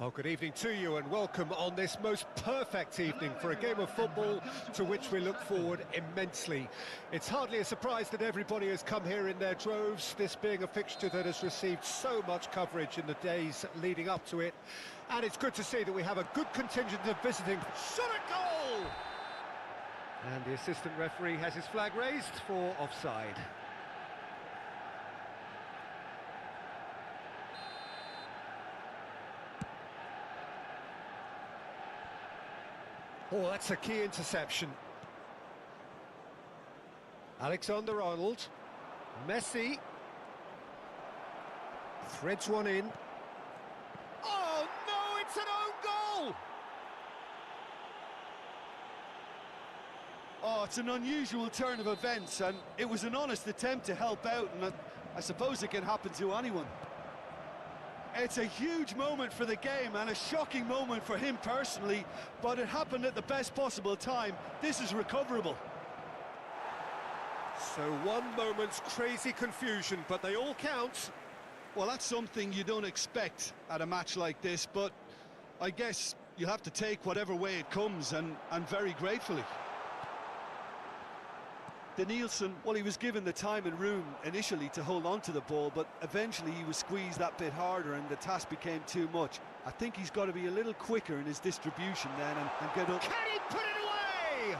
Well, good evening to you and welcome on this most perfect evening for a game of football to which we look forward immensely. It's hardly a surprise that everybody has come here in their droves, this being a fixture that has received so much coverage in the days leading up to it. And it's good to see that we have a good contingent of visiting. Shot a goal! And the assistant referee has his flag raised for offside. Oh, that's a key interception. Alexander-Arnold. Messi. Threads one in. Oh, no, it's an own goal! goal! Oh, it's an unusual turn of events, and it was an honest attempt to help out, and I suppose it can happen to anyone. It's a huge moment for the game and a shocking moment for him personally, but it happened at the best possible time. This is recoverable. So one moment's crazy confusion, but they all count. Well, that's something you don't expect at a match like this, but I guess you have to take whatever way it comes, and very gratefully. Danielson, well, he was given the time and room initially to hold on to the ball, but eventually he was squeezed that bit harder and the task became too much. I think he's got to be a little quicker in his distribution then and get up. Can he put it away?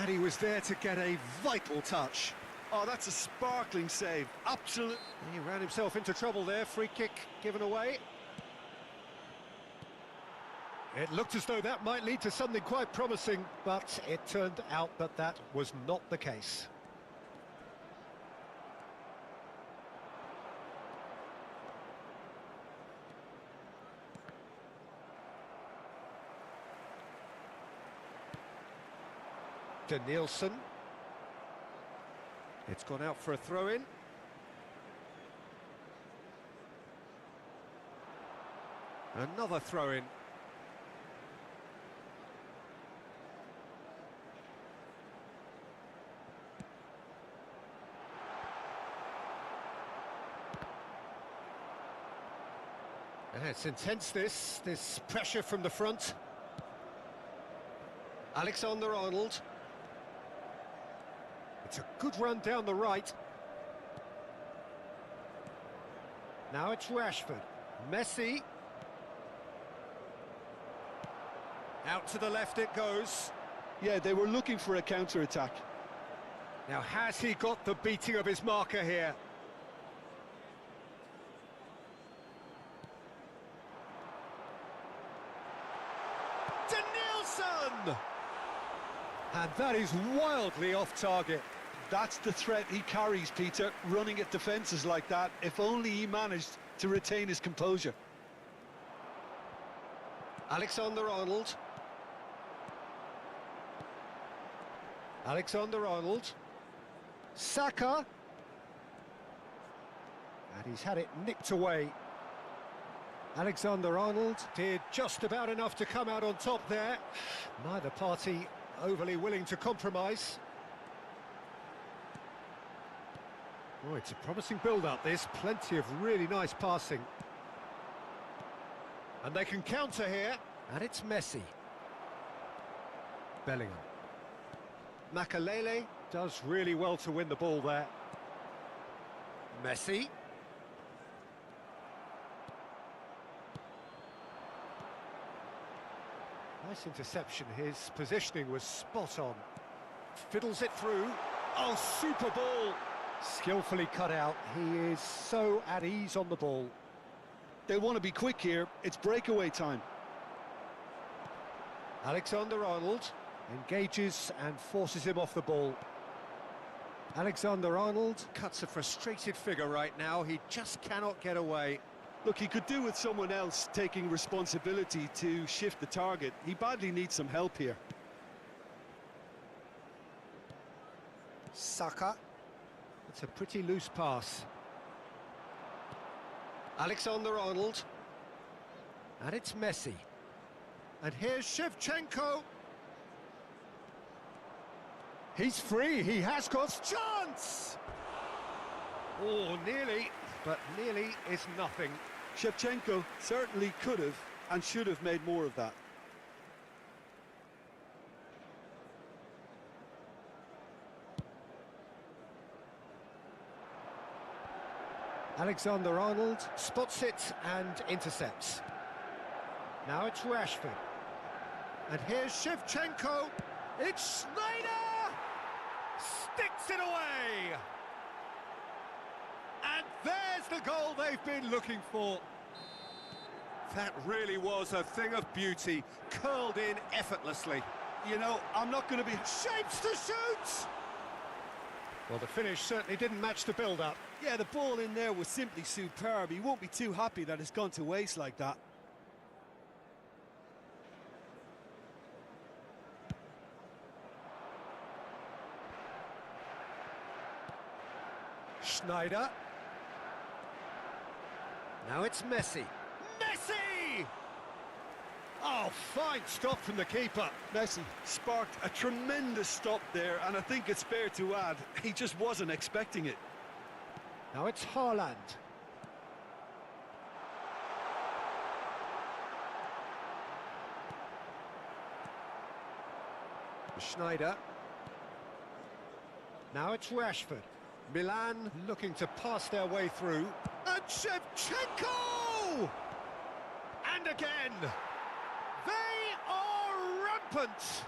And he was there to get a vital touch. Oh, that's a sparkling save. Absolute. He ran himself into trouble there. Free kick given away. It looked as though that might lead to something quite promising, but it turned out that that was not the case. Danielson. It's gone out for a throw-in. Another throw-in. It's intense, this pressure from the front. Alexander-Arnold. It's a good run down the right. Now it's Rashford. Messi. Out to the left it goes. Yeah, they were looking for a counter-attack. Now, has he got the beating of his marker here? Danielson! And that is wildly off target. That's the threat he carries, Peter, running at defences like that. If only he managed to retain his composure. Alexander-Arnold. Alexander-Arnold. Saka. And he's had it nicked away. Alexander-Arnold did just about enough to come out on top there. Neither party overly willing to compromise. Oh, it's a promising build-up, this. Plenty of really nice passing. And they can counter here. And it's Messi. Bellingham. Makalele does really well to win the ball there. Messi. Nice interception. His positioning was spot on. Fiddles it through. Oh, super ball. Skillfully cut out. He is so at ease on the ball. They want to be quick here. It's breakaway time. Alexander-Arnold engages and forces him off the ball. Alexander-Arnold cuts a frustrated figure right now. He just cannot get away. Look, he could do with someone else taking responsibility to shift the target. He badly needs some help here. Saka. It's a pretty loose pass. Alexander-Arnold. And it's Messi. And here's Shevchenko. He's free, he has got chance! Oh, nearly, but nearly is nothing. Shevchenko certainly could have and should have made more of that. Alexander-Arnold spots it and intercepts. Now it's Rashford. And here's Shevchenko. It's Snyder! Sticks it away! And there's the goal they've been looking for. That really was a thing of beauty, curled in effortlessly. You know, I'm not going to be... Shapes to shoot! Well, the finish certainly didn't match the build-up. Yeah, the ball in there was simply superb. He won't be too happy that it's gone to waste like that. Schneider. Now it's Messi. Messi! Oh, fine stop from the keeper. Messi sparked a tremendous stop there, and I think it's fair to add, he just wasn't expecting it. Now it's Haaland. Schneider. Now it's Rashford. Milan looking to pass their way through. And Shevchenko! And again! They are rampant!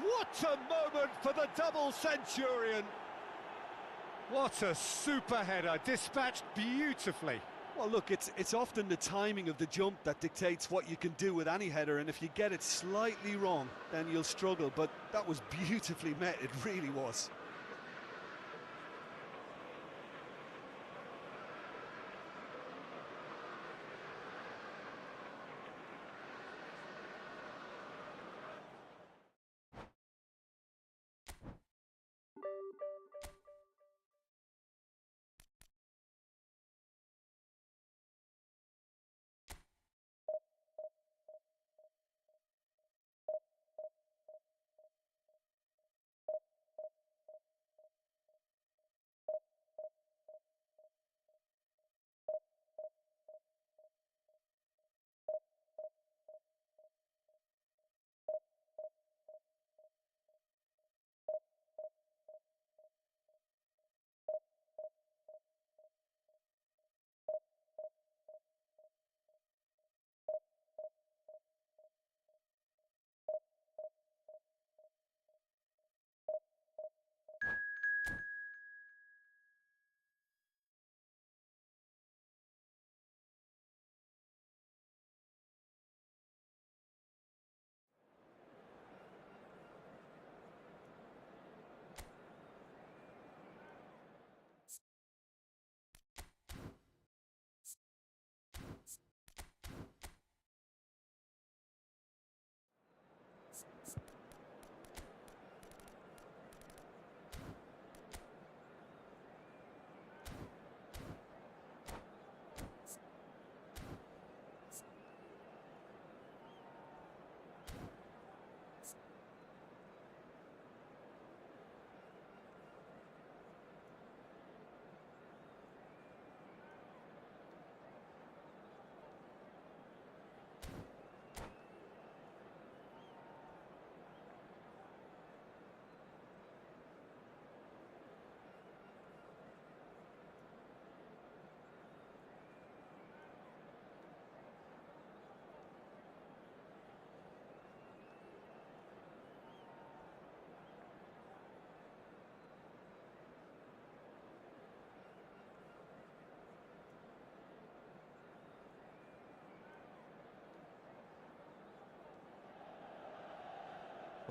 What a moment for the double centurion! What a super header, dispatched beautifully. Well, look, it's often the timing of the jump that dictates what you can do with any header, and if you get it slightly wrong, then you'll struggle, but that was beautifully met, it really was.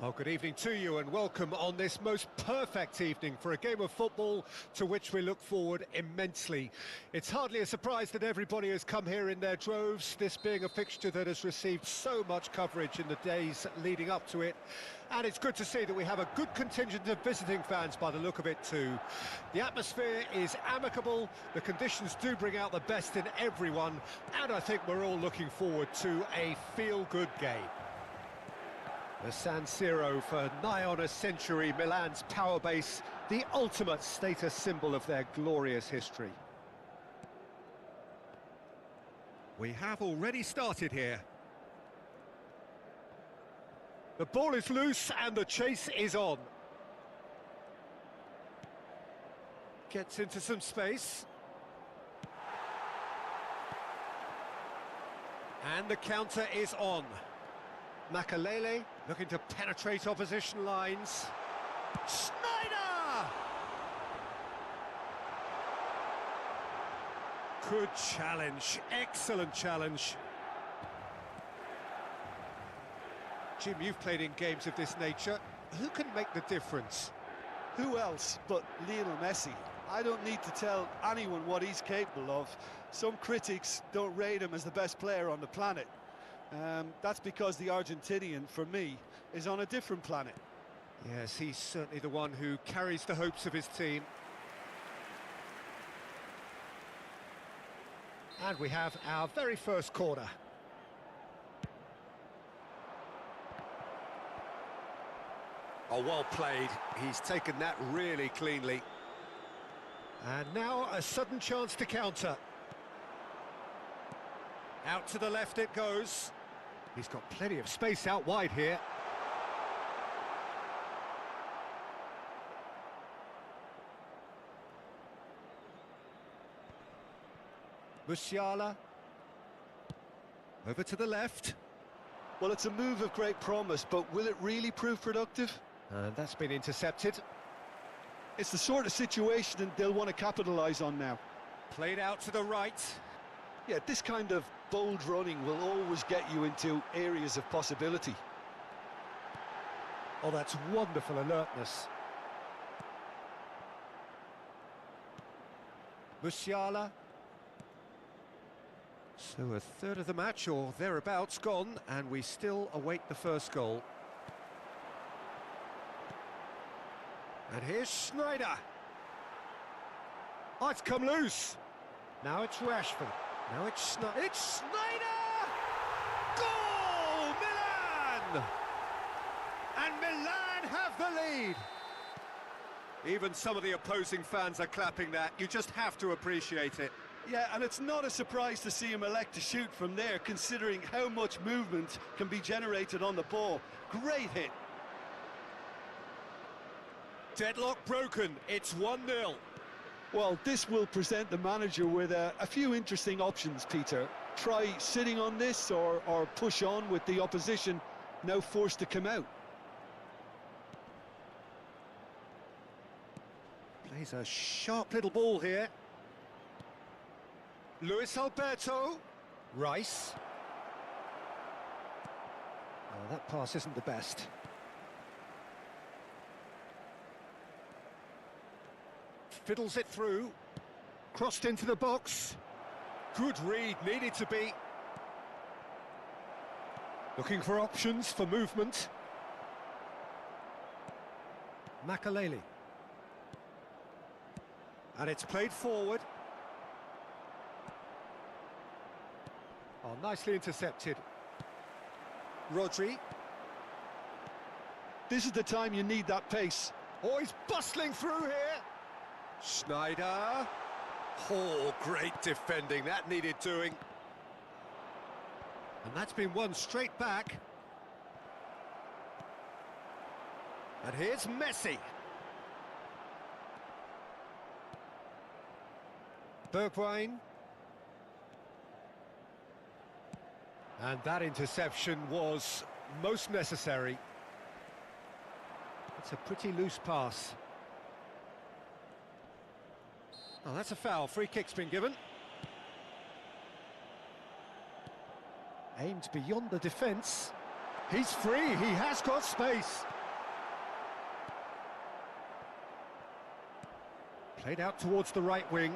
Well, good evening to you and welcome on this most perfect evening for a game of football to which we look forward immensely. It's hardly a surprise that everybody has come here in their droves, this being a fixture that has received so much coverage in the days leading up to it. And it's good to see that we have a good contingent of visiting fans by the look of it too. The atmosphere is amicable, the conditions do bring out the best in everyone, and I think we're all looking forward to a feel-good game. The San Siro for nigh on a century, Milan's power base, the ultimate status symbol of their glorious history. We have already started here. The ball is loose and the chase is on. Gets into some space. And the counter is on. Makalele looking to penetrate opposition lines. Schneider! Good challenge, excellent challenge. Jim, you've played in games of this nature. Who can make the difference? Who else but Lionel Messi? I don't need to tell anyone what he's capable of. Some critics don't rate him as the best player on the planet. That's because the Argentinian, for me, is on a different planet. Yes, he's certainly the one who carries the hopes of his team. And we have our very first corner. Oh, well played. He's taken that really cleanly. And now a sudden chance to counter. Out to the left it goes. He's got plenty of space out wide here. Musiala. Over to the left. Well, it's a move of great promise, but will it really prove productive? And that's been intercepted. It's the sort of situation they'll want to capitalise on now. Played out to the right. Yeah, this kind of bold running will always get you into areas of possibility. Oh, that's wonderful alertness. Musiala. So a third of the match or thereabouts gone, and we still await the first goal. And here's Schneider. Oh, it's come loose. Now it's Rashford. Now it's Schneider. It's Schneider! Goal! Milan! And Milan have the lead. Even some of the opposing fans are clapping that. You just have to appreciate it. Yeah, and it's not a surprise to see him elect to shoot from there, considering how much movement can be generated on the ball. Great hit. Deadlock broken. It's 1-0. Well, this will present the manager with a few interesting options, Peter. Try sitting on this or push on with the opposition now forced to come out. Plays a sharp little ball here. Luis Alberto. Rice. Oh, that pass isn't the best. Fiddles it through. Crossed into the box. Good read, needed to be. Looking for options for movement. Makaleli. And it's played forward. Oh, nicely intercepted. Rodri. This is the time you need that pace. Oh, he's bustling through here. Schneider. Oh, great defending. That needed doing. And that's been won straight back. And here's Messi. Bergwijn. And that interception was most necessary. It's a pretty loose pass. Oh, that's a foul. Free kick's been given. Aimed beyond the defence. He's free. He has got space. Played out towards the right wing.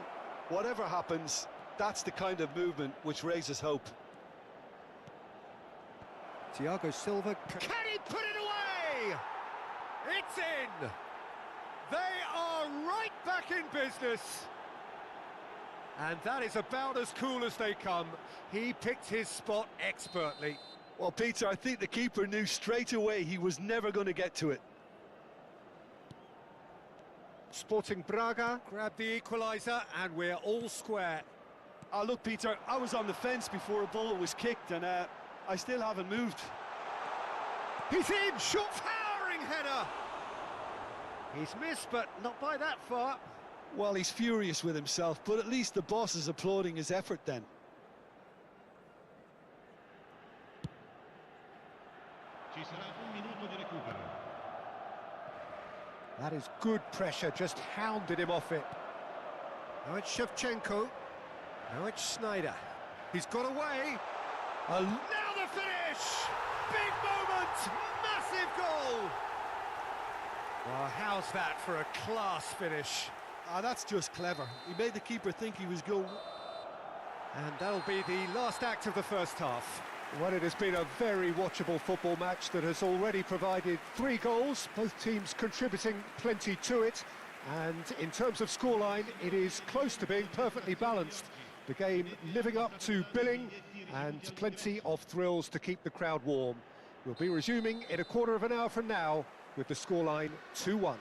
Whatever happens, that's the kind of movement which raises hope. Thiago Silva. Can he put it away? It's in. They are right back in business. And that is about as cool as they come. He picked his spot expertly. Well, Peter, I think the keeper knew straight away he was never going to get to it. Sporting Braga grabbed the equaliser, and we're all square. Look, Peter, I was on the fence before a ball was kicked, and I still haven't moved. He's in! Shot! Towering header! He's missed, but not by that far. Well, he's furious with himself, but at least the boss is applauding his effort then. That is good pressure, just hounded him off it. Now it's Shevchenko. Now it's Schneider. He's got away. And now the finish! Big moment! Massive goal! Well, how's that for a class finish? That's just clever. He made the keeper think he was going. And that'll be the last act of the first half. Well, it has been a very watchable football match that has already provided 3 goals, both teams contributing plenty to it. And in terms of scoreline, it is close to being perfectly balanced. The game living up to billing and plenty of thrills to keep the crowd warm. We'll be resuming in a quarter of an hour from now with the scoreline 2-1.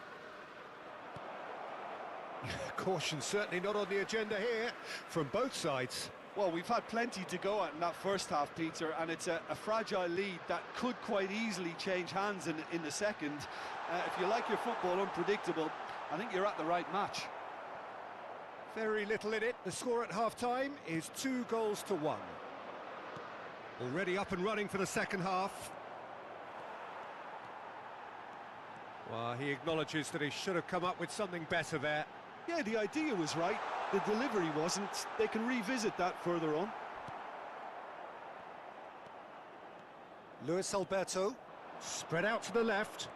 Caution certainly not on the agenda here from both sides. Well, we've had plenty to go at in that first half, Peter, and it's a fragile lead that could quite easily change hands in the second. If you like your football unpredictable, I think you're at the right match. Very little in it. The score at half-time is 2-1. Already up and running for the second half. Well, he acknowledges that he should have come up with something better there. Yeah, the idea was right. The delivery wasn't. They can revisit that further on. Luis Alberto, spread out to the left.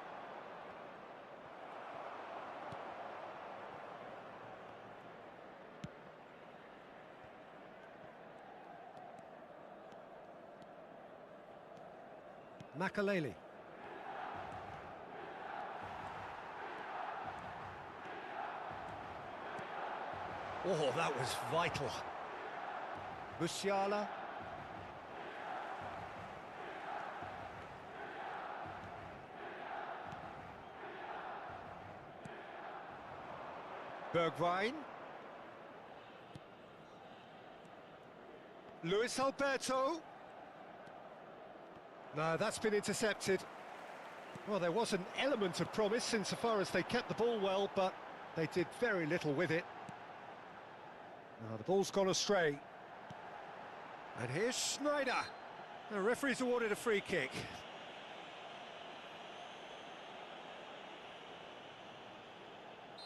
Makaleli. Oh, that was vital. Musiala. Bergwijn. Luis Alberto. No, that's been intercepted. Well, there was an element of promise insofar as they kept the ball well, but they did very little with it. Now the ball's gone astray. And here's Schneider. The referee's awarded a free kick.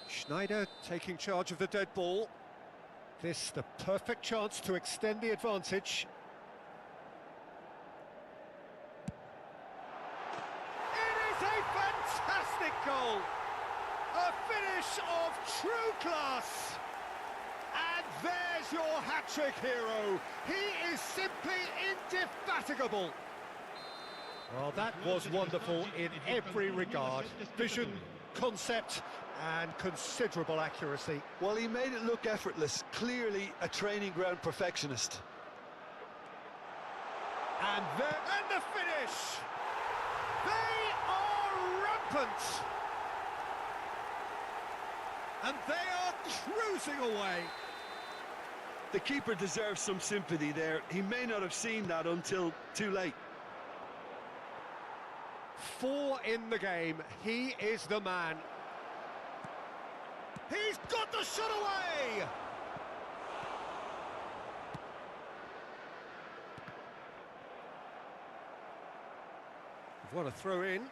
Schneider taking charge of the dead ball. This the perfect chance to extend the advantage. It is a fantastic goal! A finish of true class! And there's your hat-trick hero. He is simply indefatigable. Well, that was wonderful in every regard. Vision, concept, and considerable accuracy. Well, he made it look effortless. Clearly a training ground perfectionist. And the finish! They are rampant! And they are cruising away. The keeper deserves some sympathy there. He may not have seen that until too late. 4 in the game. He is the man. He's got the shot away! What a throw in.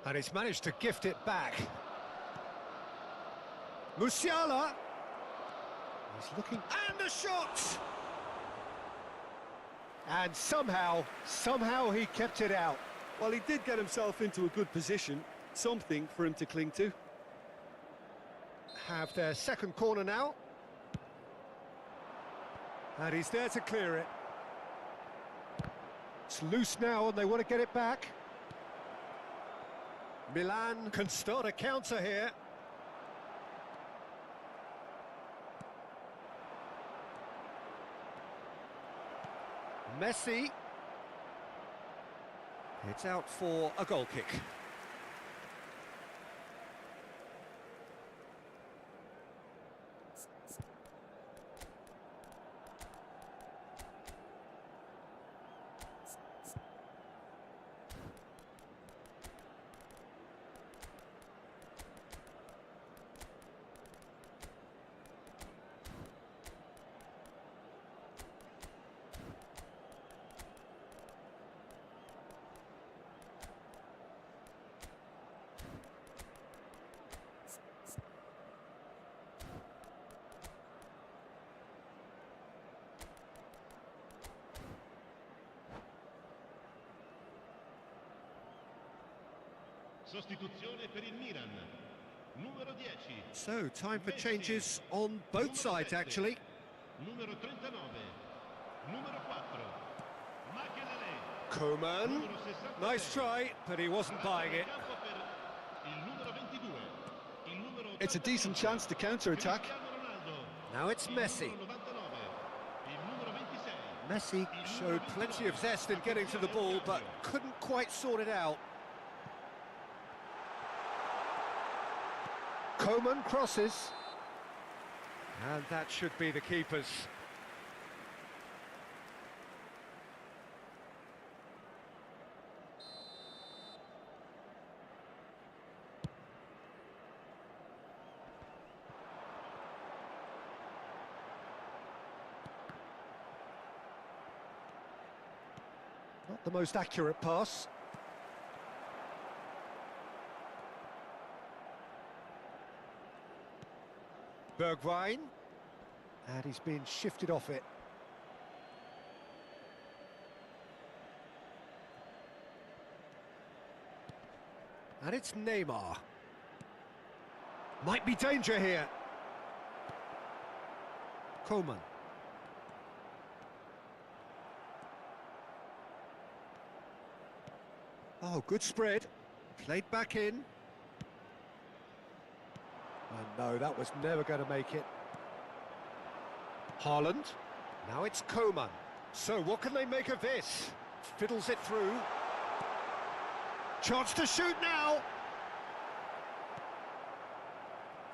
And he's managed to gift it back. Musiala. He's looking, and the shot! And somehow he kept it out. Well, he did get himself into a good position. Something for him to cling to. Have their second corner now. And he's there to clear it. It's loose now and they want to get it back. Milan can start a counter here. Messi. It's out for a goal kick. Sostituzione per il Milan. Numero 10. So, time for changes on both sides, actually. Numero 39. Numero 4. Makelele. Koeman. Nice try, but he wasn't buying it. Il numero 22. It's a decent chance to counter-attack. Now it's Messi. Il numero 26. Messi showed plenty of zest in getting to the ball, but couldn't quite sort it out. Coman crosses. And that should be the keeper's. Not the most accurate pass. Bergwijn. And he's been shifted off it. And it's Neymar. Might be danger here. Coman. Oh, good spread. Played back in. And no, that was never going to make it. Haaland. Now it's Coman. So what can they make of this? Fiddles it through. Chance to shoot now.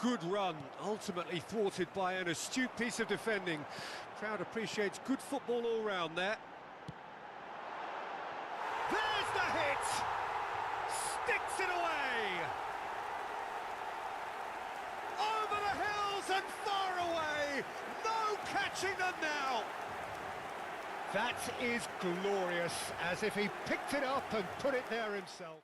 Good run, ultimately thwarted by an astute piece of defending. Crowd appreciates good football all round there. There's the hit! Sticks it away! Over the hills and far away! No catching them now! That is glorious, as if he picked it up and put it there himself.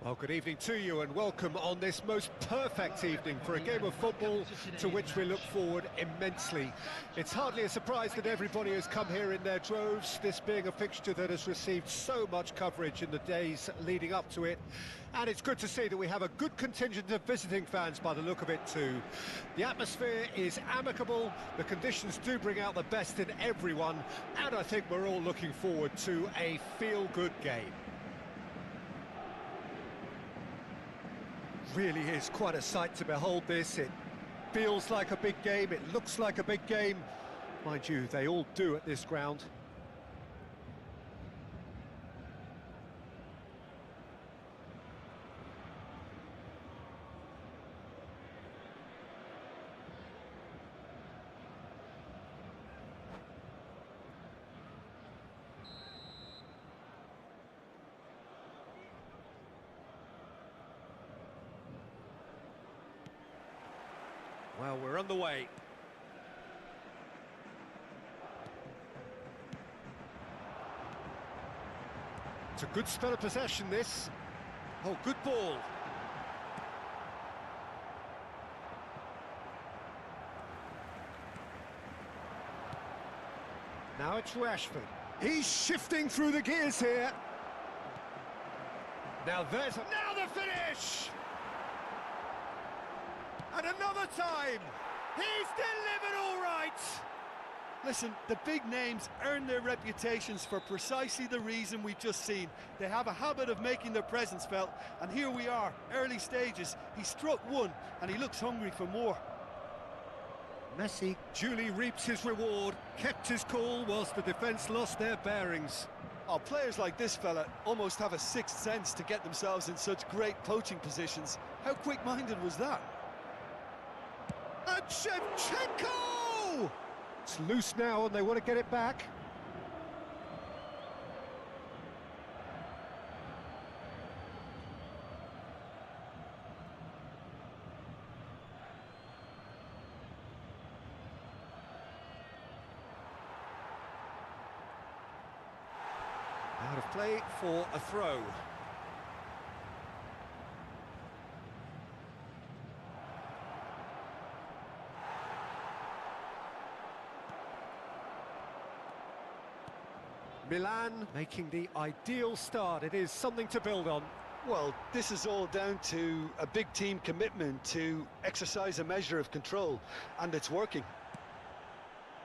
Well, good evening to you and welcome on this most perfect evening for a game of football to which we look forward immensely. It's hardly a surprise that everybody has come here in their droves, this being a fixture that has received so much coverage in the days leading up to it. And it's good to see that we have a good contingent of visiting fans by the look of it too. The atmosphere is amicable, the conditions do bring out the best in everyone, and I think we're all looking forward to a feel-good game. Really is quite a sight to behold this. It feels like a big game, it looks like a big game. Mind you, they all do at this ground. Well, we're on the way. It's a good spell of possession, this. Oh, good ball. Now it's Rashford. He's shifting through the gears here. Now the finish! And another time, he's delivered all right! Listen, the big names earn their reputations for precisely the reason we've just seen. They have a habit of making their presence felt, and here we are, early stages. He struck one, and he looks hungry for more. Messi duly reaps his reward, kept his cool whilst the defence lost their bearings. Oh, players like this fella almost have a sixth sense to get themselves in such great poaching positions. How quick-minded was that? And Shevchenko! It's loose now and they want to get it back. Out of play for a throw. Milan making the ideal start. It is something to build on. Well, this is all down to a big team commitment to exercise a measure of control, and it's working.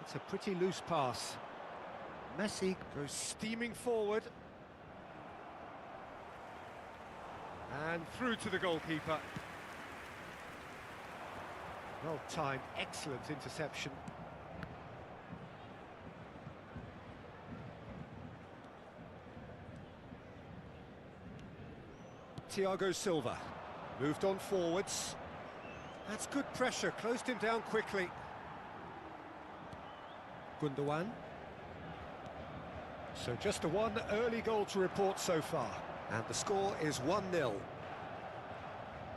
It's a pretty loose pass. Messi goes steaming forward. And through to the goalkeeper. Well timed, excellent interception. Thiago Silva moved on forwards. That's good pressure, closed him down quickly. Gundogan. So just a one early goal to report so far. And the score is 1-0.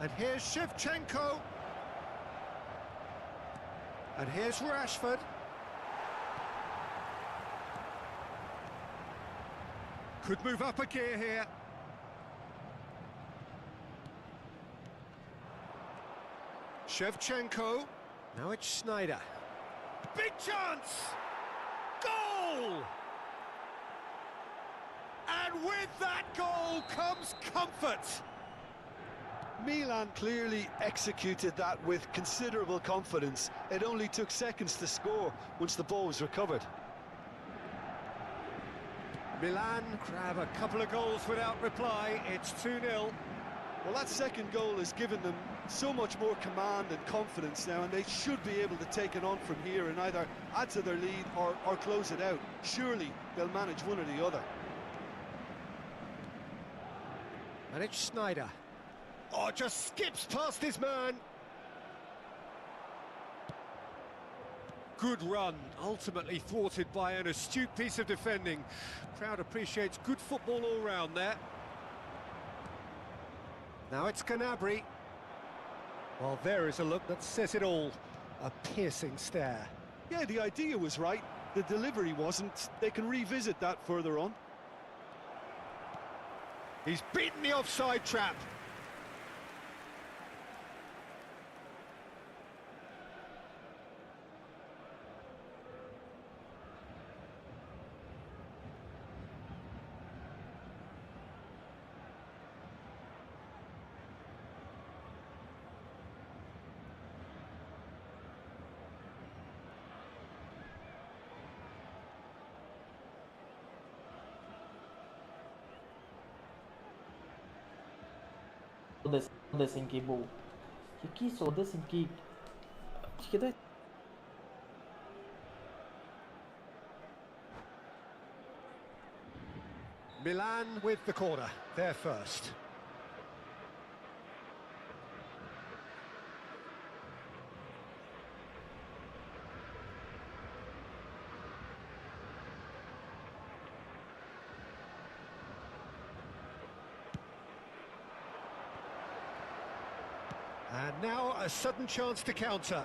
And here's Shevchenko. And here's Rashford. Could move up a gear here. Shevchenko. Now it's Schneider. Big chance! Goal! And with that goal comes comfort. Milan clearly executed that with considerable confidence. It only took seconds to score once the ball was recovered. Milan grab a couple of goals without reply. It's 2-0. Well, that second goal has given them so much more command and confidence now, and they should be able to take it on from here and either add to their lead or close it out. Surely they'll manage one or the other. And it's Schneider. Oh, just skips past his man. Good run, ultimately thwarted by an astute piece of defending. Crowd appreciates good football all round there. Now it's Gnabry. Well, there is a look that says it all. A piercing stare. Yeah, the idea was right. The delivery wasn't. They can revisit that further on. He's beaten the offside trap. Солодесенький був. Який солодесенький. Тільки дай. Milan with the corner, there first. And now a sudden chance to counter.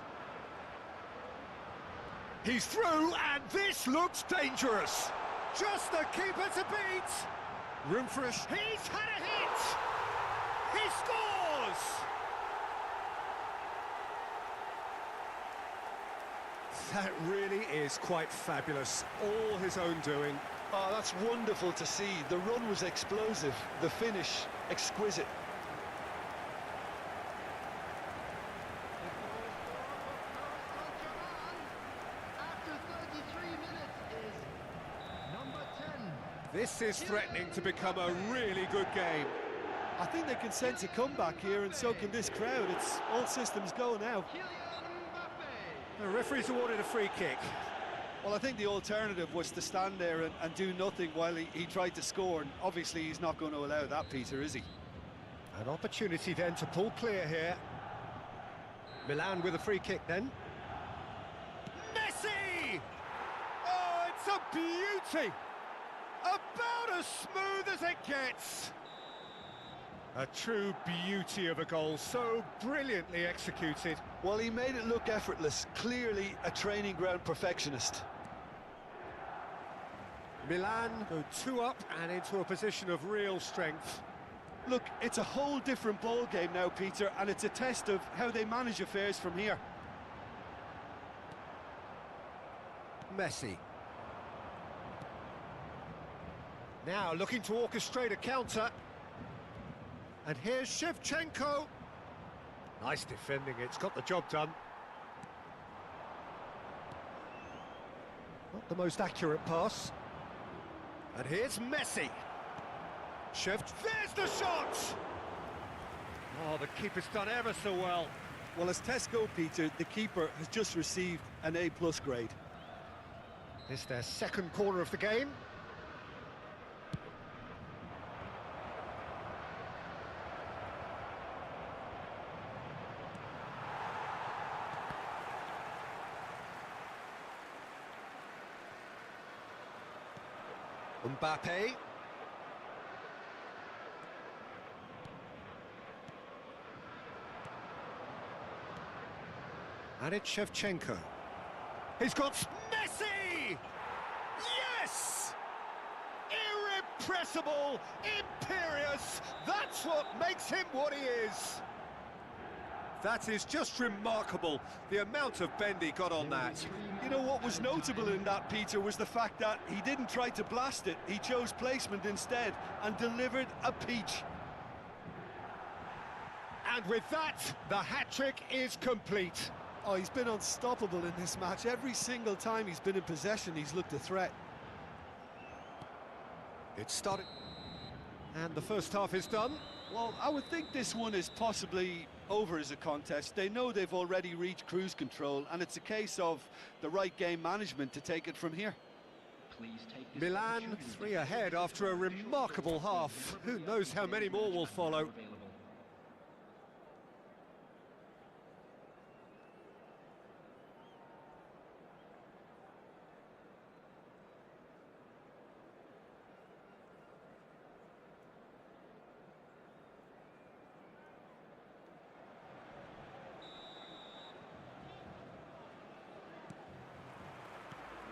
He's through, and this looks dangerous. Just the keeper to beat. Room for a... He's had a hit! He scores! That really is quite fabulous. All his own doing. Oh, that's wonderful to see. The run was explosive, the finish exquisite. This is threatening to become a really good game. I think they can sense a comeback here, and so can this crowd. It's all systems go now. The referee's awarded a free kick. Well, I think the alternative was to stand there and do nothing while he tried to score, and obviously he's not going to allow that, Peter, is he? An opportunity then to pull clear here. Milan with a free kick then. Messi! Oh, it's a beauty! About as smooth as it gets. A true beauty of a goal, so brilliantly executed. Well, he made it look effortless, clearly a training ground perfectionist. Milan go 2 up and into a position of real strength. Look, it's a whole different ball game now, Peter, and it's a test of how they manage affairs from here. Messi. Now looking to orchestrate a counter. And here's Shevchenko. Nice defending, it's got the job done. Not the most accurate pass. And here's Messi. There's the shot! Oh, the keeper's done ever so well. Well, as tests go, Peter, the keeper has just received an A+ grade. This their second corner of the game. Mbappe. And it's Shevchenko. He's got Messi! Yes! Irrepressible, imperious, that's what makes him what he is. That is just remarkable, the amount of bend he got on that. You know what was notable in that, Peter, was the fact that he didn't try to blast it. He chose placement instead and delivered a peach. And with that, the hat-trick is complete. Oh, he's been unstoppable in this match. Every single time he's been in possession, he's looked a threat. It started, and the first half is done. Well, I would think this one is possibly over as a contest. They know they've already reached cruise control, and it's a case of the right game management to take it from here. Milan 3 ahead after a remarkable half. Who knows how many more will follow.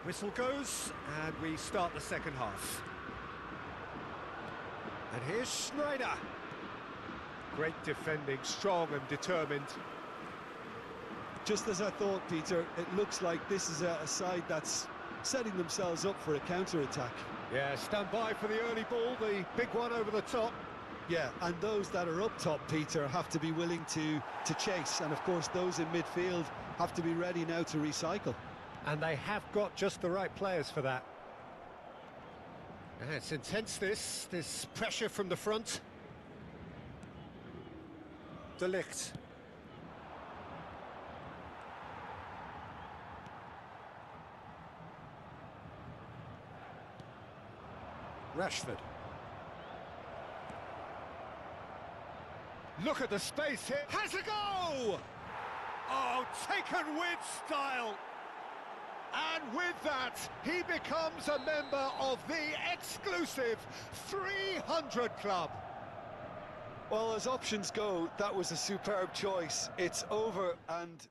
Whistle goes, and we start the second half. And here's Schneider. Great defending, strong and determined. Just as I thought, Peter, it looks like this is a side that's setting themselves up for a counter-attack. Yeah, stand by for the early ball, the big one over the top. Yeah, and those that are up top, Peter, have to be willing to chase. And of course, those in midfield have to be ready now to recycle. And they have got just the right players for that. It's intense, this pressure from the front. De Ligt. Rashford. Look at the space here. Has a go! Oh, taken with style. And with that, he becomes a member of the exclusive 300 Club. Well, as options go, that was a superb choice. It's over and...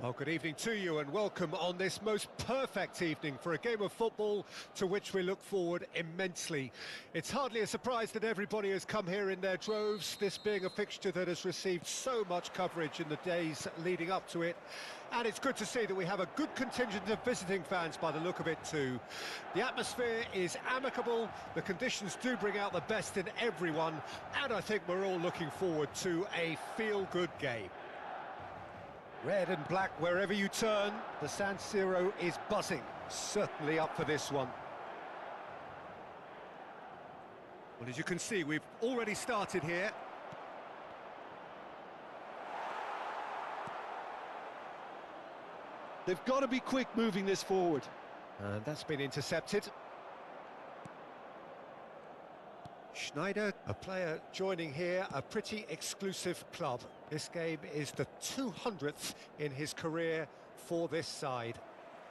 Well, good evening to you and welcome on this most perfect evening for a game of football to which we look forward immensely. It's hardly a surprise that everybody has come here in their droves, this being a fixture that has received so much coverage in the days leading up to it. And it's good to see that we have a good contingent of visiting fans by the look of it too. The atmosphere is amicable, the conditions do bring out the best in everyone, and I think we're all looking forward to a feel-good game. Red and black wherever you turn, the San Siro is buzzing, certainly up for this one. Well, as you can see, we've already started here. They've got to be quick moving this forward. And that's been intercepted. Schneider, a player joining here, a pretty exclusive club. This game is the 200th in his career for this side.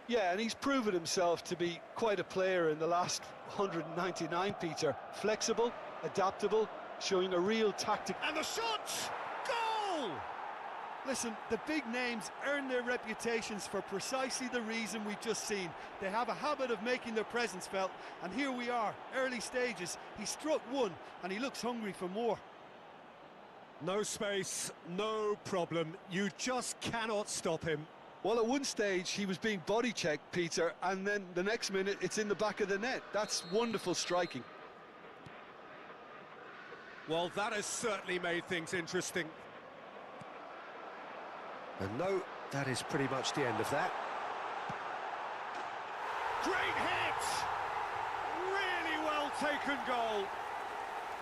Yeah, and he's proven himself to be quite a player in the last 199, Peter. Flexible, adaptable, showing a real tactic. And the shot! Goal! Listen, the big names earn their reputations for precisely the reason we've just seen. They have a habit of making their presence felt, and here we are, early stages. He struck one, and he looks hungry for more. No space, no problem. You just cannot stop him. Well, at one stage, he was being body-checked, Peter, and then the next minute, it's in the back of the net. That's wonderful striking. Well, that has certainly made things interesting. And no, that is pretty much the end of that. Great hit! Really well taken goal.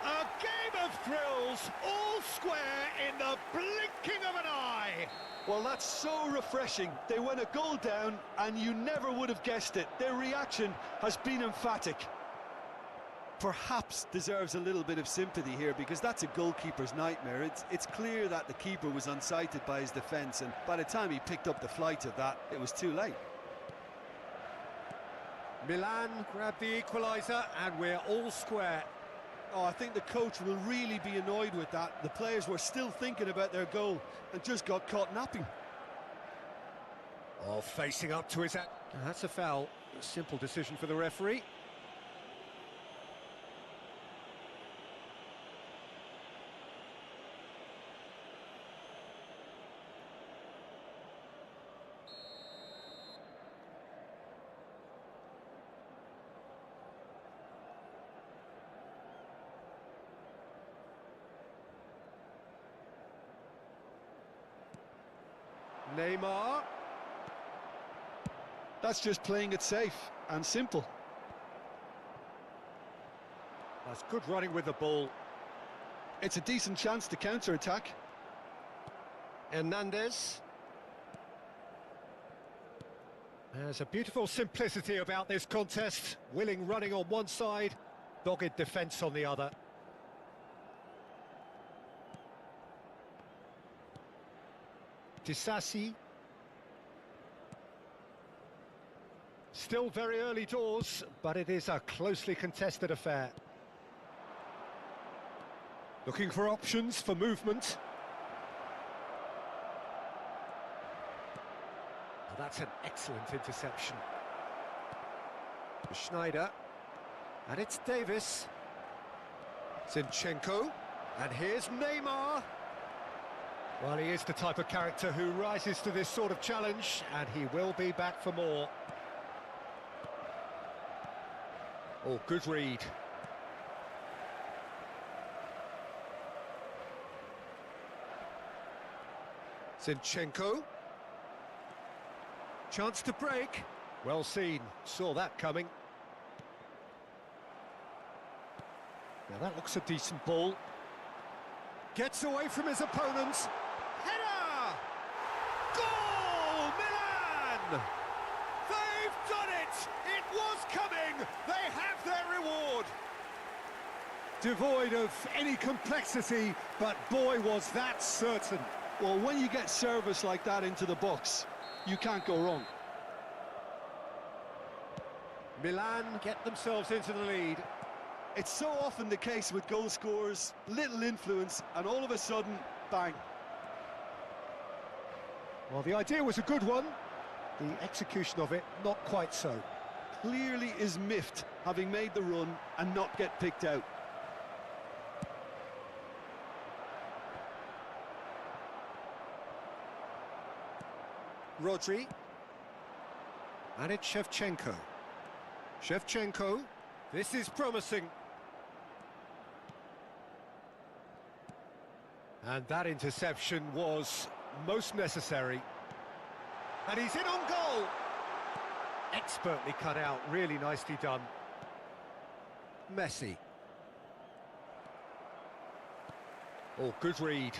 A game of thrills, all square in the blinking of an eye. Well, that's so refreshing. They went a goal down, and you never would have guessed it. Their reaction has been emphatic. Perhaps deserves a little bit of sympathy here, because that's a goalkeeper's nightmare. It's clear that the keeper was unsighted by his defence, and by the time he picked up the flight of that, it was too late. Milan grabbed the equaliser, and we're all square. Oh, I think the coach will really be annoyed with that. The players were still thinking about their goal and just got caught napping. Oh, facing up to his... That's a foul. A simple decision for the referee. Neymar. That's just playing it safe and simple. That's good running with the ball. It's a decent chance to counter-attack. Hernandez. There's a beautiful simplicity about this contest. Willing running on one side, dogged defence on the other. Disasi. Still very early doors, but it is a closely contested affair. Looking for options for movement. Oh, that's an excellent interception. Schneider. And it's Davis. Zinchenko. And here's Neymar. Well, he is the type of character who rises to this sort of challenge, and he will be back for more. Oh, good read. Zinchenko. Chance to break. Well seen. Saw that coming. Now that looks a decent ball. Gets away from his opponents. Header! Goal! Milan! They've done it! It was coming! They have their reward! Devoid of any complexity, but boy, was that certain. Well, when you get service like that into the box, you can't go wrong. Milan get themselves into the lead. It's so often the case with goal scorers, little influence, and all of a sudden, bang. Well, the idea was a good one. The execution of it, not quite so. Clearly is miffed, having made the run and not get picked out. Rodri. And it's Shevchenko. Shevchenko. This is promising. And that interception was most necessary. And he's in on goal. Expertly cut out, really nicely done. Messi. Oh, good read.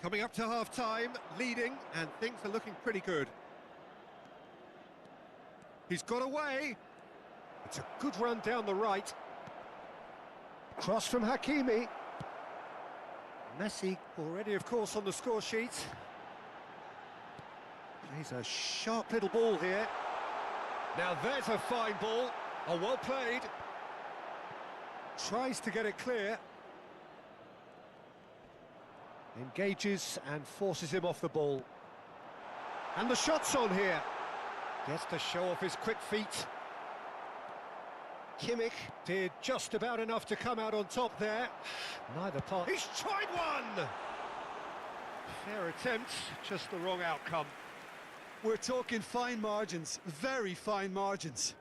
Coming up to half-time, leading, and things are looking pretty good. He's got away. It's a good run down the right. Cross from Hakimi. Messi already, of course, on the score sheet. He's a sharp little ball here. Now there's a fine ball. Oh, well played. Tries to get it clear. Engages and forces him off the ball. And the shot's on here. Gets to show off his quick feet. Kimmich did just about enough to come out on top there. Neither part. He's tried one! Fair attempt, just the wrong outcome. We're talking fine margins, very fine margins.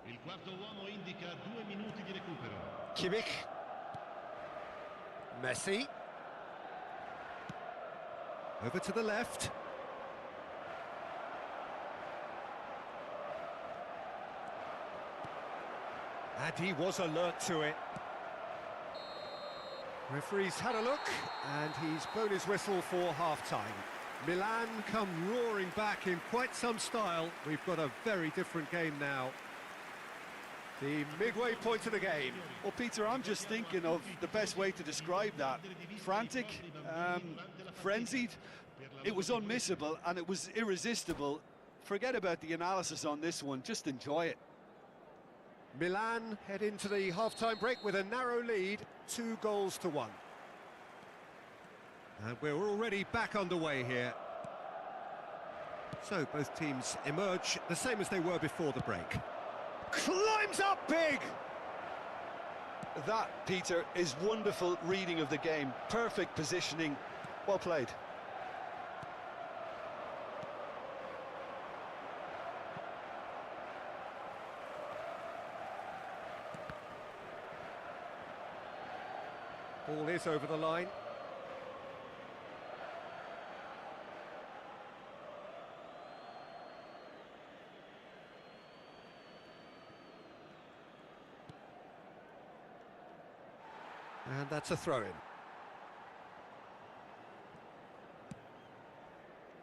Il quarto uomo indica 2 minuti di recupero. Kimmich. Messi. Over to the left. And he was alert to it. Referee's had a look, and he's blown his whistle for half-time. Milan come roaring back in quite some style. We've got a very different game now. The midway point of the game. Well, Peter, I'm just thinking of the best way to describe that. Frantic, frenzied. It was unmissable and it was irresistible. Forget about the analysis on this one, just enjoy it. Milan head into the half-time break with a narrow lead, 2-1. And we're already back underway here. So both teams emerge the same as they were before the break. Climbs up big! That, Peter, is wonderful reading of the game. Perfect positioning. Well played. Ball is over the line. And that's a throw-in.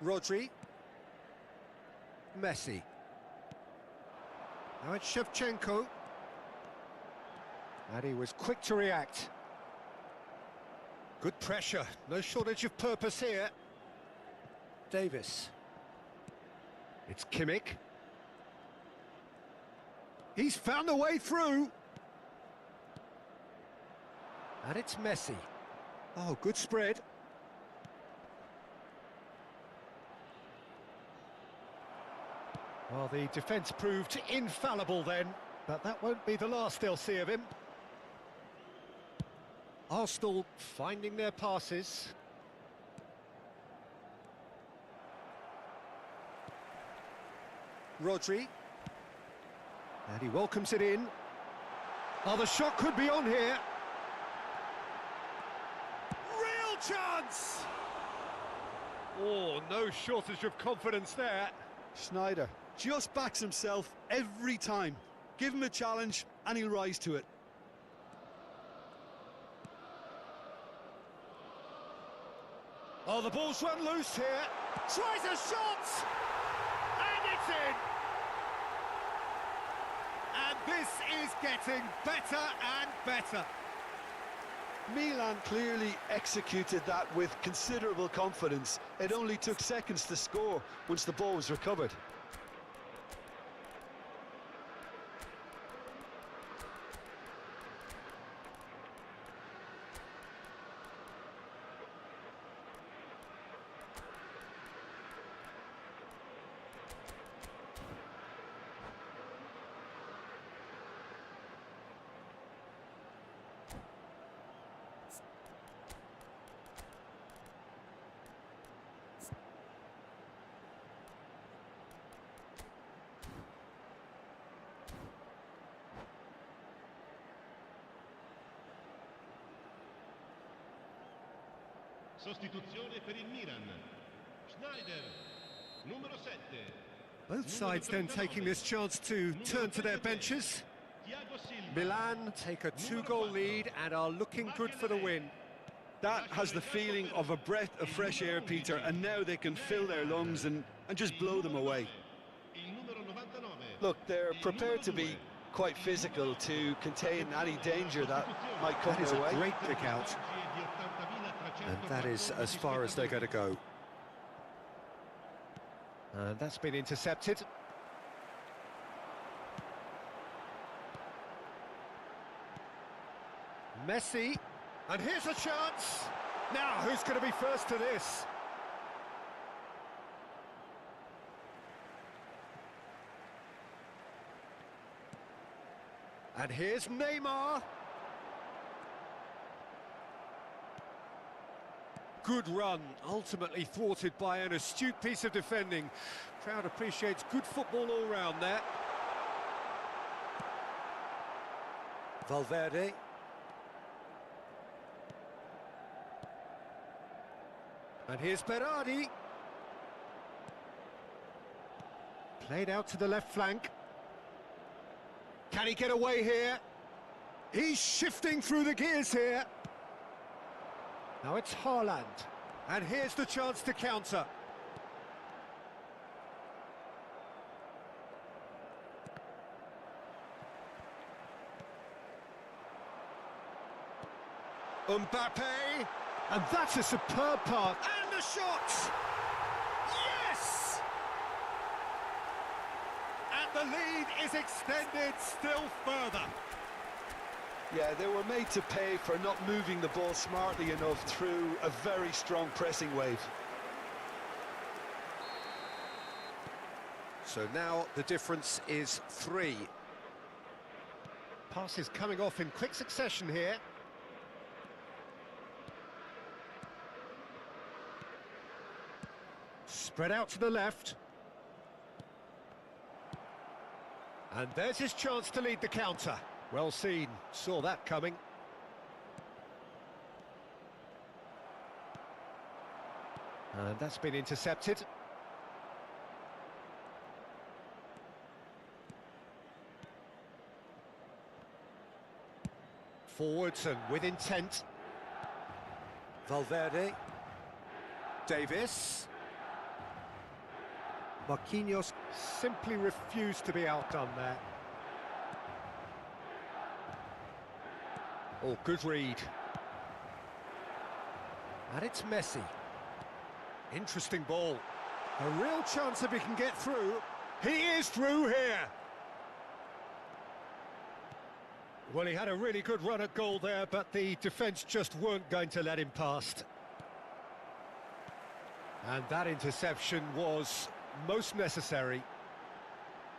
Rodri. Messi. Now it's Shevchenko. And he was quick to react. Good pressure, no shortage of purpose here. Davis. It's Kimmich. He's found a way through. And it's Messi. Oh, good spread. Well, the defence proved infallible then, but that won't be the last they'll see of him. Arsenal finding their passes. Rodri. And he welcomes it in. Oh, the shot could be on here. Real chance! Oh, no shortage of confidence there. Schneider just backs himself every time. Give him a challenge and he'll rise to it. Oh, the ball's run loose here. Tries a shot! And it's in! And this is getting better and better. Milan clearly executed that with considerable confidence. It only took seconds to score once the ball was recovered. Sostituzione per il Milan. Schneider, numero 7. Both sides then taking this chance to turn to their benches. Milan take a 2-goal lead and are looking good for the win. That has the feeling of a breath of fresh air, Peter, and now they can fill their lungs and just blow them away. Look, they're prepared to be quite physical to contain any danger that might come That is their way. a great pick out. And that is as far as they're going to go. And that's been intercepted. Messi. And here's a chance. Now, who's going to be first to this? And here's Neymar. Good run, ultimately thwarted by an astute piece of defending. Crowd appreciates good football all round there. Valverde. And here's Berardi. Played out to the left flank. Can he get away here? He's shifting through the gears here. Now it's Haaland. And here's the chance to counter. Mbappe. And that's a superb pass. And the shot! Yes! And the lead is extended still further. Yeah, they were made to pay for not moving the ball smartly enough through a very strong pressing wave. So now the difference is 3. Passes coming off in quick succession here. Spread out to the left. And there's his chance to lead the counter. Well seen, saw that coming. And that's been intercepted. Forwards and with intent. Valverde. Davis. Marquinhos simply refused to be outdone there. Oh, good read. And it's Messi. Interesting ball. A real chance if he can get through. He is through here. Well, he had a really good run at goal there, but the defence just weren't going to let him past. And that interception was most necessary.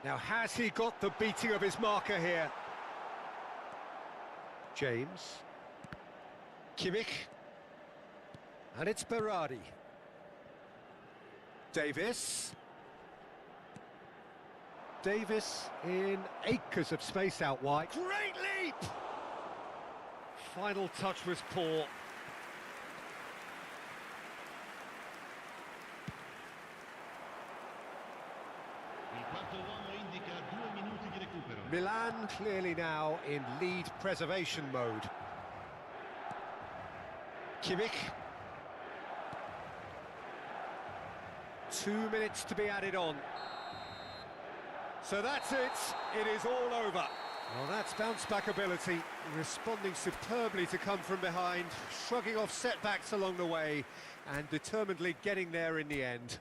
Now, has he got the beating of his marker here? James. Kimmich. And it's Berardi. Davis. Davis in acres of space out wide. Great leap! Final touch was poor. Il quarto uomo indica 2 minuti di recupero. Milan clearly now in lead preservation mode. Kimmich. 2 minutes to be added on. So that's it, it is all over. Well, that's bounce-back ability, responding superbly to come from behind, shrugging off setbacks along the way, and determinedly getting there in the end.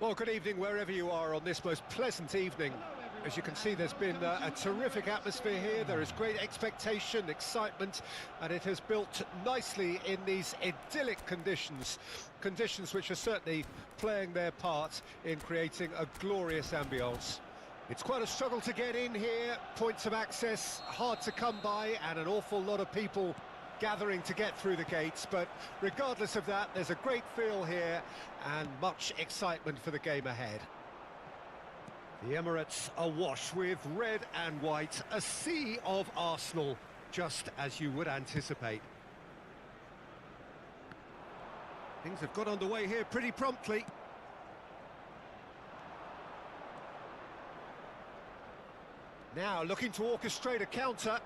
Well, good evening wherever you are on this most pleasant evening. As you can see, there's been a terrific atmosphere here. There is great expectation, excitement, and it has built nicely in these idyllic conditions. Conditions which are certainly playing their part in creating a glorious ambience. It's quite a struggle to get in here, points of access hard to come by, and an awful lot of people gathering to get through the gates, but regardless of that, there's a great feel here and much excitement for the game ahead. The Emirates awash with red and white, a sea of Arsenal, just as you would anticipate. Things have got underway here pretty promptly. Now looking to orchestrate a counter.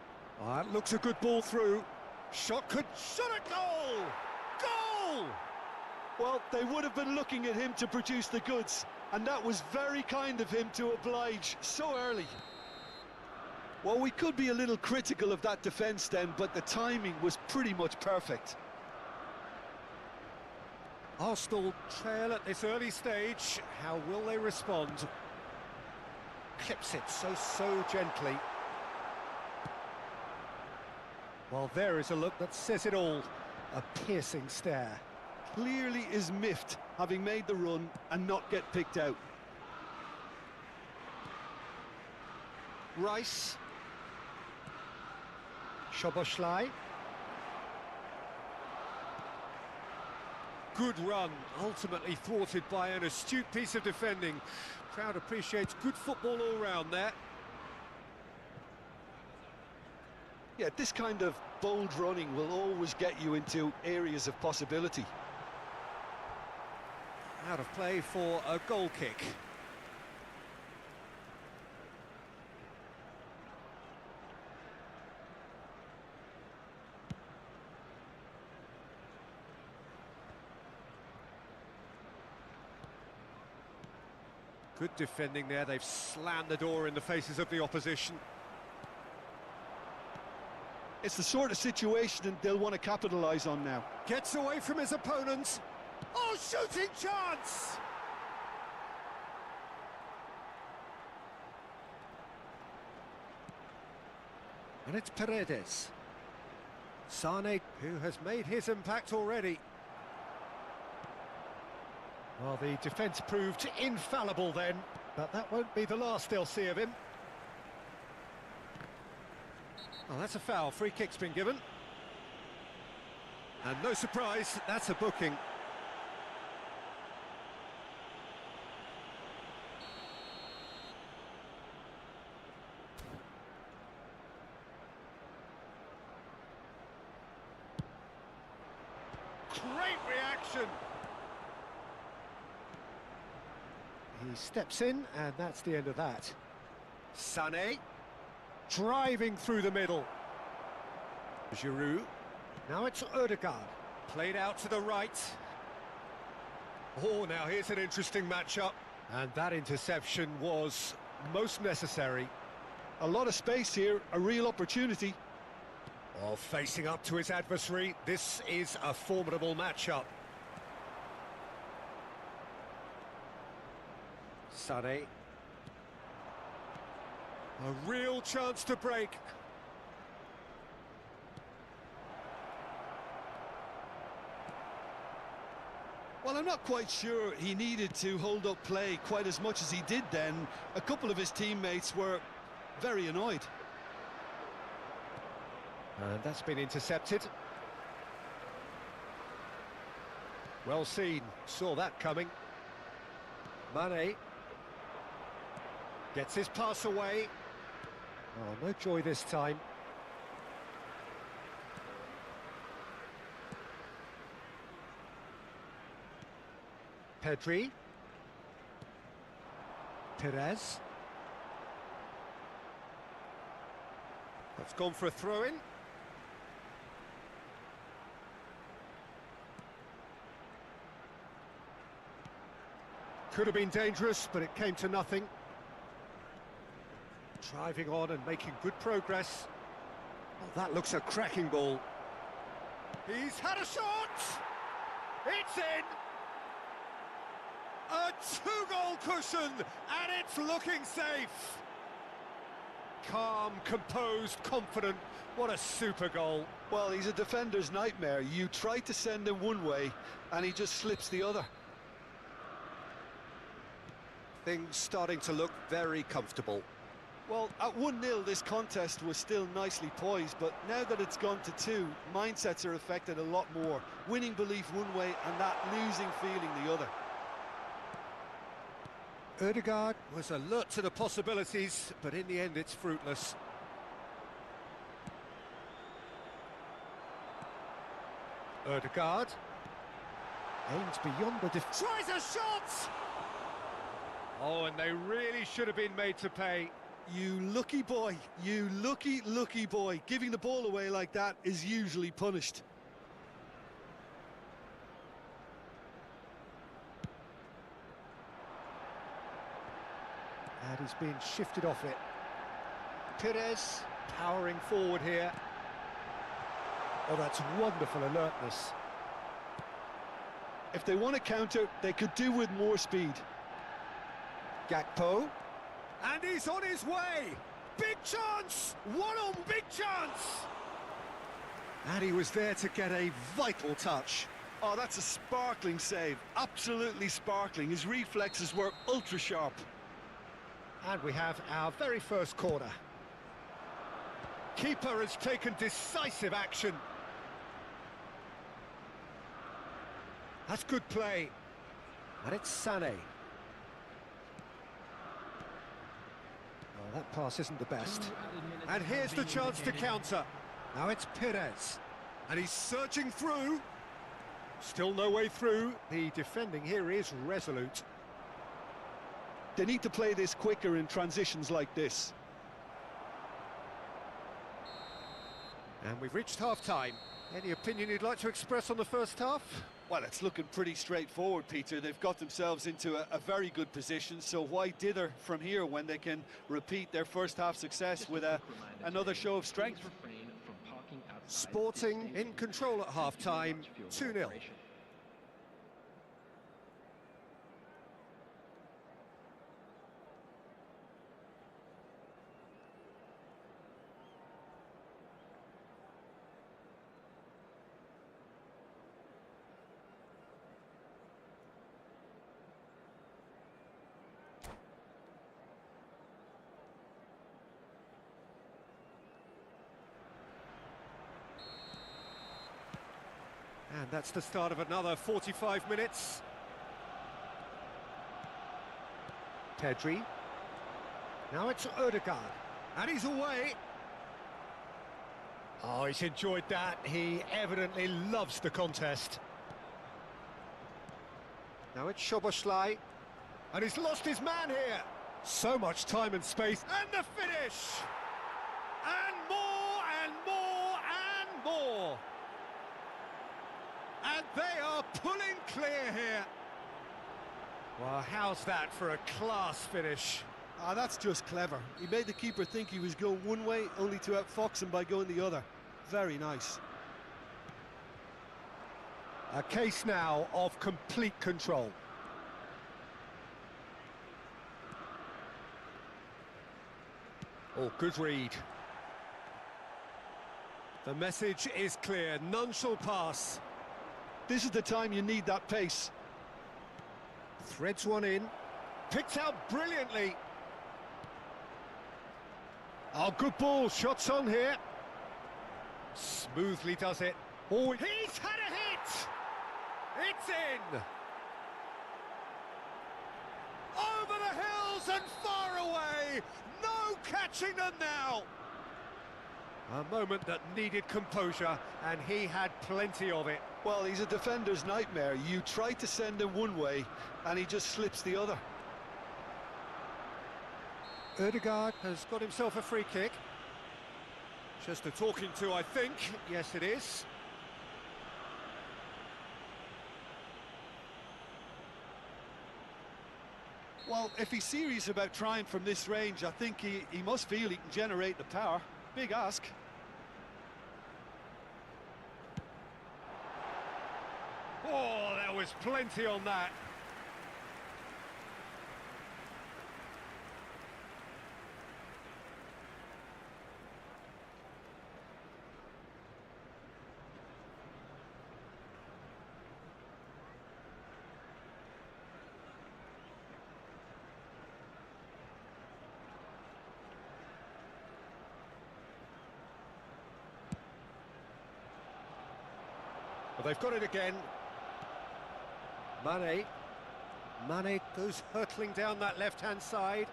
Oh, that looks a good ball through. Shot at goal! Goal! Well, they would have been looking at him to produce the goods, and that was very kind of him to oblige so early. Well, we could be a little critical of that defence then, but the timing was pretty much perfect. Arsenal trail at this early stage. How will they respond? Clips it so gently. Well, there is a look that says it all. A piercing stare. Clearly is miffed, having made the run and not get picked out. Rice. Szoboszlai. Good run, ultimately thwarted by an astute piece of defending. Crowd appreciates good football all round there. Yeah, this kind of bold running will always get you into areas of possibility. Out of play for a goal kick. Good defending there, they've slammed the door in the faces of the opposition. It's the sort of situation they'll want to capitalise on now. Gets away from his opponents. Oh, shooting chance! And it's Paredes. Sane, who has made his impact already. Well, the defence proved infallible then, but that won't be the last they'll see of him. Oh, that's a foul. Free kick's been given. And no surprise, that's a booking. Great reaction! He steps in, and that's the end of that. Sané. Driving through the middle. Giroud. Now it's Ødegaard. Played out to the right. Oh, now here's an interesting matchup. And that interception was most necessary. A lot of space here, a real opportunity. Well, facing up to his adversary, this is a formidable matchup. Sané. A real chance to break. Well, I'm not quite sure he needed to hold up play quite as much as he did then. A couple of his teammates were very annoyed. And that's been intercepted. Well seen, saw that coming. Mane. Gets his pass away. Oh, no joy this time. Pedri. Perez. That's gone for a throw-in. Could have been dangerous, but it came to nothing. Driving on and making good progress. Oh, that looks a cracking ball. He's had a shot! It's in! A Two-goal cushion, and it's looking safe. Calm, composed, confident. What a super goal. Well, he's a defender's nightmare. You try to send him one way, and he just slips the other. Things starting to look very comfortable. Well, at 1-0, this contest was still nicely poised, but now that it's gone to 2, mindsets are affected a lot more. Winning belief one way, and that losing feeling the other. Ødegaard was alert to the possibilities, but in the end it's fruitless. Ødegaard aims beyond the tries a shot! Oh, and they really should have been made to pay. You lucky boy, you lucky boy. Giving the ball away like that is usually punished. And he's being shifted off it. Perez powering forward here. Oh, that's wonderful alertness. If they want to counter, they could do with more speed. Gakpo. And he's on his way! Big chance! One on big chance! And he was there to get a vital touch. Oh, that's a sparkling save. Absolutely sparkling. His reflexes were ultra sharp. And we have our very first corner. Keeper has taken decisive action. That's good play. And it's Sané. Oh, that pass isn't the best. And here's the chance to counter. Now it's Perez. And he's searching through. Still no way through. The defending here is resolute. They need to play this quicker in transitions like this. And we've reached half-time. Any opinion you'd like to express on the first half? Well, it's looking pretty straightforward, Peter. They've got themselves into a very good position, so why dither from here when they can repeat their first half success with another show of strength? Sporting in control at half-time, 2-0. And that's the start of another 45 minutes. Pedri. Now it's Ødegaard. And he's away. Oh, he's enjoyed that. He evidently loves the contest. Now it's Szoboszlai. And he's lost his man here. So much time and space. And the finish! And more, and more, and more. And they are pulling clear here. Well, how's that for a class finish? Ah, that's just clever. He made the keeper think he was going one way, only to outfox him by going the other. Very nice. A case now of complete control. Oh, good read. The message is clear. None shall pass. This is the time you need that pace. Threads one in. Picked out brilliantly. Oh, good ball. Shots on here. Smoothly does it. Oh, he's had a hit! It's in! Over the hills and far away! No catching them now! A moment that needed composure, and he had plenty of it. Well, he's a defender's nightmare. You try to send him one way, and he just slips the other. Ødegaard has got himself a free kick. Just a talking to, I think. Yes, it is. Well, if he's serious about trying from this range, I think he must feel he can generate the power. Big ask. Oh, there was plenty on that. But they've got it again. Mane. Mane goes hurtling down that left-hand side.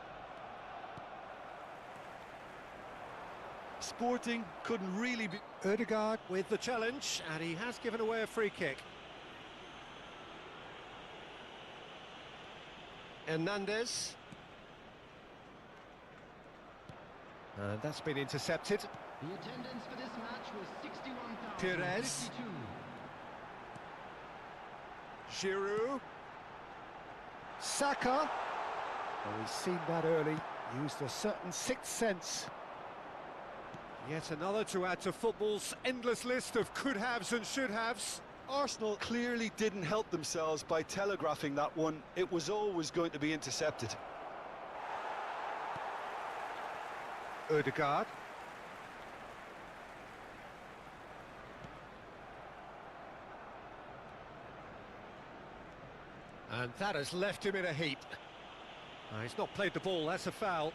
Sporting couldn't really be... Ødegaard with the challenge, and he has given away a free kick. Hernandez. And that's been intercepted. The attendance for this match was 61,052. Perez. Giroud. Saka. Well, we've seen that early. Used a certain sixth sense. Yet another to add to football's endless list of could-haves and should-haves. Arsenal clearly didn't help themselves by telegraphing that one. It was always going to be intercepted. Ødegaard. And that has left him in a heap. He's not played the ball, that's a foul.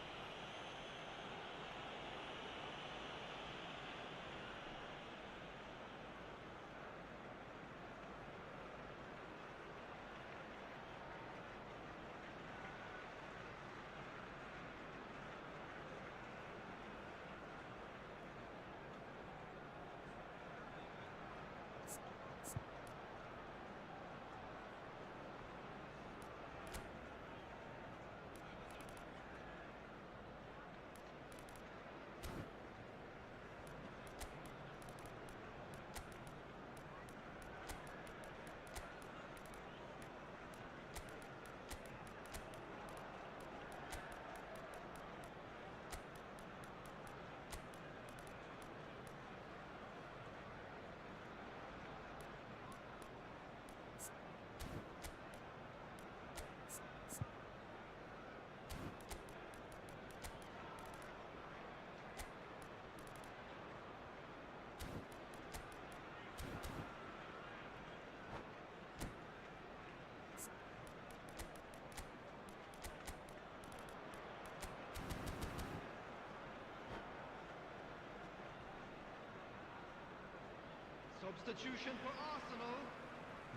Substitution for Arsenal,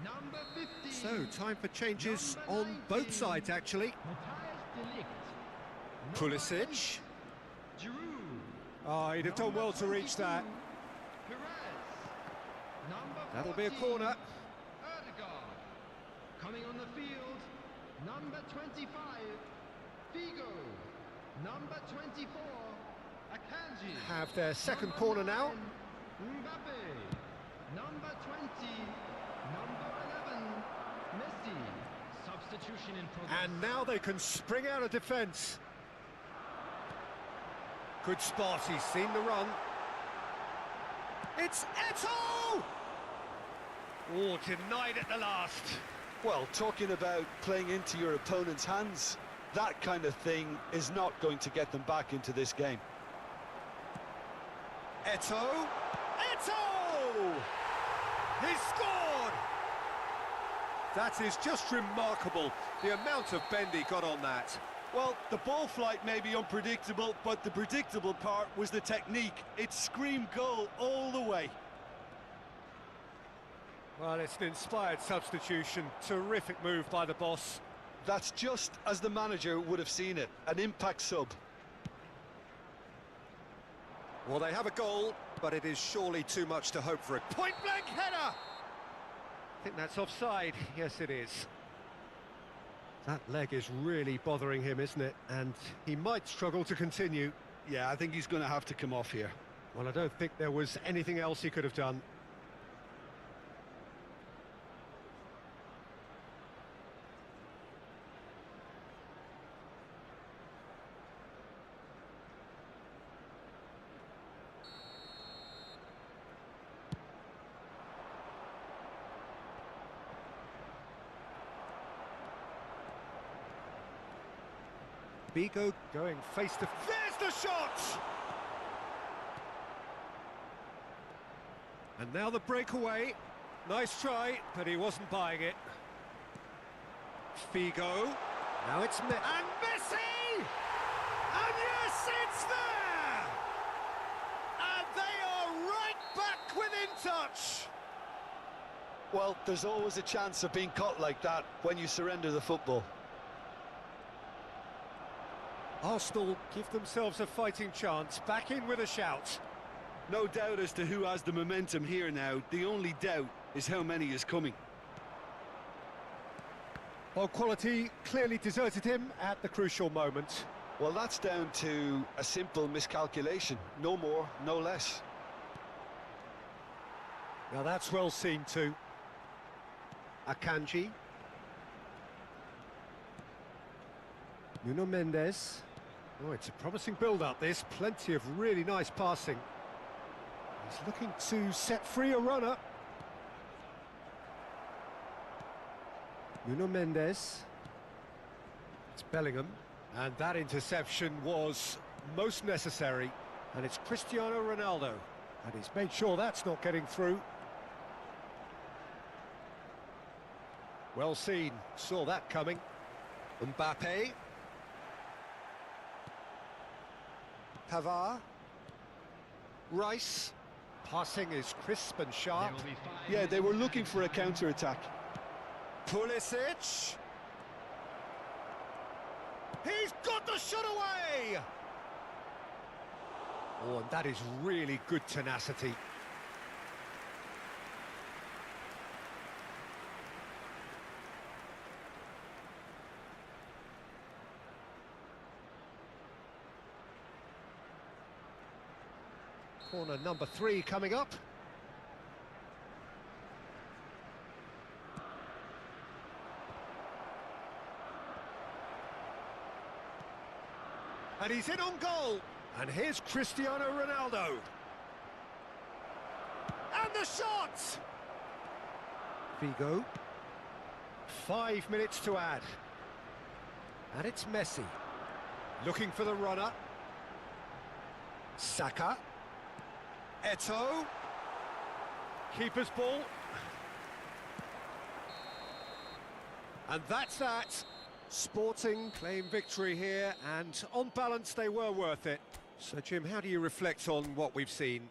number 15. So, time for changes on both sides, actually. Pulisic. Giroud. Oh, he'd have done well to reach that. Perez. Number That'll be a 14, corner. Ødegaard. Coming on the field, number 25, Figo. Number 24, Akanji. Have their second Number corner now. 9, Mbappe. Number 20, number 11, Messi. Substitution in progress. And now they can spring out of defence. Good spot, he's seen the run. It's Eto'o! Oh, denied at the last. Well, talking about playing into your opponent's hands, that kind of thing is not going to get them back into this game. Eto'o! Eto'o! He scored! That is just remarkable, the amount of bend he got on that. Well, the ball flight may be unpredictable, but the predictable part was the technique. It screamed goal all the way. Well, it's an inspired substitution. Terrific move by the boss. That's just as the manager would have seen it, an impact sub. Well, they have a goal, but it is surely too much to hope for a point-blank header! I think that's offside. Yes, it is. That leg is really bothering him, isn't it? And he might struggle to continue. Yeah, I think he's going to have to come off here. Well, I don't think there was anything else he could have done. Figo going face to... There's the shot! And now the breakaway. Nice try, but he wasn't buying it. Figo. Now it's and Messi! And yes, it's there! And they are right back within touch! Well, there's always a chance of being caught like that when you surrender the football. Arsenal give themselves a fighting chance, back in with a shout. No doubt as to who has the momentum here now. The only doubt is how many is coming. Well, quality clearly deserted him at the crucial moment. Well, that's down to a simple miscalculation. No more, no less. Now that's well seen too. Akanji. Nuno Mendes. Oh, it's a promising build-up, this. Plenty of really nice passing. He's looking to set free a runner. Nuno Mendes. It's Bellingham. And that interception was most necessary. And it's Cristiano Ronaldo. And he's made sure that's not getting through. Well seen. Saw that coming. Mbappe. Pavard. Rice. Passing is crisp and sharp. There will be 5 Yeah, they were minutes looking for a added time. counter-attack. Pulisic. He's got the shot away! Oh, and that is really good tenacity. Corner number 3 coming up. And he's in on goal. And here's Cristiano Ronaldo. And the shot! Figo. 5 minutes to add. And it's Messi. Looking for the runner. Saka. Eto'o. Keeper's ball. And that's that. Sporting claim victory here, and on balance they were worth it. So Jim, how do you reflect on what we've seen?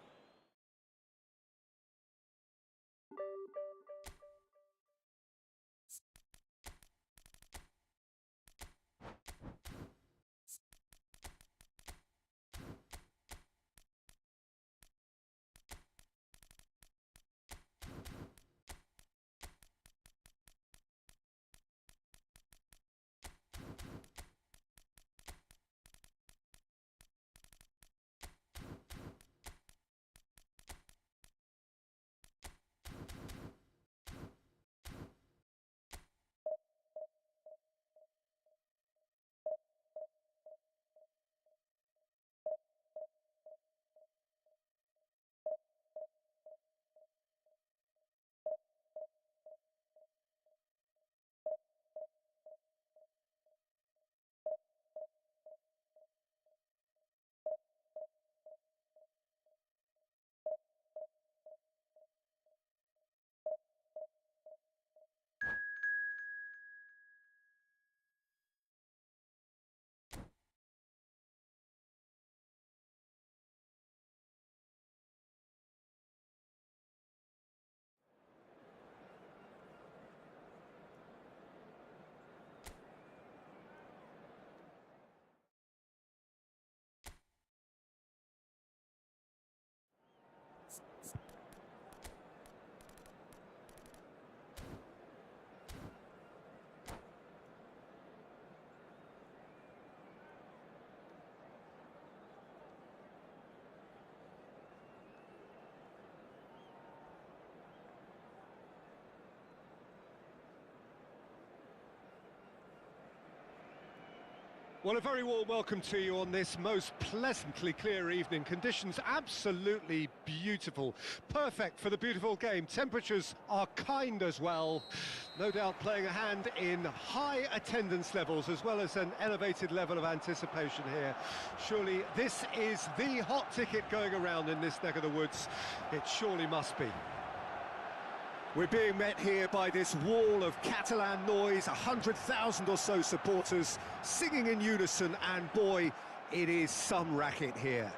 Well, a very warm welcome to you on this most pleasantly clear evening. Conditions absolutely beautiful. Perfect for the beautiful game. Temperatures are kind as well. No doubt playing a hand in high attendance levels as well as an elevated level of anticipation here. Surely this is the hot ticket going around in this neck of the woods. It surely must be. We're being met here by this wall of Catalan noise, 100,000 or so supporters singing in unison, and boy, it is some racket here.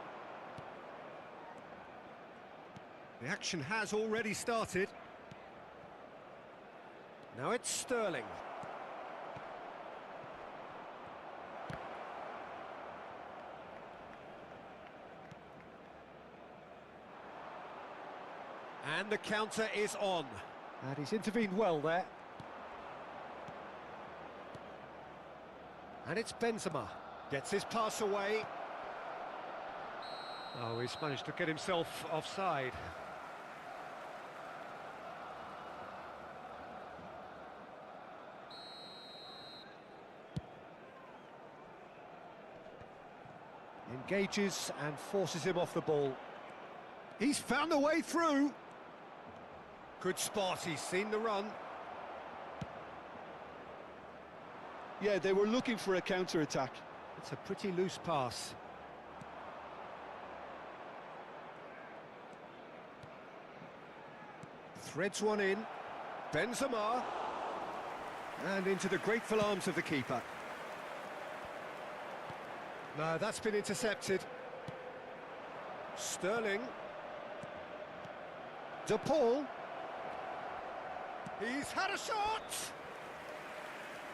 The action has already started. Now it's Sterling. And the counter is on. And he's intervened well there. And it's Benzema. Gets his pass away. Oh, he's managed to get himself offside. Engages and forces him off the ball. He's found a way through. Good spot, he's seen the run. Yeah, they were looking for a counter-attack. It's a pretty loose pass. Threads one in. Benzema. And into the grateful arms of the keeper. No, that's been intercepted. Sterling. De Paul. He's had a shot!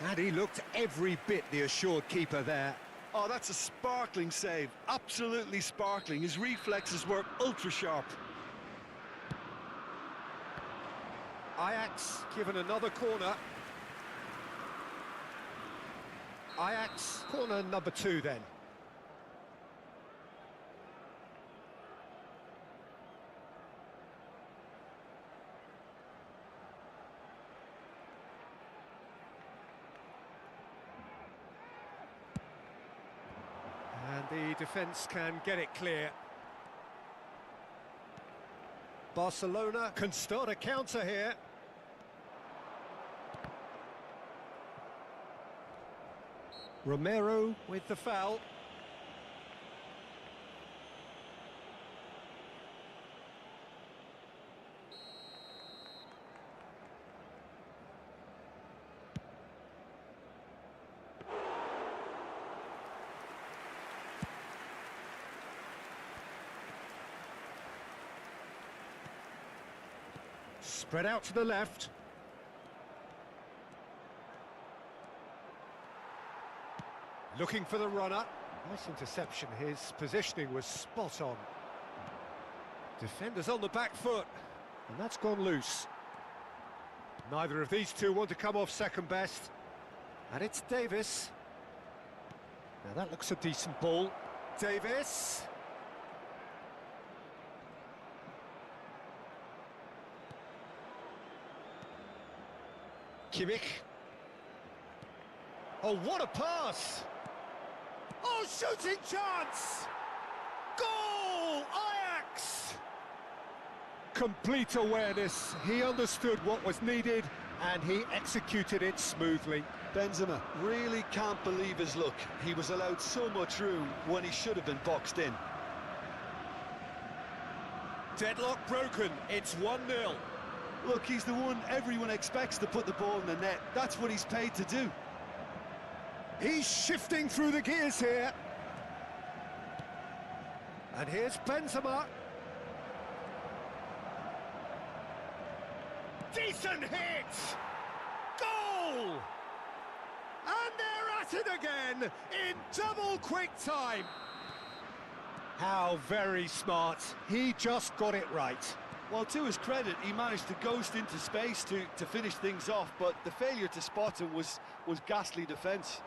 And he looked every bit the assured keeper there. Oh, that's a sparkling save. Absolutely sparkling. His reflexes were ultra-sharp. Ajax given another corner. Ajax, corner number 2 then. And the defence can get it clear. Barcelona can start a counter here. Romero with the foul. Spread out to the left. Looking for the runner. Nice interception. His positioning was spot on. Defenders on the back foot. And that's gone loose. Neither of these two want to come off second best. And it's Davis. Now that looks a decent ball. Davis. Kimmich. Oh, what a pass! Oh, shooting chance! Goal! Ajax! Complete awareness. He understood what was needed and he executed it smoothly. Benzema really can't believe his luck. He was allowed so much room when he should have been boxed in. Deadlock broken. It's 1-0. Look, he's the one everyone expects to put the ball in the net. That's what he's paid to do. He's shifting through the gears here. And here's Benzema. Decent hit! Goal! And they're at it again in double quick time. How very smart. He just got it right. Well, to his credit, he managed to ghost into space to finish things off, but the failure to spot him was ghastly defence.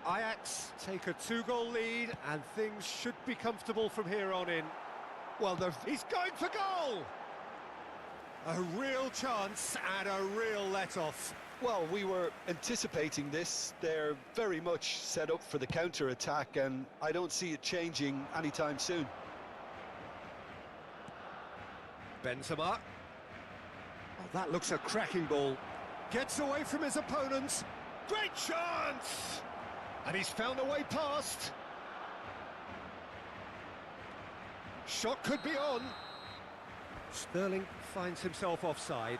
Ajax take a 2-goal lead and things should be comfortable from here on in. Well, he's going for goal! A real chance and a real let-off. Well, we were anticipating this. They're very much set up for the counter-attack, and I don't see it changing anytime soon. Benzema. Oh, that looks a cracking ball. Gets away from his opponents. Great chance! And he's found a way past. Shot could be on. Sterling finds himself offside.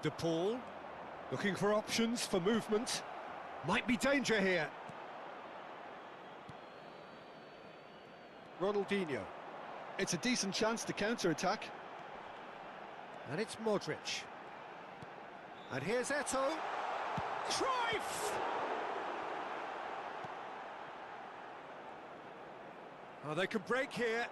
De Paul. Looking for options for movement. Might be danger here. Ronaldinho. It's a decent chance to counter-attack. And it's Modric. And here's Eto'o. Cruyff! Oh, they could break here.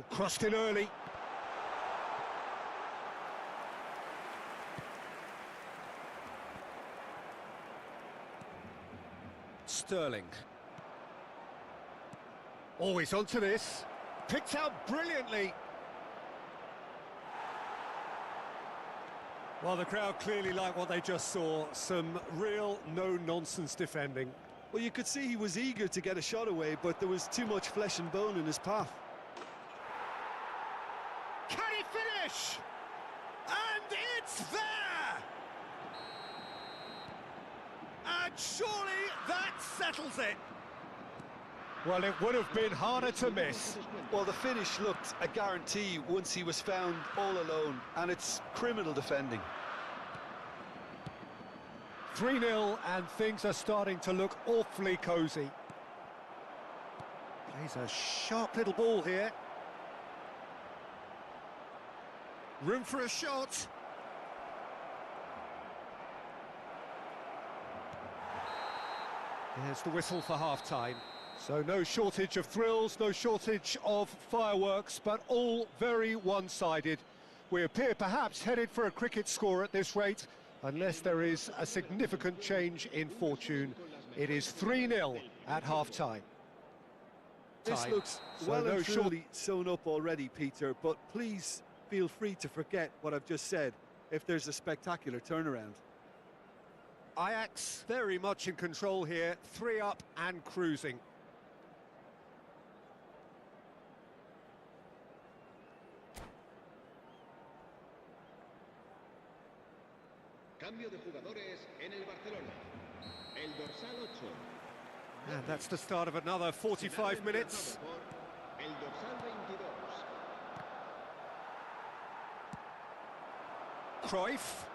Crossed in early. Sterling. Always onto this. Picked out brilliantly. Well, the crowd clearly like what they just saw. Some real no-nonsense defending. Well, you could see he was eager to get a shot away, but there was too much flesh and bone in his path. Can he finish? And it's there! And surely that settles it. Well, it would have been harder to miss. Well, the finish looked a guarantee once he was found all alone, and it's criminal defending. 3-0, and things are starting to look awfully cosy. Plays a sharp little ball here. Room for a shot. There's the whistle for half-time. So no shortage of thrills, no shortage of fireworks, but all very one-sided. We appear perhaps headed for a cricket score at this rate, unless there is a significant change in fortune. It is 3-0 at half-time. This looks well and truly sewn up already, Peter, but please feel free to forget what I've just said if there's a spectacular turnaround. Ajax very much in control here, 3 up and cruising. Cambio de jugadores en el Barcelona. El dorsal 8. And that's the start of another 45 minutes. El dorsal 22. Cruyff.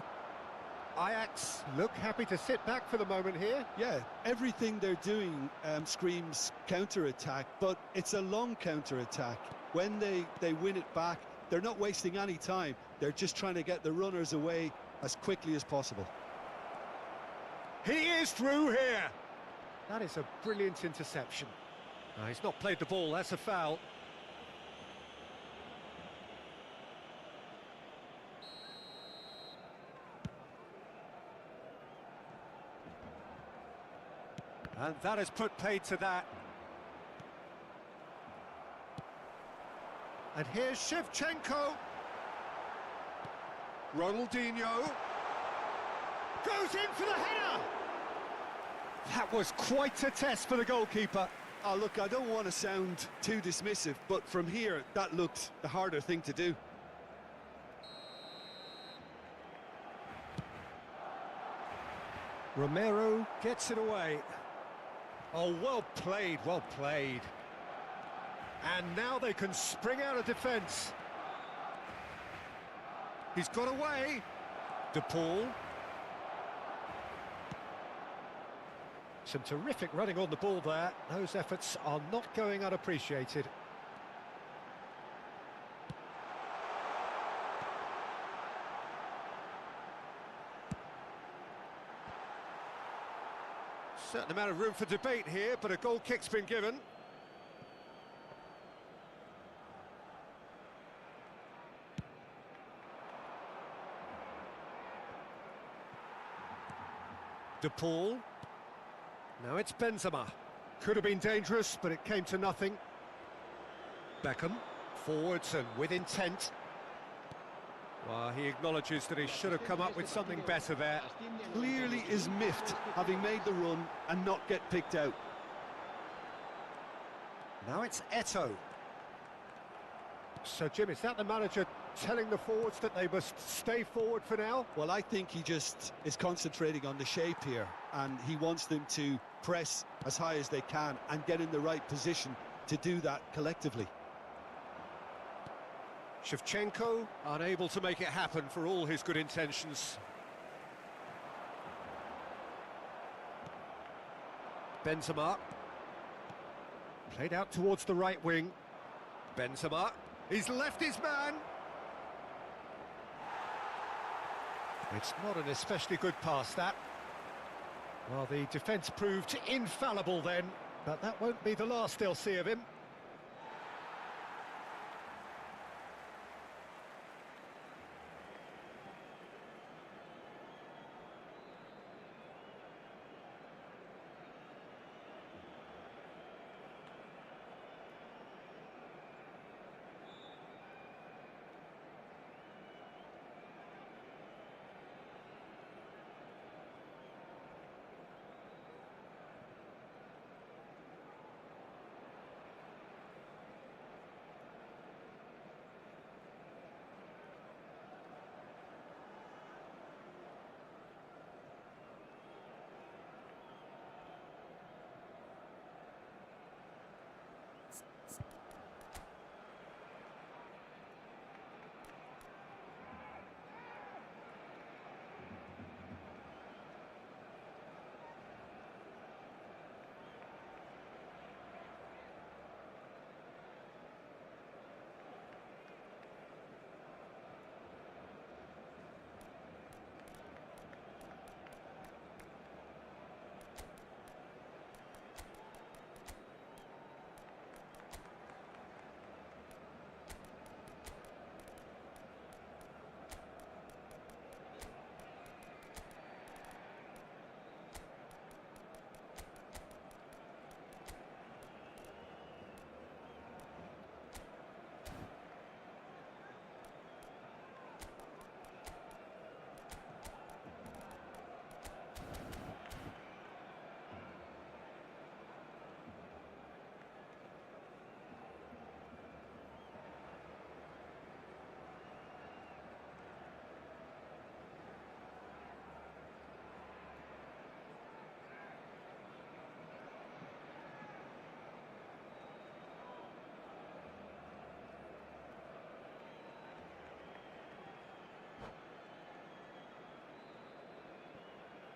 Ajax look happy to sit back for the moment here. Yeah, everything they're doing screams counter-attack, but it's a long counter-attack. When they win it back, they're not wasting any time. They're just trying to get the runners away as quickly as possible. He is through here. That is a brilliant interception. He's not played the ball, that's a foul. And that has put paid to that. And here's Shevchenko. Ronaldinho. Goes in for the header! That was quite a test for the goalkeeper. Oh, look, I don't want to sound too dismissive, but from here, that looked the harder thing to do. Romero gets it away. Oh, well played, well played. And now they can spring out of defence. He's got away. De Paul. Some terrific running on the ball there. Those efforts are not going unappreciated. Certain amount of room for debate here, but a goal kick's been given. De Paul. Now it's Benzema. Could have been dangerous, but it came to nothing. Beckham, forwards and with intent. Well, he acknowledges that he should have come up with something better there. Clearly is miffed, having made the run and not get picked out. Now it's Eto'o. So, Jim, is that the manager telling the forwards that they must stay forward for now? Well, I think he just is concentrating on the shape here, and he wants them to press as high as they can and get in the right position to do that collectively. Shevchenko unable to make it happen for all his good intentions. Benzema played out towards the right wing. Benzema, he's left his man. It's not an especially good pass, that. Well, the defence proved infallible then, but that won't be the last they'll see of him.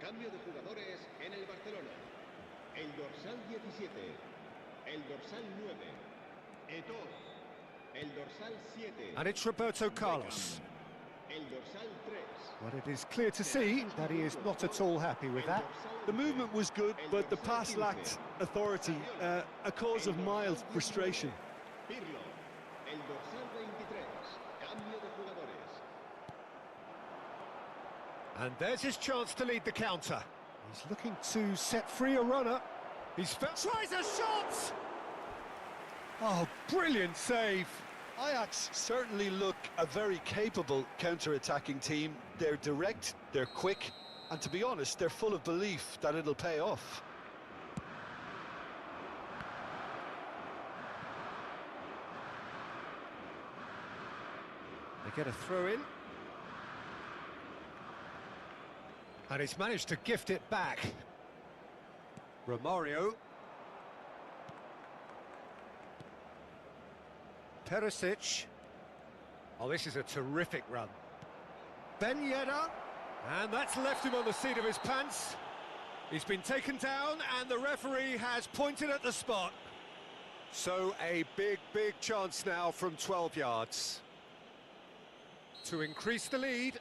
Cambio de jugadores en el Barcelona. El dorsal 17, el dorsal 9, Eto'o, el dorsal 7. And it's Roberto Carlos. El dorsal 3. But it is clear to see that he is not at all happy with that. The movement was good, but the pass lacked authority, a cause of mild frustration. Pirlo, el dorsal 23. Cambio de jugadores. And there's his chance to lead the counter. He's looking to set free a runner. Tries a shot! Oh, brilliant save. Ajax certainly look a very capable counter-attacking team. They're direct, they're quick, and to be honest, they're full of belief that it'll pay off. They get a throw in. And he's managed to gift it back. Romario. Perisic. Oh, this is a terrific run. Ben Yedder. And that's left him on the seat of his pants. He's been taken down and the referee has pointed at the spot. So a big, big chance now from 12 yards to increase the lead.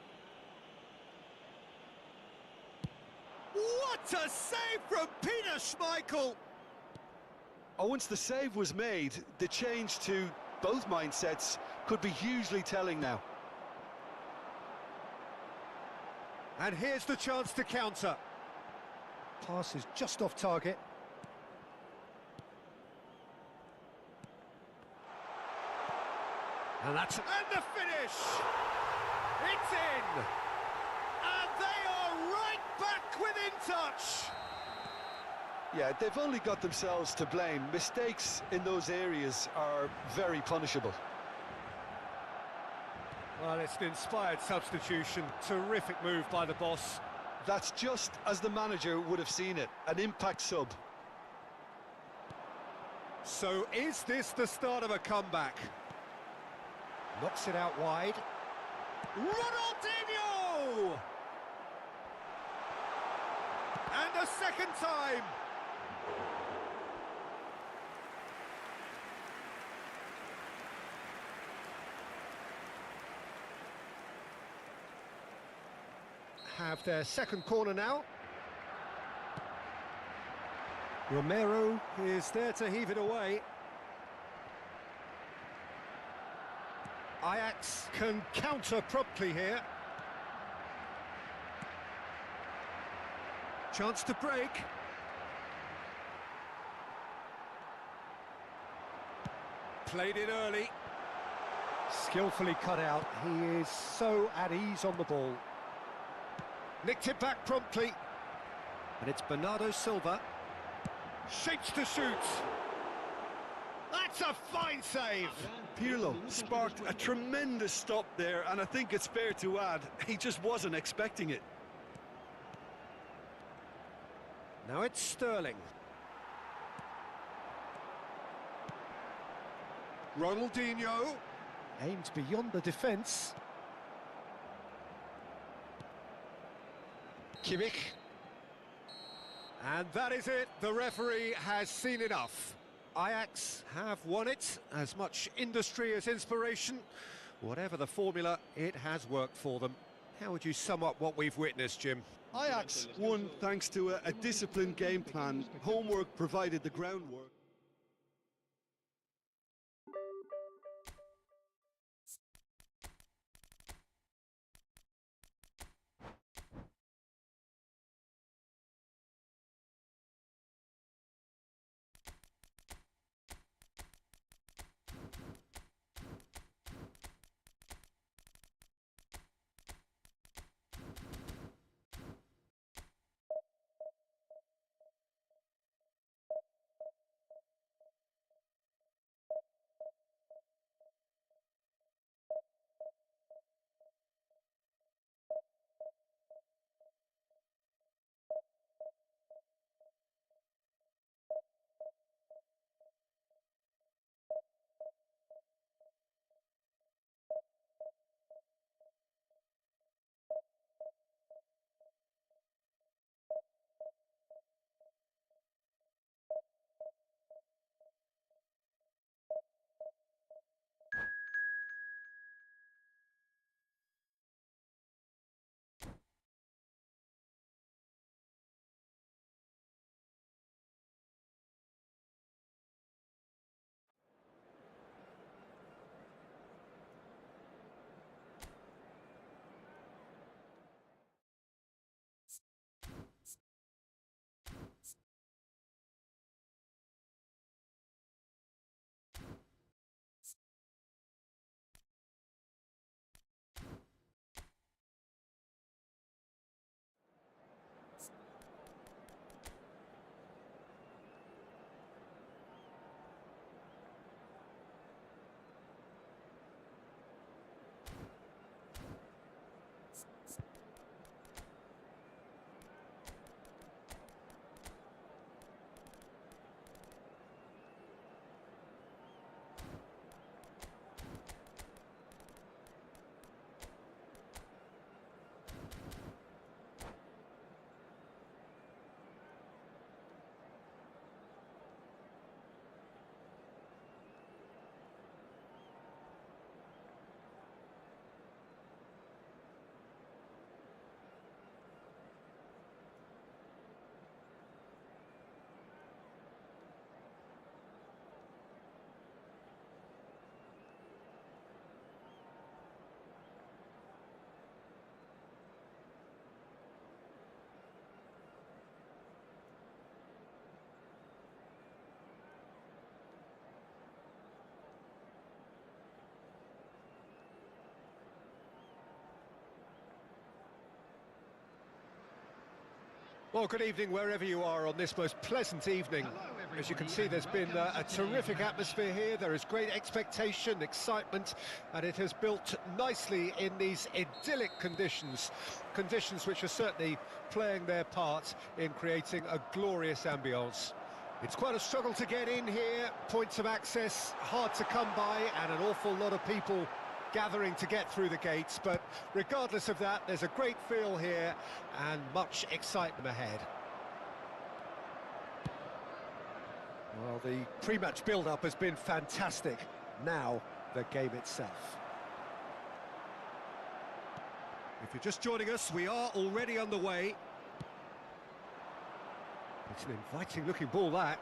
What a save from Peter Schmeichel! Oh, once the save was made, the change to both mindsets could be hugely telling now. And here's the chance to counter. Pass is just off target. And the finish! It's in! And they are right back within touch! Yeah, they've only got themselves to blame. Mistakes in those areas are very punishable. Well, it's an inspired substitution. Terrific move by the boss. That's just as the manager would have seen it, an impact sub. So is this the start of a comeback? Knocks it out wide. Ronaldinho! And a second time! Have their second corner now. Romero is there to heave it away. Ajax can counter promptly here. Chance to break. Played it early. Skillfully cut out. He is so at ease on the ball. Nicked it back promptly. And it's Bernardo Silva. Shapes to shoot. That's a fine save. Pirlo sparked a tremendous stop there, and I think it's fair to add, he just wasn't expecting it. Now it's Sterling. Ronaldinho. Aimed beyond the defence. Kimmich. And that is it. The referee has seen enough. Ajax have won it. As much industry as inspiration. Whatever the formula, it has worked for them. How would you sum up what we've witnessed, Jim? Ajax won thanks to a disciplined game plan. Homework provided the groundwork. Well, good evening wherever you are on this most pleasant evening As you can see, there's been a terrific atmosphere here. There is great expectation, excitement, and it has built nicely in these idyllic conditions. Conditions which are certainly playing their part in creating a glorious ambience. It's quite a struggle to get in here. Points of access hard to come by, and an awful lot of people gathering to get through the gates. But regardless of that, there's a great feel here and much excitement ahead. Well, the pre-match build-up has been fantastic. Now, the game itself. If you're just joining us, we are already underway. It's an inviting-looking ball, that.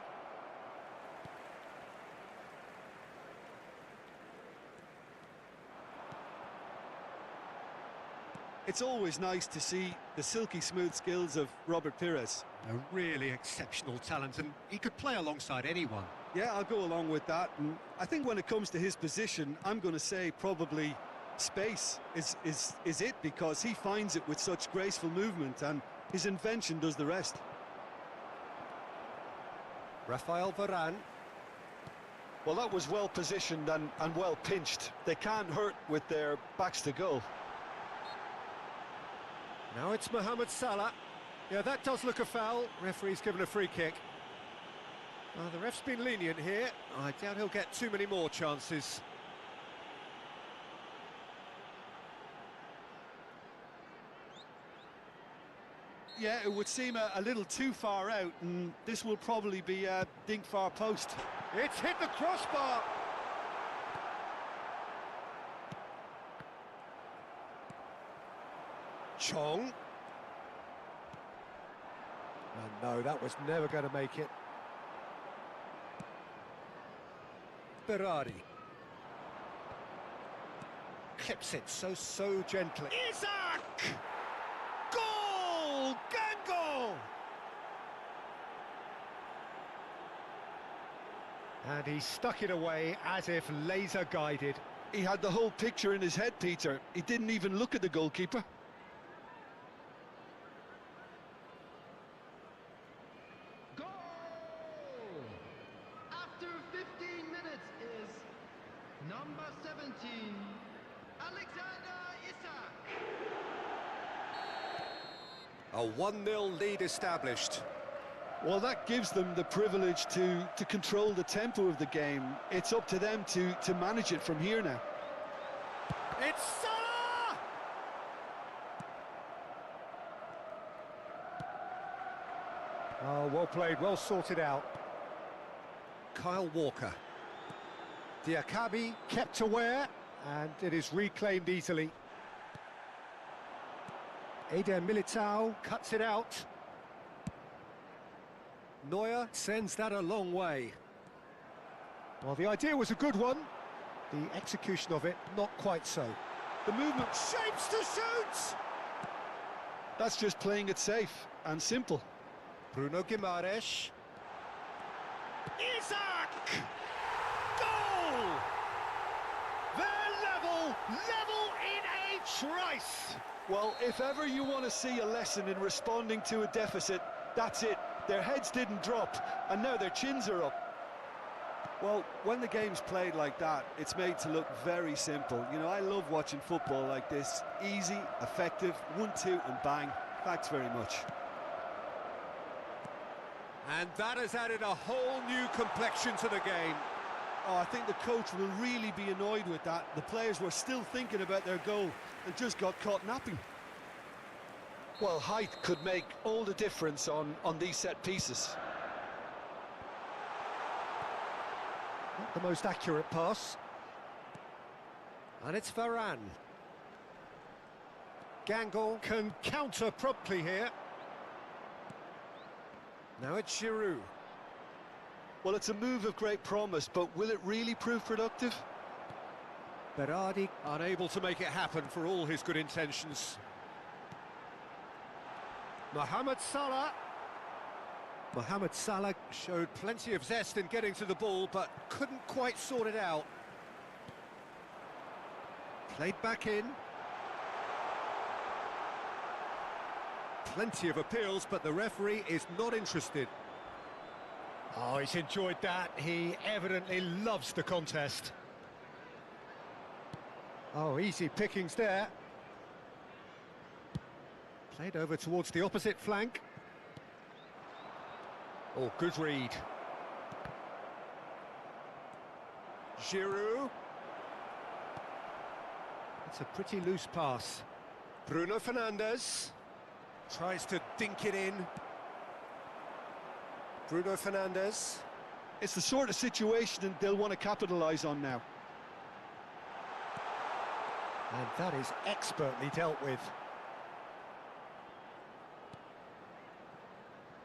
It's always nice to see the silky smooth skills of Robert Pires. A really exceptional talent, and he could play alongside anyone. Yeah, I'll go along with that. And I think when it comes to his position, I'm going to say probably space is it, because he finds it with such graceful movement, and his invention does the rest. Rafael Varane. Well, that was well positioned and well pinched. They can't hurt with their backs to goal. Now it's Mohamed Salah. Yeah, that does look a foul. Referee's given a free kick. The ref's been lenient here. I doubt he'll get too many more chances. Yeah, it would seem a little too far out, and this will probably be a dink far post. It's hit the crossbar. Chong. Oh, no, that was never going to make it. Berardi. Clips it so gently. Isaac! Goal! Gango! And he stuck it away as if laser guided. He had the whole picture in his head, Peter. He didn't even look at the goalkeeper. Goal! After 15 minutes is number 17, Alexander Isak. A 1-0 lead established. Well, that gives them the privilege to control the tempo of the game. It's up to them to manage it from here now. It's Salah! Oh, well played, well sorted out. Kyle Walker. Diakabi kept aware, and it is reclaimed easily. Eder Militao cuts it out. Neuer sends that a long way. Well, the idea was a good one. The execution of it, not quite so. The movement, Shapes to shoot! that's just playing it safe and simple. Bruno Guimaraes. Isaac! Goal! They're level in a trice! Well, if ever you want to see a lesson in responding to a deficit, that's it. Their heads didn't drop, and now their chins are up. Well, when the game's played like that, it's made to look very simple. You know, I love watching football like this. Easy, effective, 1-2 and bang. Thanks very much. And that has added a whole new complexion to the game. Oh, I think the coach will really be annoyed with that. The players were still thinking about their goal and just got caught napping. Well, height could make all the difference on these set pieces. Not the most accurate pass. And it's Varane. Gangle can counter promptly here. Now it's Giroud. Well, it's a move of great promise, but will it really prove productive? Berardi unable to make it happen for all his good intentions. Mohamed Salah. Mohamed Salah showed plenty of zest in getting to the ball, but couldn't quite sort it out. Played back in. Plenty of appeals, but the referee is not interested. Oh, he's enjoyed that. He evidently loves the contest. Oh, easy pickings there. Played over towards the opposite flank. Oh, good read. Giroud. It's a pretty loose pass. Bruno Fernandes tries to dink it in. Bruno Fernandes. It's the sort of situation they'll want to capitalise on now. And that is expertly dealt with.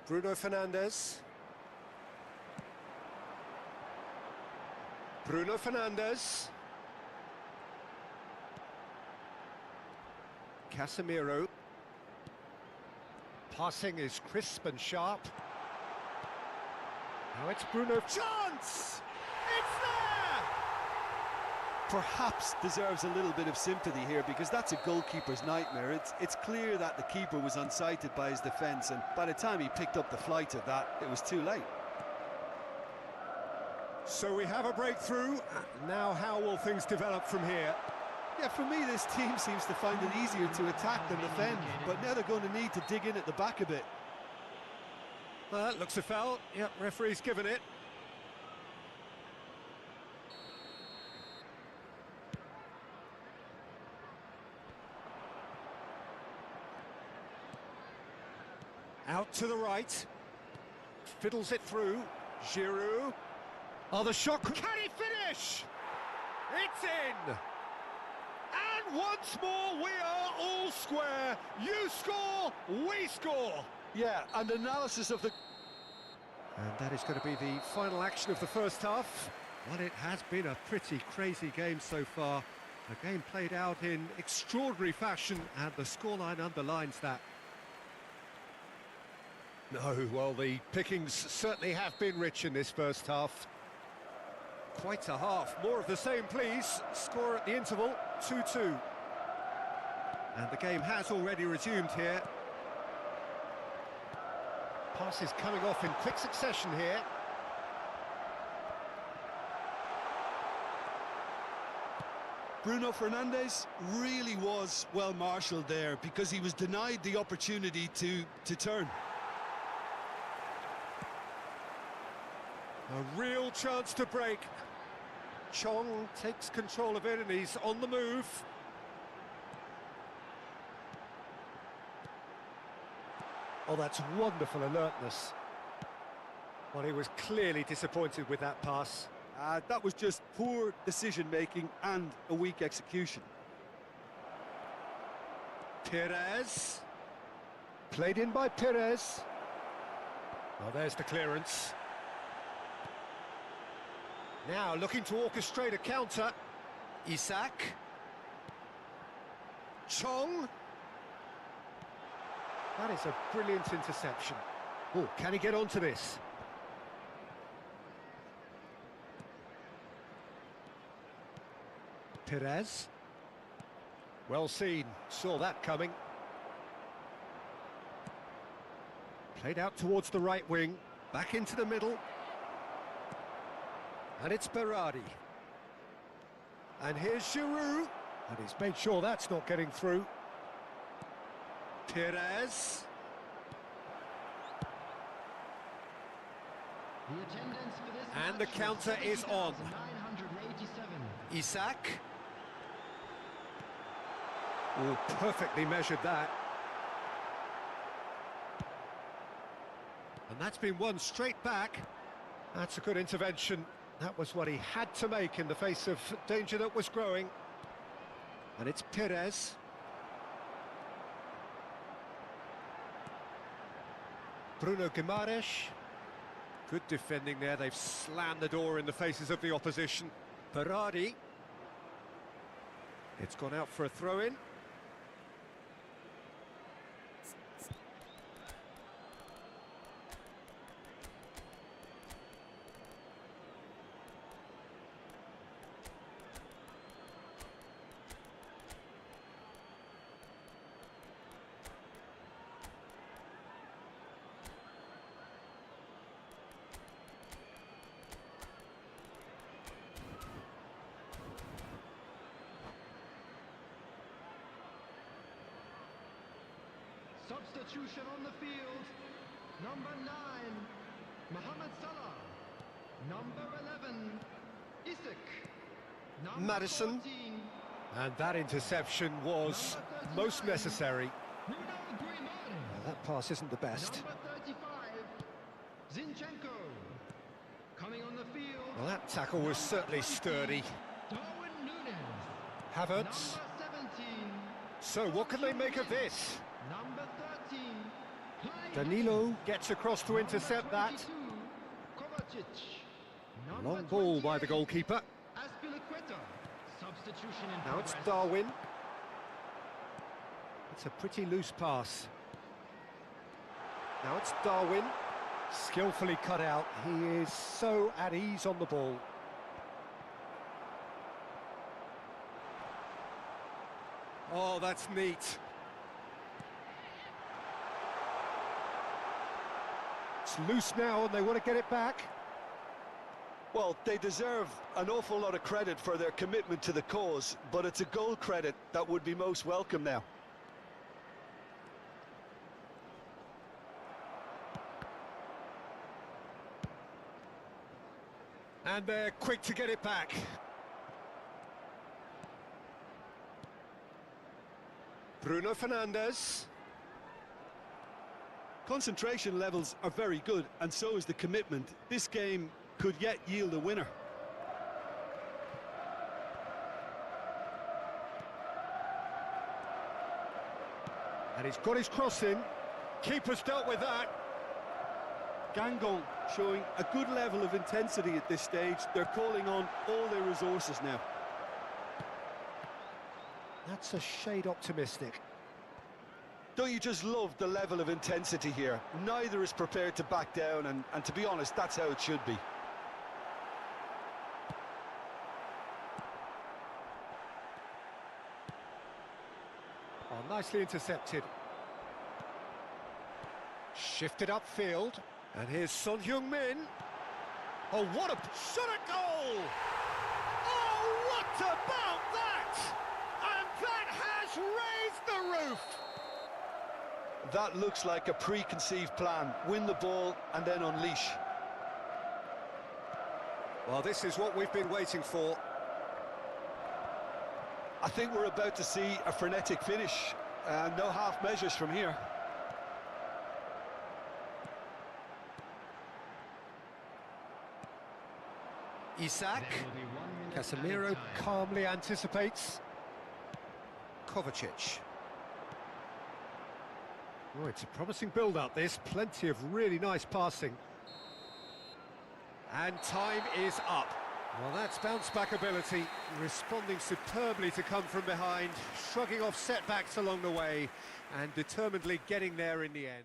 Bruno Fernandes. Bruno Fernandes. Casemiro. Passing is crisp and sharp. Now it's Bruno. Chance! It's there! Perhaps deserves a little bit of sympathy here, because that's a goalkeeper's nightmare. It's clear that the keeper was unsighted by his defence, and by the time he picked up the flight of that, it was too late. So we have a breakthrough. Now how will things develop from here? Yeah, for me, this team seems to find it easier to attack than defend, but now they're going to need to dig in at the back a bit. Well, that looks a foul. Yep, referee's given it. Out to the right. Fiddles it through. Giroud. Oh, the shot. Can he finish? It's in. And once more, we are all square. You score, we score. Yeah, and analysis of the... And that is going to be the final action of the first half. Well, it has been a pretty crazy game so far. A game played out in extraordinary fashion, and the scoreline underlines that. No, well, the pickings certainly have been rich in this first half. Quite a half. More of the same, please. Score at the interval, 2-2. And the game has already resumed here. Passes coming off in quick succession here. Bruno Fernandes really was well marshalled there, because he was denied the opportunity to turn. A real chance to break. Chong takes control of it and he's on the move. Oh, that's wonderful alertness. Well, he was clearly disappointed with that pass. That was just poor decision-making and a weak execution. Perez. Played in by Perez. Oh, there's the clearance. Now looking to orchestrate a counter. Isak. Chong. That is a brilliant interception. Oh, can he get onto this? Perez. Well seen, saw that coming. Played out towards the right wing, back into the middle. And it's Berardi. And here's Giroud. And he's made sure that's not getting through. Perez. The attendance for this And the match counter is on. 987. Isak. Oh, perfectly measured that. And that's been won straight back. That's a good intervention. That was what he had to make in the face of danger that was growing. And it's Perez. Bruno Guimaraes. Good defending there. They've slammed the door in the faces of the opposition. Berardi. It's gone out for a throw-in. Substitution on the field. Number 9, Mohamed Salah. Number 11, Isak. Number Maddison. 14, And that interception was most necessary. Bruno Grimaldi. That pass isn't the best. Number 35, Zinchenko. Coming on the field. Well, that tackle was certainly sturdy. Darwin Núñez. Havertz. Number 17, So what can they make of this? number 13, Kai Danilo gets across to intercept that. 22, Kovacic. Number Long ball by the 28, goalkeeper. Azpilicueta. Substitution in Now it's progress. Darwin. It's a pretty loose pass. Now it's Darwin. Skillfully cut out. He is so at ease on the ball. Oh, that's neat. It's loose now and they want to get it back. Well, they deserve an awful lot of credit for their commitment to the cause, but it's a goal credit that would be most welcome now. And they're quick to get it back. Bruno Fernandes. Concentration levels are very good, and so is the commitment. This game could yet yield a winner. And he's got his cross in. Keeper's dealt with that. Guingamp showing a good level of intensity at this stage. They're calling on all their resources now. That's a shade optimistic. Don't you just love the level of intensity here? Neither is prepared to back down, and to be honest, that's how it should be. Oh, nicely intercepted. Shifted upfield. And here's Son Heung-min. Oh, what a shot at goal! Oh, what about that? And that has raised the roof! That looks like a preconceived plan. Win the ball and then unleash. Well, this is what we've been waiting for. I think we're about to see a frenetic finish. No half measures from here. Isak. There will be 1 minute Casemiro added time. calmly anticipates. Kovacic. Oh, it's a promising build-up, this. Plenty of really nice passing. And time is up. Well, that's bounce-back ability, responding superbly to come from behind, shrugging off setbacks along the way, and determinedly getting there in the end.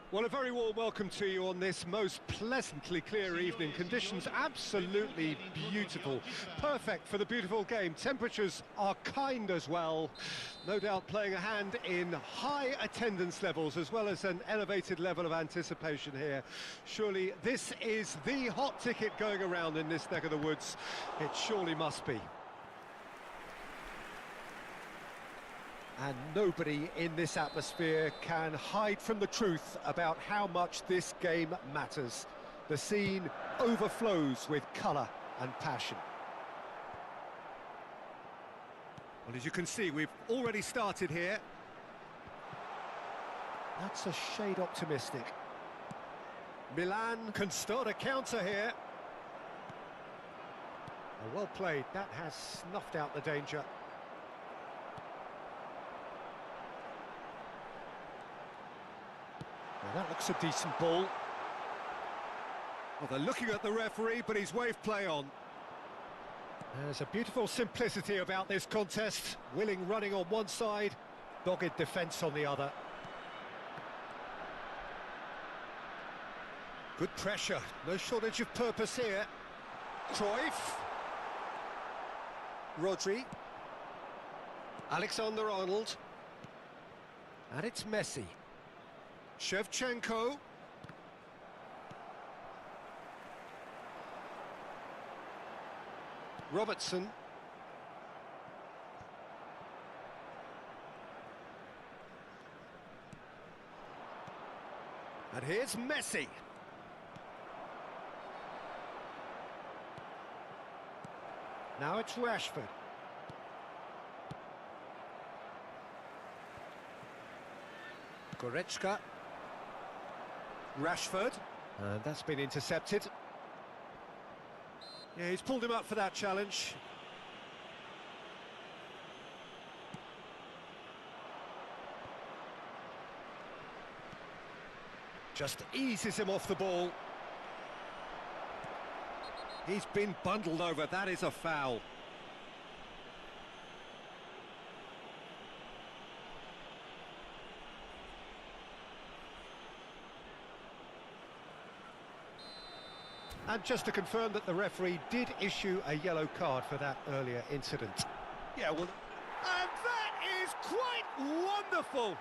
Well, a very warm welcome to you on this most pleasantly clear evening. Conditions absolutely beautiful. Perfect for the beautiful game. Temperatures are kind as well. No doubt playing a hand in high attendance levels as well as an elevated level of anticipation here. Surely this is the hot ticket going around in this neck of the woods. It surely must be. And nobody in this atmosphere can hide from the truth about how much this game matters. The scene overflows with colour and passion. Well, as you can see, we've already started here. That's a shade optimistic. Milan can start a counter here. Oh, well played. That has snuffed out the danger. Well, that looks a decent ball. Well, they're looking at the referee, but he's waved play on. There's a beautiful simplicity about this contest. Willing running on one side, dogged defence on the other. Good pressure, no shortage of purpose here. Cruyff. Rodri. Alexander-Arnold. And it's Messi. Shevchenko. Robertson. And here's Messi. Now it's Rashford. Goretzka. Rashford. And that's been intercepted. Yeah, he's pulled him up for that challenge. Just eases him off the ball. He's been bundled over. That is a foul. And just to confirm that the referee did issue a yellow card for that earlier incident. Yeah, well... And that is quite wonderful!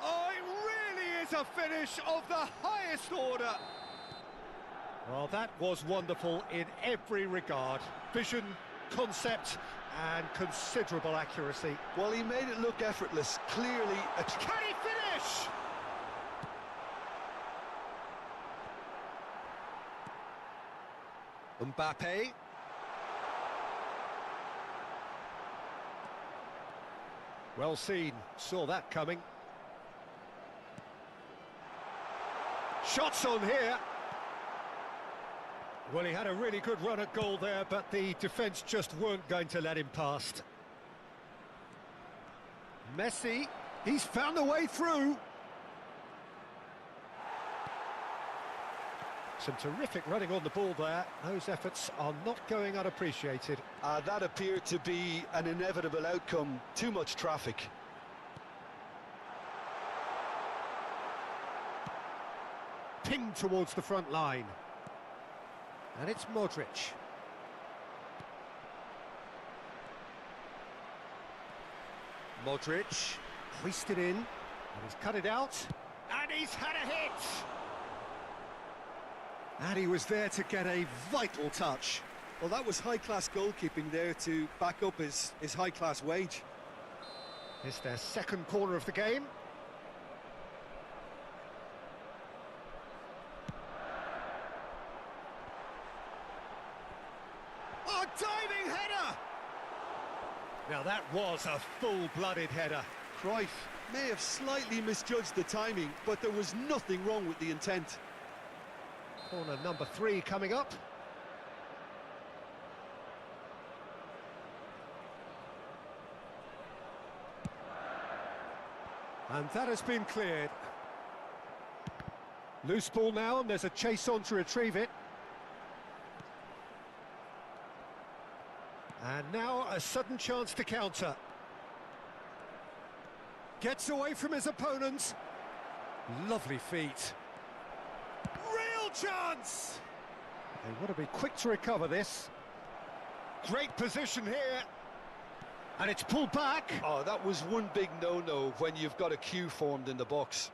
Oh, it really is a finish of the highest order! Well, that was wonderful in every regard. Vision, concept, and considerable accuracy. Well, he made it look effortless. Clearly a... Can he finish? Mbappe. Well seen, saw that coming. Shots on here. Well, he had a really good run at goal there, but the defence just weren't going to let him past. Messi, he's found a way through. Some terrific running on the ball there. Those efforts are not going unappreciated. That appeared to be an inevitable outcome. Too much traffic. Pinged towards the front line. And it's Modric. Modric, hoisted in, and he's cut it out, and he's had a hit! And he was there to get a vital touch. Well, that was high-class goalkeeping there to back up his high-class wage. It's their second corner of the game. Oh, diving header! Now that was a full-blooded header. Cruyff may have slightly misjudged the timing, but there was nothing wrong with the intent. Corner number 3 coming up. And that has been cleared. Loose ball now, and there's a chase on to retrieve it. And now a sudden chance to counter. Gets away from his opponents. Lovely feet. Real chance! They want to be quick to recover this. Great position here. And it's pulled back. Oh, that was one big no-no when you've got a queue formed in the box.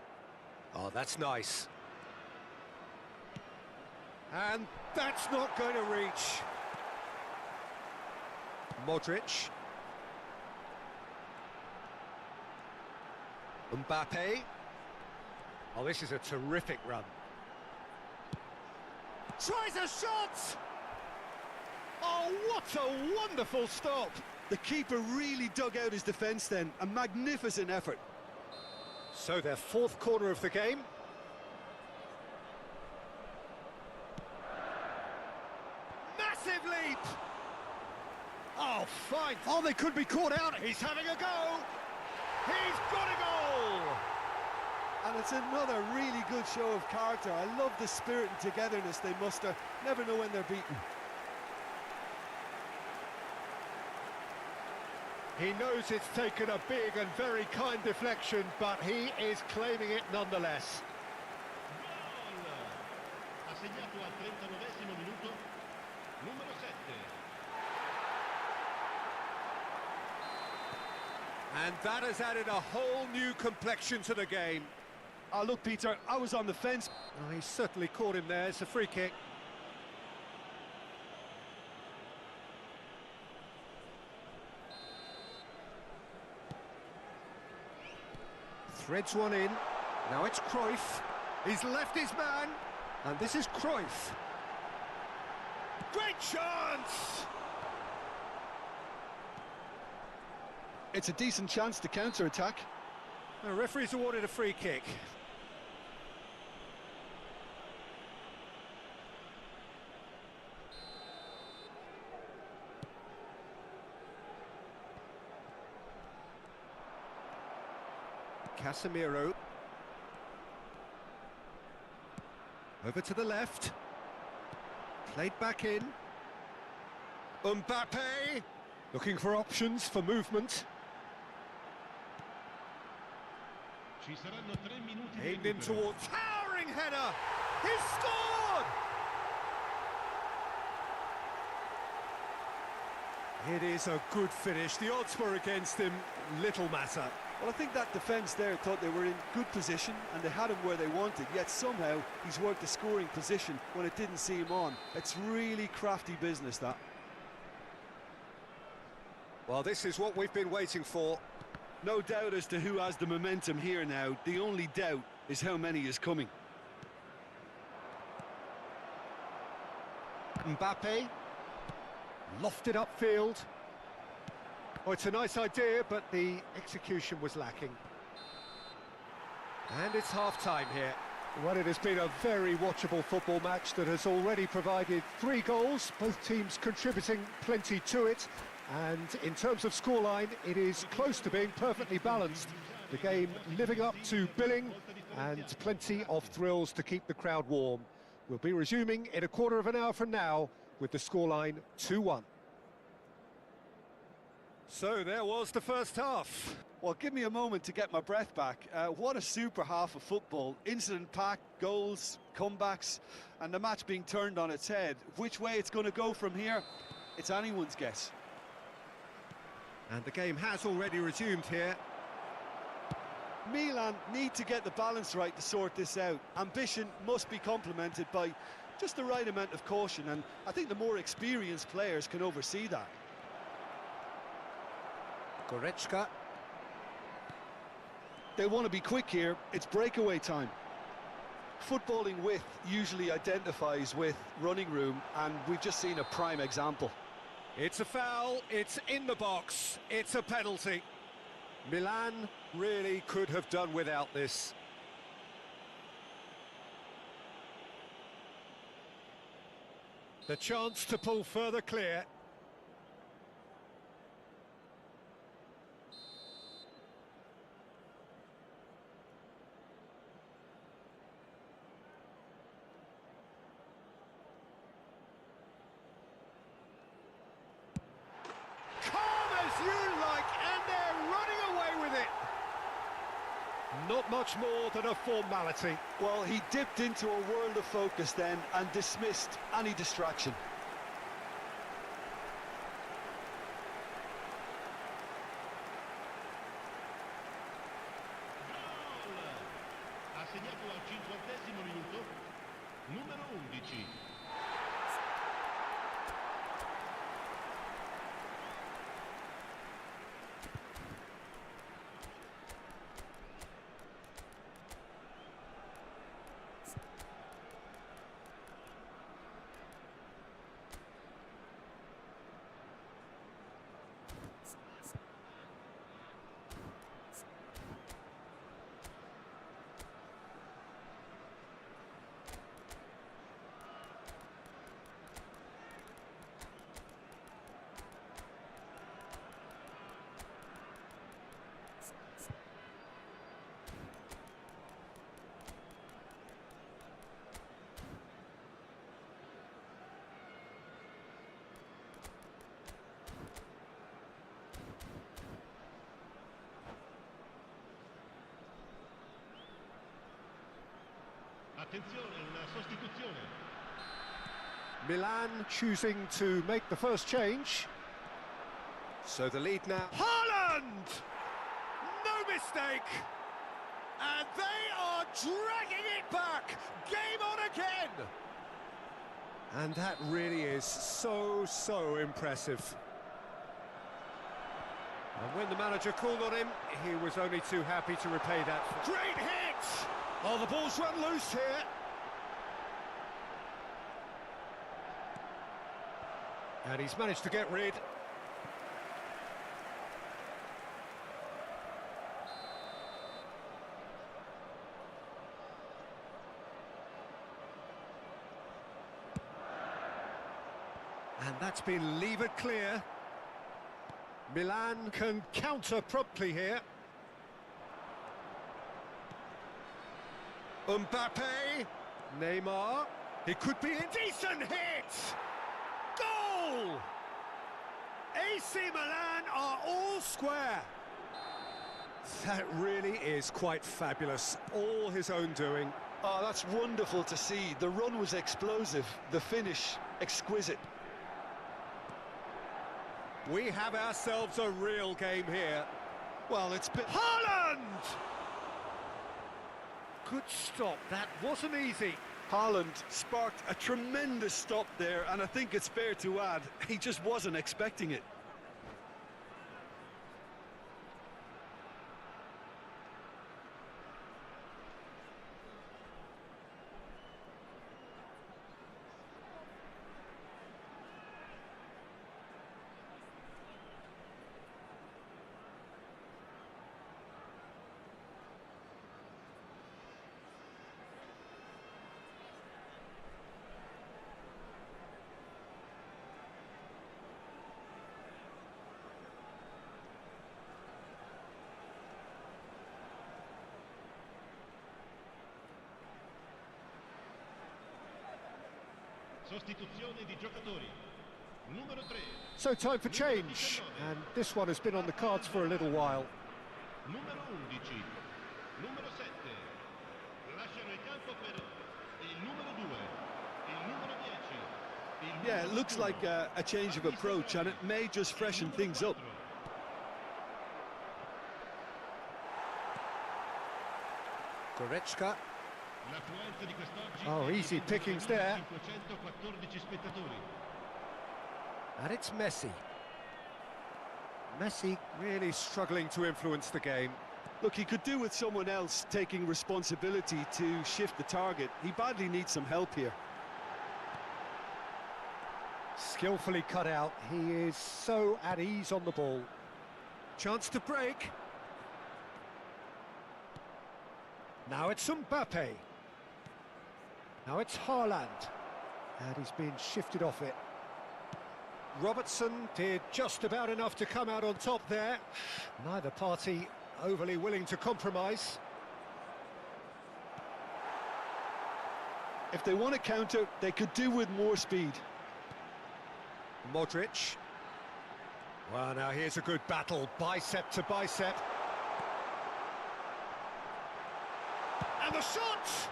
Oh, that's nice. And that's not going to reach. Modric. Mbappe. Oh, this is a terrific run. Tries a shot! Oh, what a wonderful stop! The keeper really dug out his defence then. A magnificent effort. So their fourth corner of the game. Massive leap! Oh, fine. Oh, they could be caught out. He's having a go. He's got a goal! And it's another really good show of character. I love the spirit and togetherness they muster. Never know when they're beaten. He knows it's taken a big and very kind deflection, but he is claiming it nonetheless. Ha segnato al 39esimo minuto numero 7. And that has added a whole new complexion to the game. Oh, look, Peter, I was on the fence. Oh, he certainly caught him there. It's a free kick. Threads one in. Now it's Cruyff. He's left his man. And this is Cruyff. Great chance! It's a decent chance to counter-attack. The referee's awarded a free kick. Casemiro. Over to the left. Played back in. Mbappe. Looking for options for movement. Ci saranno 3 minuti di Aimed in recupero. towards towering header. He's scored! It is a good finish. The odds were against him. Little matter. Well, I think that defence there thought they were in good position and they had him where they wanted, yet somehow he's worked the scoring position when it didn't see him on. It's really crafty business, that. Well, this is what we've been waiting for. No doubt as to who has the momentum here now. The only doubt is how many is coming. Mbappe. Lofted upfield. Oh, it's a nice idea, but the execution was lacking. And it's half-time here. Well, it has been a very watchable football match that has already provided 3 goals, both teams contributing plenty to it. And in terms of scoreline, it is close to being perfectly balanced. The game living up to billing and plenty of thrills to keep the crowd warm. We'll be resuming in a quarter of an hour from now with the scoreline 2-1. So there was the first half. Well, give me a moment to get my breath back. What a super half of football. Incident-packed, goals, comebacks, and the match being turned on its head. Which way it's going to go from here, it's anyone's guess. And the game has already resumed here. Milan need to get the balance right to sort this out. Ambition must be complemented by just the right amount of caution, and I think the more experienced players can oversee that. Goretzka. They want to be quick here. It's breakaway time. Footballing width usually identifies with running room, and we've just seen a prime example. It's a foul, it's in the box, it's a penalty. Milan really could have done without this. The chance to pull further clear. Calm as you like, and they're running away with it. Not much more than a formality. Well, he dipped into a world of focus then and dismissed any distraction. Ha segnato al 50° minuto, numero 11. Attenzione, una sostituzione. Milan choosing to make the first change. So the lead now. Haaland! No mistake! And they are dragging it back! Game on again! And that really is so impressive. And when the manager called on him, he was only too happy to repay that. Great hit! Oh, the ball's run loose here. And he's managed to get rid. And that's been levered clear. Milan can counter promptly here. Mbappe, Neymar, it could be a decent hit! Goal! AC Milan are all square. That really is quite fabulous, all his own doing. Oh, that's wonderful to see. The run was explosive, the finish exquisite. We have ourselves a real game here. Well, it's been... Haaland! Good stop, that wasn't easy. Haaland sparked a tremendous stop there, and I think it's fair to add, he just wasn't expecting it. Sostituzione di giocatori. Numero 3. So time for change, and this one has been on the cards for a little while. Numero 11. Numero 7. Lasciano il campo per il numero 2. Il numero 10. Yeah, it looks like a change of approach, and it may just freshen things up. Goretzka. L'affluenza di quest'oggi Oh, easy pickings there. 514 spettatori. And it's Messi. Messi really struggling to influence the game. Look, he could do with someone else taking responsibility to shift the target. He badly needs some help here. Skillfully cut out. He is so at ease on the ball. Chance to break. Now it's Mbappe. Now it's Haaland. And he's been shifted off it. Robertson did just about enough to come out on top there. Neither party overly willing to compromise. If they want to counter, they could do with more speed. Modric. Well, now here's a good battle, bicep to bicep. And the shot!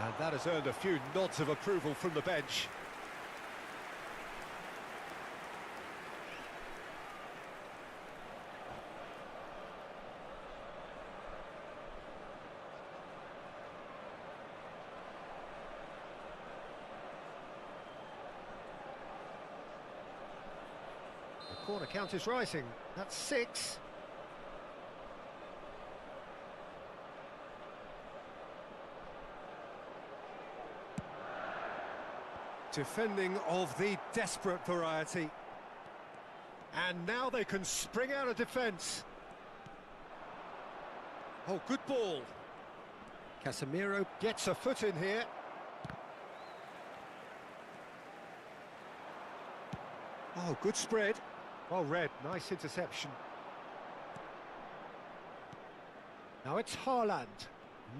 And that has earned a few nods of approval from the bench. The corner count is rising. That's 6. Defending of the desperate variety. And now they can spring out of defence. Oh, good ball. Casemiro gets a foot in here. Oh, good spread. Well read, nice interception. Now it's Haaland.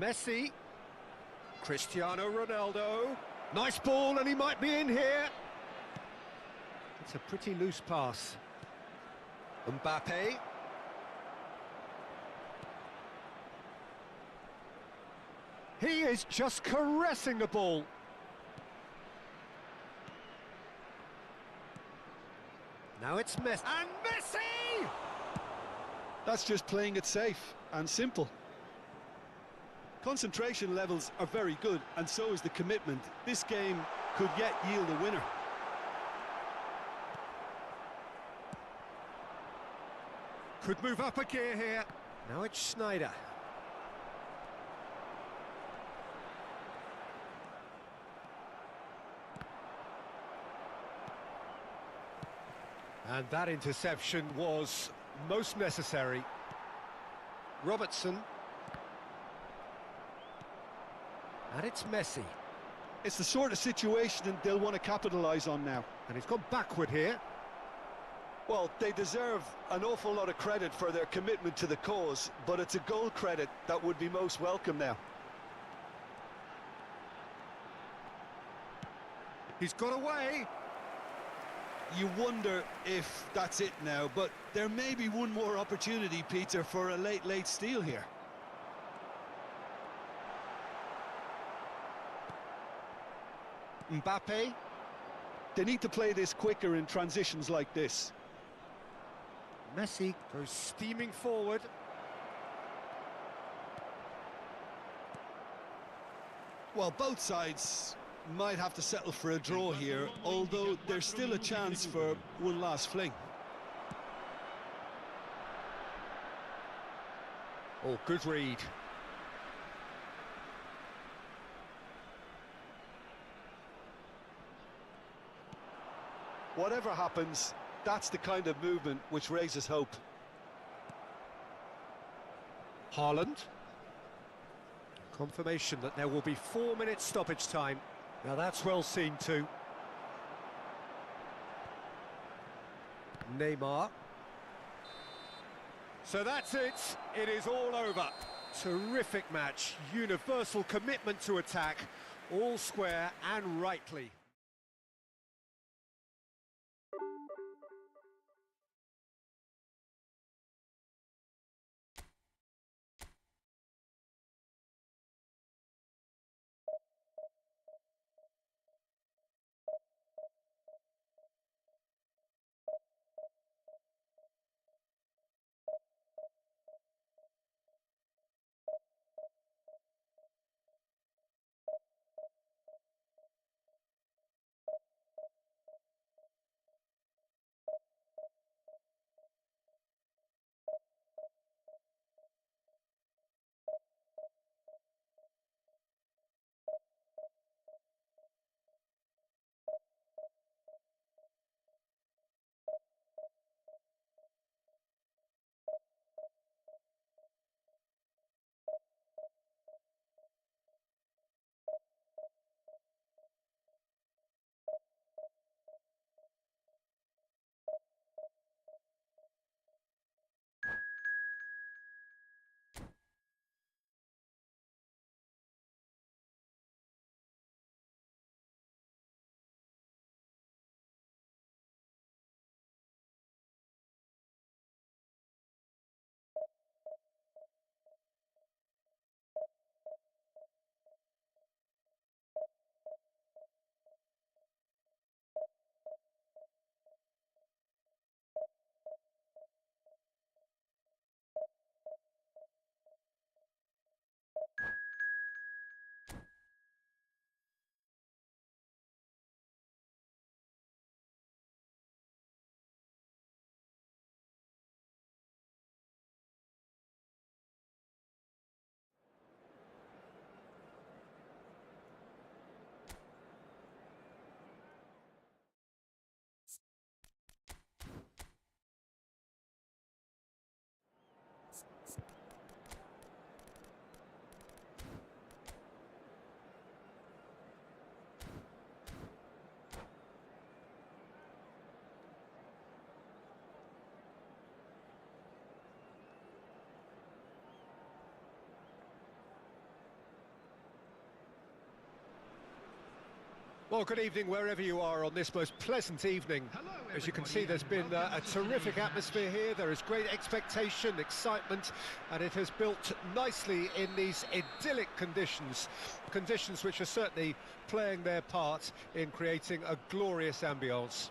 Messi. Cristiano Ronaldo. Nice ball, and he might be in here. It's a pretty loose pass. Mbappe. He is just caressing the ball. Now it's Messi. And Messi! That's just playing it safe and simple. Concentration levels are very good, and so is the commitment. This game could yet yield a winner. Could move up a gear here. Now it's Schneider. And that interception was most necessary. Robertson. And it's Messi. It's the sort of situation they'll want to capitalise on now. And he's gone backward here. Well, they deserve an awful lot of credit for their commitment to the cause, but it's a goal credit that would be most welcome now. He's got away. You wonder if that's it now, but there may be one more opportunity, Peter, for a late steal here. Mbappe. They need to play this quicker in transitions like this. Messi goes steaming forward. Well, both sides might have to settle for a draw here, although there's still a chance for one last fling. Oh, good read. Whatever happens, that's the kind of movement which raises hope. Haaland. Confirmation that there will be 4 minutes stoppage time. Now that's well seen too. Neymar. So that's it. It is all over. Terrific match. Universal commitment to attack. All square and rightly. Well, good evening wherever you are on this most pleasant evening. As you can see, there's been a terrific atmosphere here. There is great expectation, excitement, and it has built nicely in these idyllic conditions. Conditions which are certainly playing their part in creating a glorious ambience.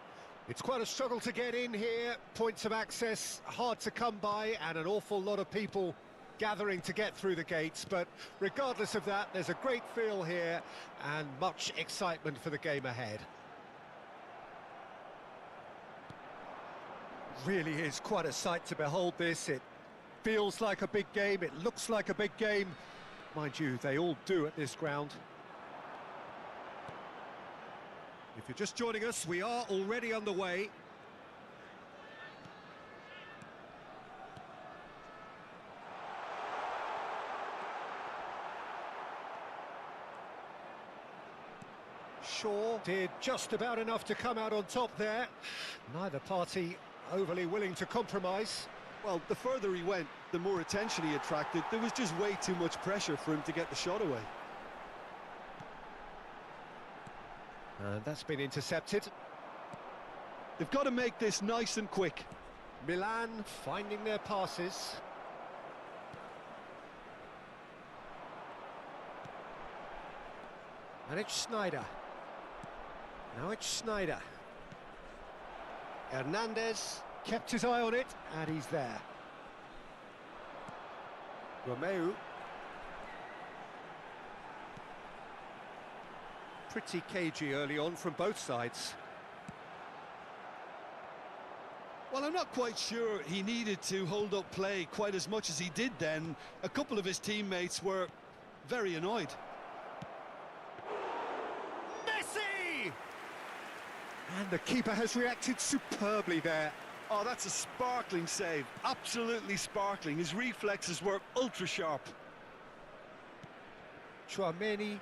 It's quite a struggle to get in here, points of access hard to come by, and an awful lot of people gathering to get through the gates, but regardless of that, there's a great feel here and much excitement for the game ahead. Really is quite a sight to behold this. It feels like a big game, it looks like a big game. Mind you, they all do at this ground. If you're just joining us, we are already underway. Shaw did just about enough to come out on top there. Neither party overly willing to compromise. Well, the further he went, the more attention he attracted. There was just way too much pressure for him to get the shot away. And that's been intercepted. They've got to make this nice and quick. Milan finding their passes. And it's Snyder. Now it's Snyder. Hernandez kept his eye on it, and he's there. Romeu. Pretty cagey early on from both sides. Well, I'm not quite sure he needed to hold up play quite as much as he did then. A couple of his teammates were very annoyed. And the keeper has reacted superbly there. Oh, that's a sparkling save. Absolutely sparkling. His reflexes were ultra sharp. Chouameni.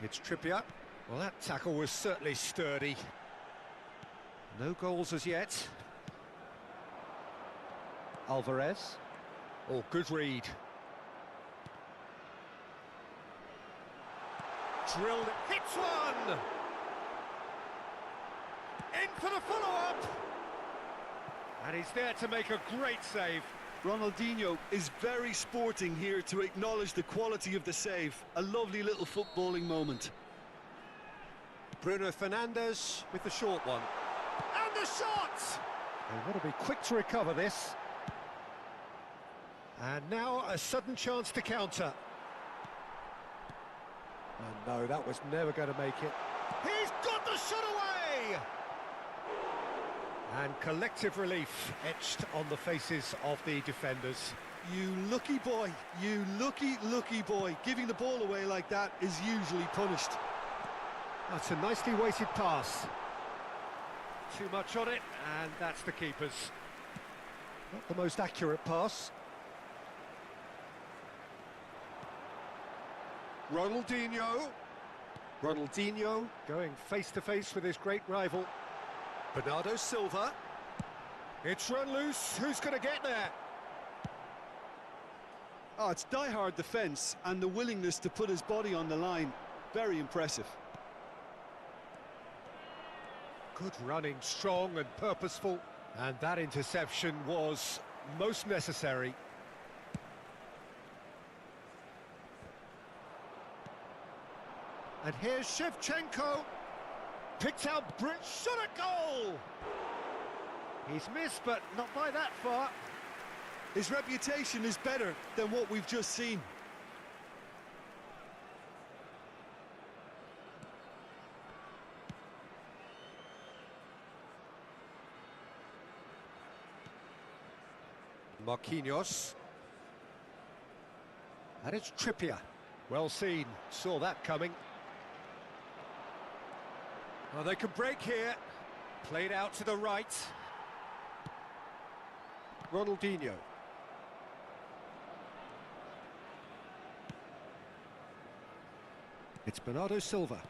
It's Trippier. Well, that tackle was certainly sturdy. No goals as yet. Alvarez. Oh, good read. Drilled, hits one! In for the follow-up! And he's there to make a great save. Ronaldinho is very sporting here to acknowledge the quality of the save. A lovely little footballing moment. Bruno Fernandes with the short one. And the shot! They've got to be quick to recover this. And now a sudden chance to counter. Oh, no, that was never going to make it. He's got the shot away! And collective relief etched on the faces of the defenders. You lucky boy, you lucky boy. Giving the ball away like that is usually punished. That's a nicely weighted pass. Too much on it, and that's the keeper's. Not the most accurate pass. Ronaldinho going face-to-face with his great rival. Bernardo Silva. It's run loose. Who's going to get there? Oh, it's die-hard defence and the willingness to put his body on the line. Very impressive. Good running, strong and purposeful. And that interception was most necessary. And here's Shevchenko. Picked out shot at goal! He's missed, but not by that far. His reputation is better than what we've just seen. Marquinhos. And it's Trippier. Well seen, saw that coming. Well, they can break here. Played out to the right. Ronaldinho. It's Bernardo Silva.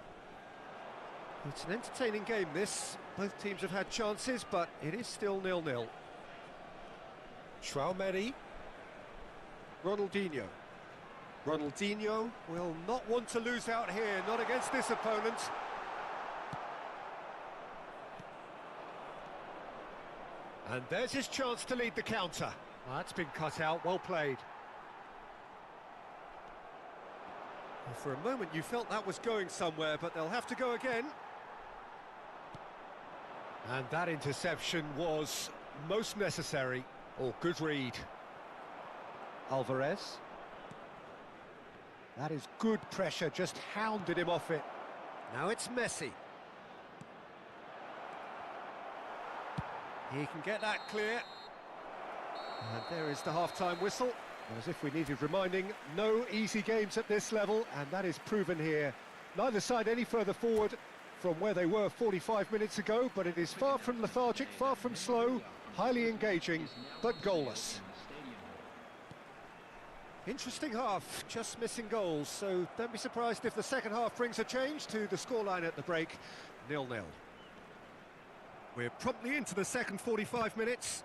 It's an entertaining game, this. Both teams have had chances, but it is still 0-0. Chouameni. Ronaldinho. Ronaldinho will not want to lose out here, not against this opponent. And there's his chance to lead the counter. That's been cut out, well played. Well, for a moment you felt that was going somewhere, but they'll have to go again. And that interception was most necessary. Oh, good read. Alvarez. That is good pressure, just hounded him off it. Now it's Messi. He can get that clear. And there is the half-time whistle. As if we needed reminding, no easy games at this level, and that is proven here. Neither side any further forward from where they were 45 minutes ago, but it is far from lethargic, far from slow, highly engaging, but goalless. Interesting half, just missing goals, so don't be surprised if the second half brings a change to the scoreline at the break, 0-0. We're promptly into the second 45 minutes.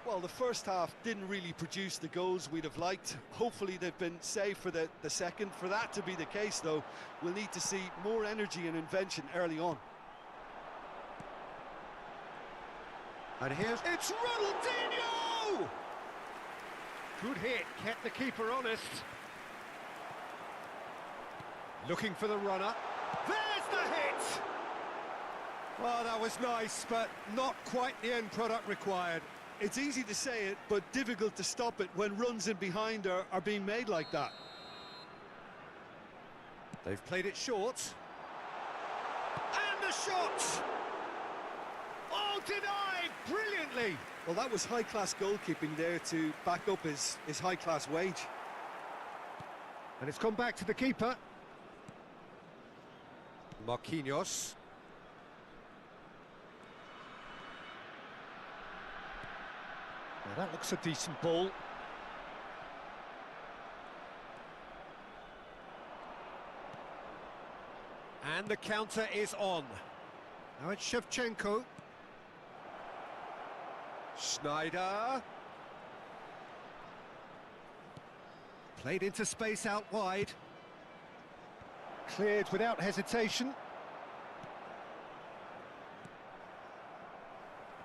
Well, the first half didn't really produce the goals we'd have liked. Hopefully they've been saved for the second. For that to be the case, though, we'll need to see more energy and invention early on. And here's... It's Ronaldinho! Good hit, kept the keeper honest. Looking for the runner. There's the hit! Well, that was nice, but not quite the end product required. It's easy to say it, but difficult to stop it when runs in behind are being made like that. They've played it short. And the shot! Oh, denied brilliantly! Well, that was high-class goalkeeping there to back up his high-class wage. And it's gone back to the keeper. Marquinhos. Now that looks a decent ball. And the counter is on. Now it's Shevchenko. Schneider. Played into space out wide. Cleared without hesitation.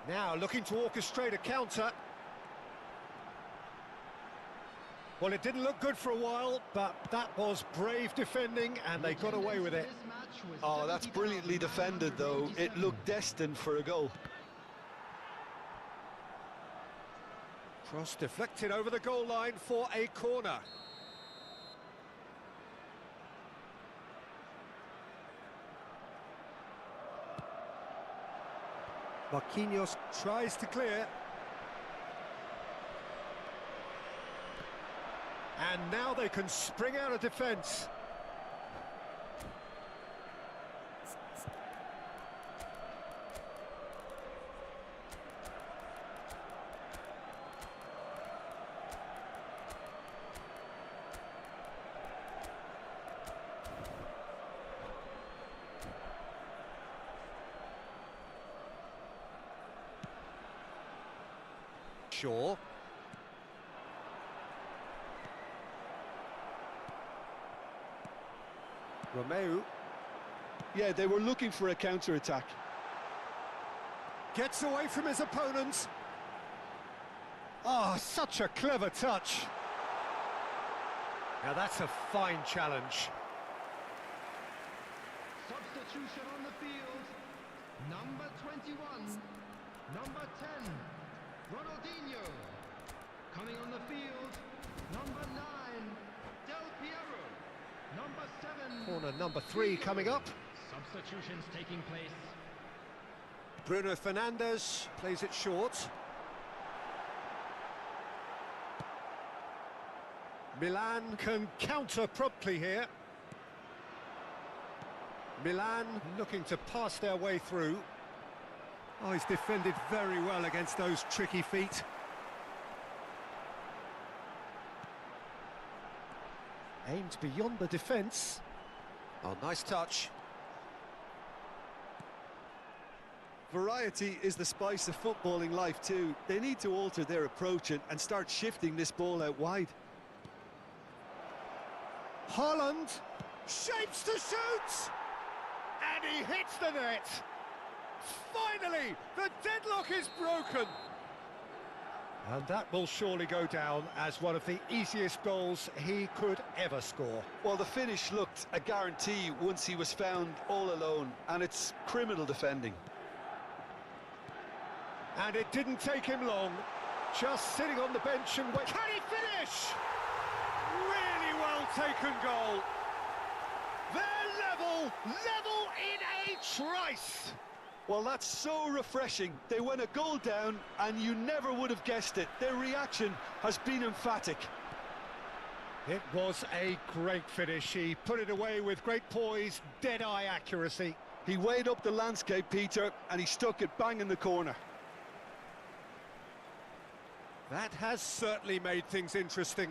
Now looking to orchestrate a counter. Well, it didn't look good for a while, but that was brave defending, and they got away with it. Oh, that's brilliantly defended, though. It looked destined for a goal. Cross deflected over the goal line for a corner. Marquinhos tries to clear. And now they can spring out of defence. Shaw. Romeu. Yeah, they were looking for a counter-attack. Gets away from his opponents. Oh, such a clever touch. Now that's a fine challenge. Substitution on the field. Number 21. Number 10. Ronaldinho. Coming on the field. Number 9. Del Piero. Number 7. Corner number 3 coming up. Substitutions taking place. Bruno Fernandes plays it short. Milan can counter promptly here. Milan looking to pass their way through. Oh, he's defended very well against those tricky feet. Aimed beyond the defence. Oh, nice touch. Variety is the spice of footballing life too. They need to alter their approach and start shifting this ball out wide. Haaland shapes to shoot! And he hits the net! Finally, the deadlock is broken! And that will surely go down as one of the easiest goals he could ever score. Well, the finish looked a guarantee once he was found all alone, and it's criminal defending. And it didn't take him long, just sitting on the bench and wait. Can he finish? Really well taken goal. They're level in a trice. Well, that's so refreshing. They went a goal down, and you never would have guessed it. Their reaction has been emphatic. It was a great finish. He put it away with great poise, dead-eye accuracy. He weighed up the landscape, Peter, and he stuck it bang in the corner. That has certainly made things interesting.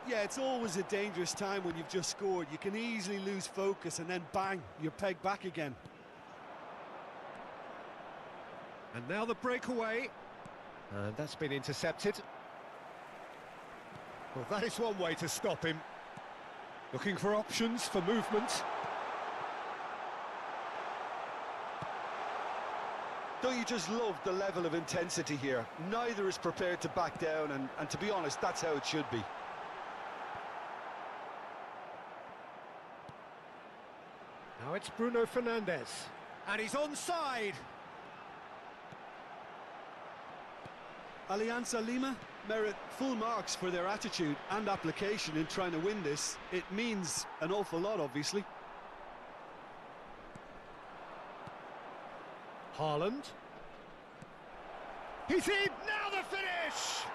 Yeah, it's always a dangerous time when you've just scored. You can easily lose focus, and then bang, you're pegged back again. And now the breakaway. And that's been intercepted. Well, that is one way to stop him. Looking for options for movement. Don't you just love the level of intensity here? Neither is prepared to back down, and to be honest, that's how it should be. Now it's Bruno Fernandes. And he's onside. Alianza Lima merit full marks for their attitude and application in trying to win this. It means an awful lot, obviously. Haaland. He's in, now the finish!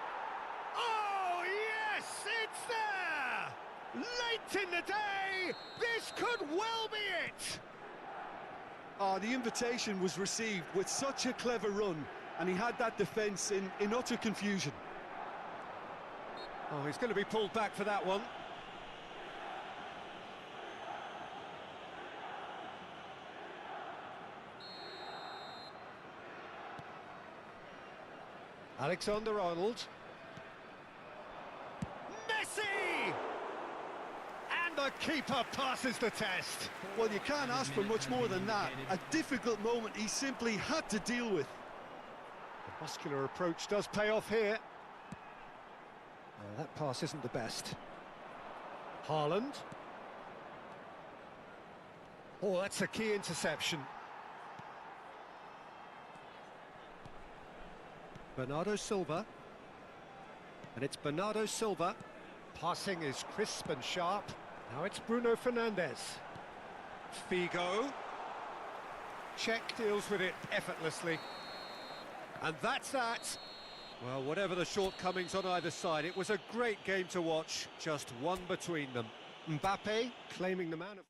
Oh, yes, it's there! Late in the day, this could well be it! Oh, the invitation was received with such a clever run, and he had that defence in utter confusion. Oh, he's going to be pulled back for that one. Alexander-Arnold. Messi! And the keeper passes the test. Well, you can't ask for much more than that. A difficult moment he simply had to deal with. The muscular approach does pay off here. That pass isn't the best. Haaland. Oh, that's a key interception. Bernardo Silva. And it's Bernardo Silva. Passing is crisp and sharp. Now it's Bruno Fernandes. Figo. Czech deals with it effortlessly. And that's that. Well, whatever the shortcomings on either side, it was a great game to watch, just one between them. Mbappe claiming the man of...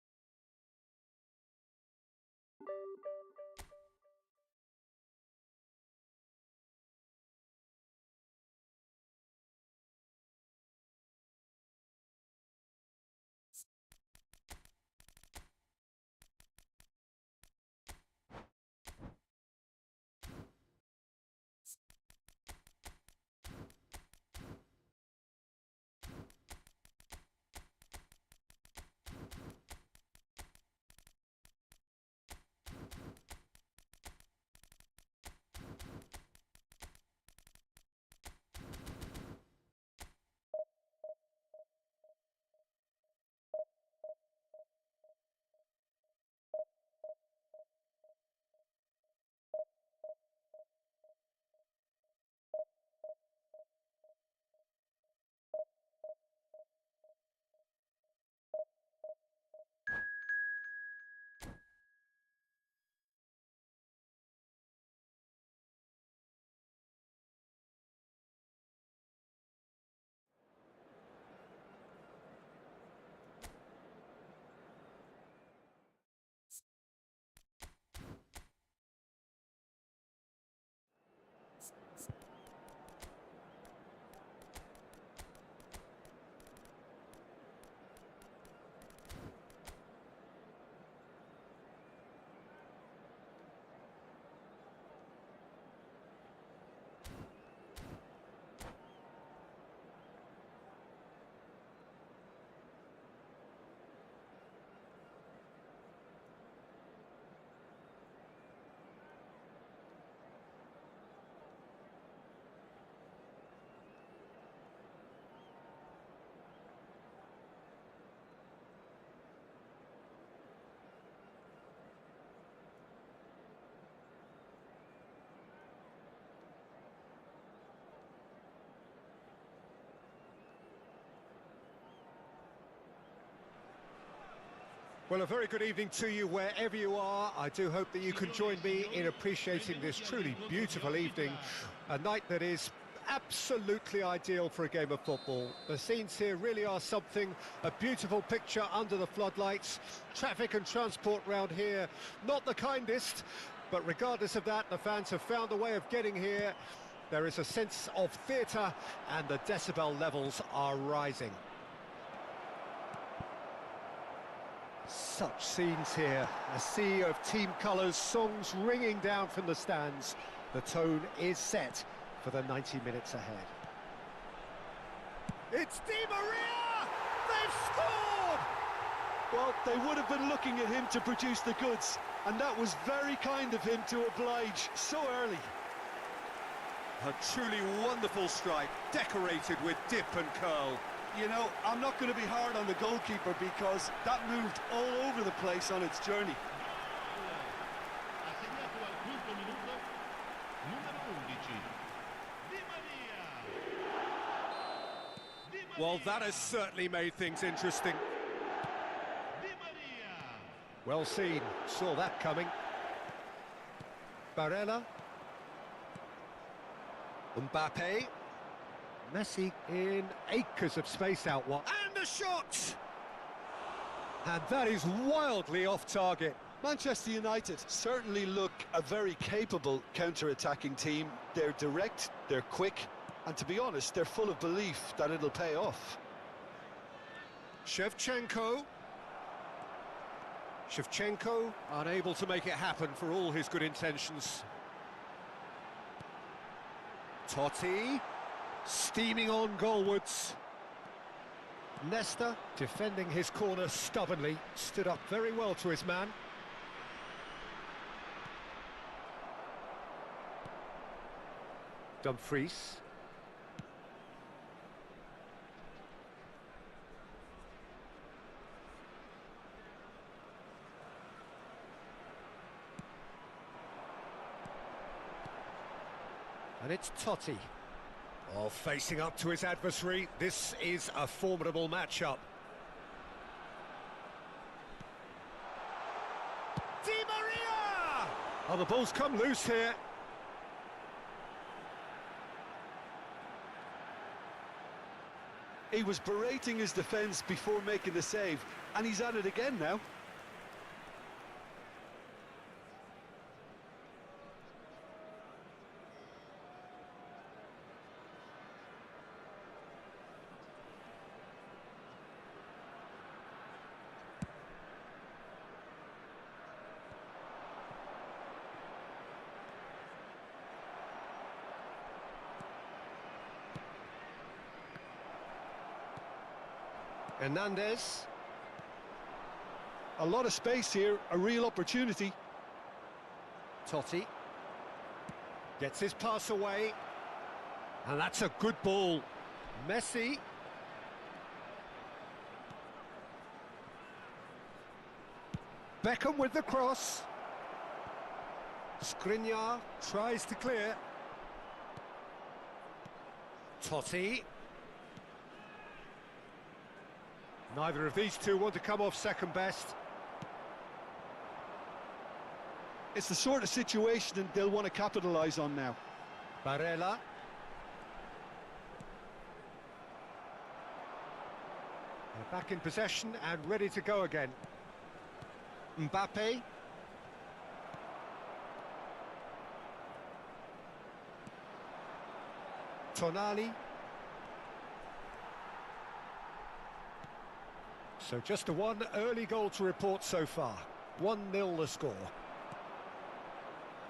Well, a very good evening to you wherever you are. I do hope that you can join me in appreciating this truly beautiful evening, a night that is absolutely ideal for a game of football. The scenes here really are something, a beautiful picture under the floodlights. Traffic and transport round here, not the kindest, but regardless of that, the fans have found a way of getting here. There is a sense of theatre and the decibel levels are rising. Such scenes here, a sea of team colours, songs ringing down from the stands. The tone is set for the 90 minutes ahead. It's Di Maria! They've scored! Well, they would have been looking at him to produce the goods, and that was very kind of him to oblige so early. A truly wonderful strike, decorated with dip and curl. You know, I'm not going to be hard on the goalkeeper because that moved all over the place on its journey. Ha segnato al quinto minuto numero 11 Di Maria. Di Maria. Well, that has certainly made things interesting. Di Maria. Well seen, saw that coming. Barella. Mbappe. Messi in acres of space out wide. And a shot! And that is wildly off target. Manchester United certainly look a very capable counter-attacking team. They're direct, they're quick, and to be honest, they're full of belief that it'll pay off. Shevchenko. Shevchenko unable to make it happen for all his good intentions. Totti. Steaming on goalwards. Nesta defending his corner stubbornly, stood up very well to his man. Dumfries. And it's Totti. Oh, facing up to his adversary, this is a formidable matchup. Di Maria! Oh, the ball's come loose here. He was berating his defence before making the save, and he's at it again now. Hernandez. A lot of space here, a real opportunity. Totti. Gets his pass away. And that's a good ball. Messi. Beckham with the cross. Skriniar tries to clear. Totti. Neither of these two want to come off second best. It's the sort of situation they'll want to capitalise on now. Barella. They're back in possession and ready to go again. Mbappe. Tonali. So just a one early goal to report so far. 1-0 the score.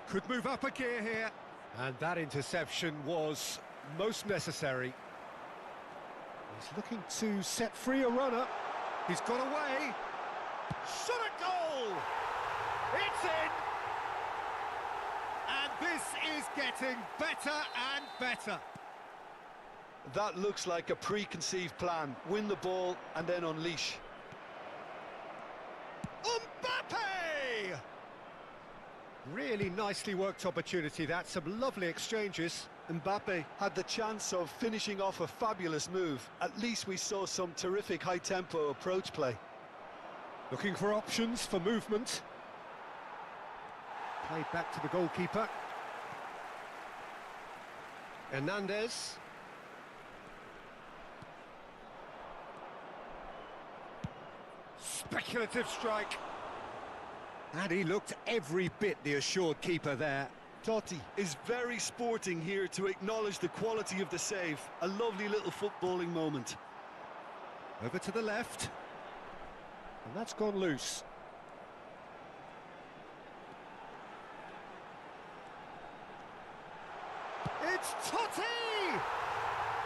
Could move up a gear here. And that interception was most necessary. He's looking to set free a runner. He's got away. Shot at goal! It's in! And this is getting better and better. That looks like a preconceived plan. Win the ball and then unleash. Mbappe! Really nicely worked opportunity, that. Some lovely exchanges. Mbappe had the chance of finishing off a fabulous move. At least we saw some terrific high-tempo approach play. Looking for options for movement. Played back to the goalkeeper. Hernandez. Speculative strike. And he looked every bit the assured keeper there. Totti is very sporting here to acknowledge the quality of the save. A lovely little footballing moment. Over to the left. And that's gone loose. It's Totti!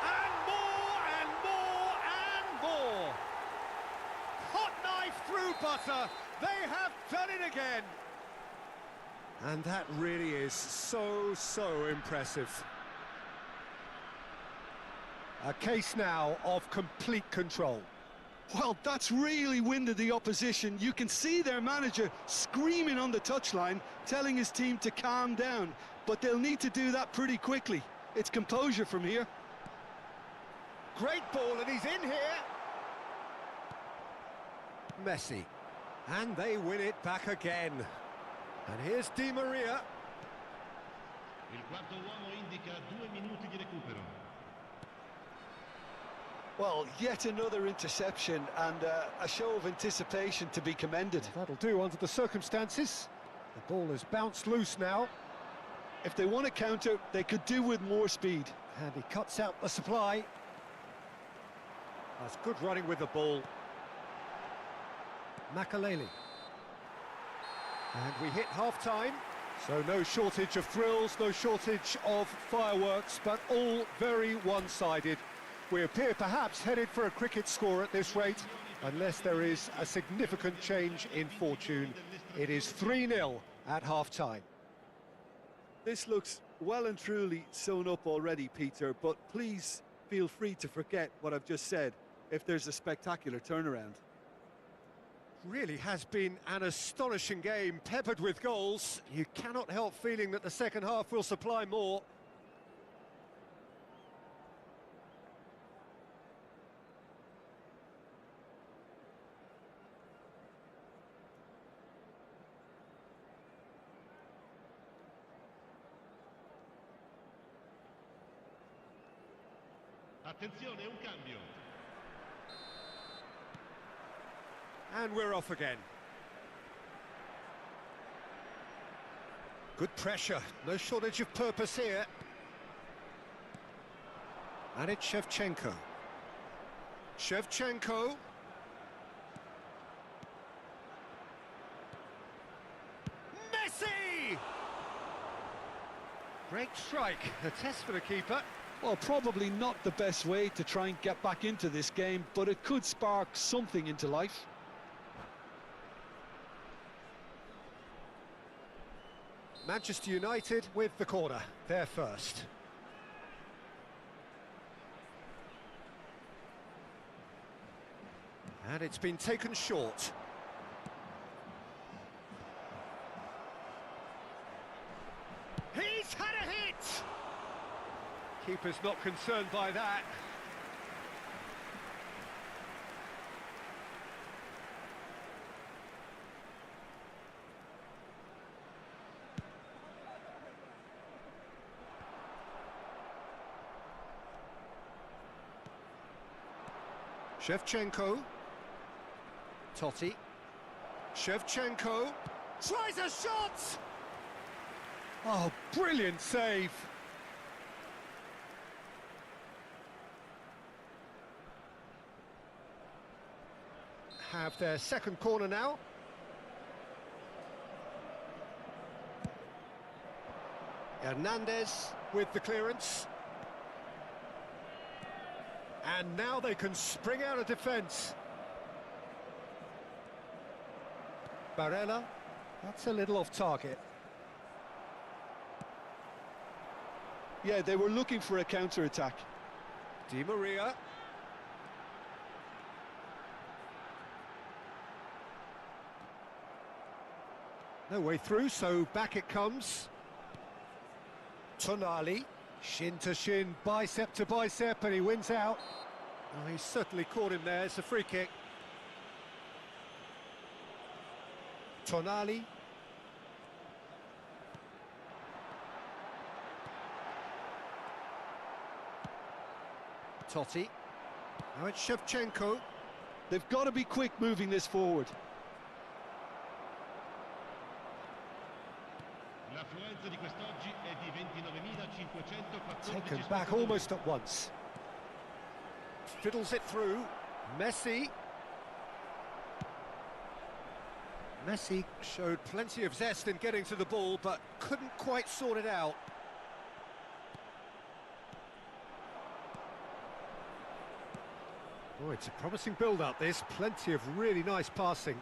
And more and more and more! Hot knife through butter. They have done it again. And that really is so impressive. A case now of complete control. Well, that's really winded the opposition. You can see their manager screaming on the touchline, telling his team to calm down. But they'll need to do that pretty quickly. It's composure from here. Great ball, and he's in here. Messi. And they win it back again. And here's Di Maria. Il quarto uomo indica 2 minuti di recupero. Well, yet another interception and a show of anticipation to be commended. That'll do under the circumstances. The ball has bounced loose now. If they want to counter, they could do with more speed. And he cuts out the supply. That's good running with the ball. Makaleli. And we hit half-time. So no shortage of thrills, no shortage of fireworks, but all very one-sided. We appear perhaps headed for a cricket score at this rate, unless there is a significant change in fortune. It is 3-0 at half-time. This looks well and truly sewn up already, Peter, but please feel free to forget what I've just said if there's a spectacular turnaround. Really has been an astonishing game, peppered with goals. You cannot help feeling that the second half will supply more. Attenzione, un cambio. And we're off again. Good pressure, no shortage of purpose here. And it's Shevchenko. Shevchenko. Messi! Great strike, a test for the keeper. Well, probably not the best way to try and get back into this game, but it could spark something into life. Manchester United with the corner, they're first. And it's been taken short. He's had a hit! Keeper's not concerned by that. Shevchenko. Totti. Shevchenko. Tries a shot! Oh, brilliant save. Have their second corner now. Hernandez with the clearance. And now they can spring out of defence. Barella, that's a little off target. Yeah, they were looking for a counter-attack. Di Maria. No way through, so back it comes. Tonali, shin to shin, bicep to bicep, and he wins out. Oh, he's certainly caught him there, it's a free kick. Tonali. Totti. Now it's Shevchenko. They've got to be quick moving this forward. L'affluenza di quest'oggi è di 29.514 Taken back spettatori. almost at once. Fiddles it through. Messi. Messi showed plenty of zest in getting to the ball, but couldn't quite sort it out. Oh, it's a promising build-up, this. Plenty of really nice passing.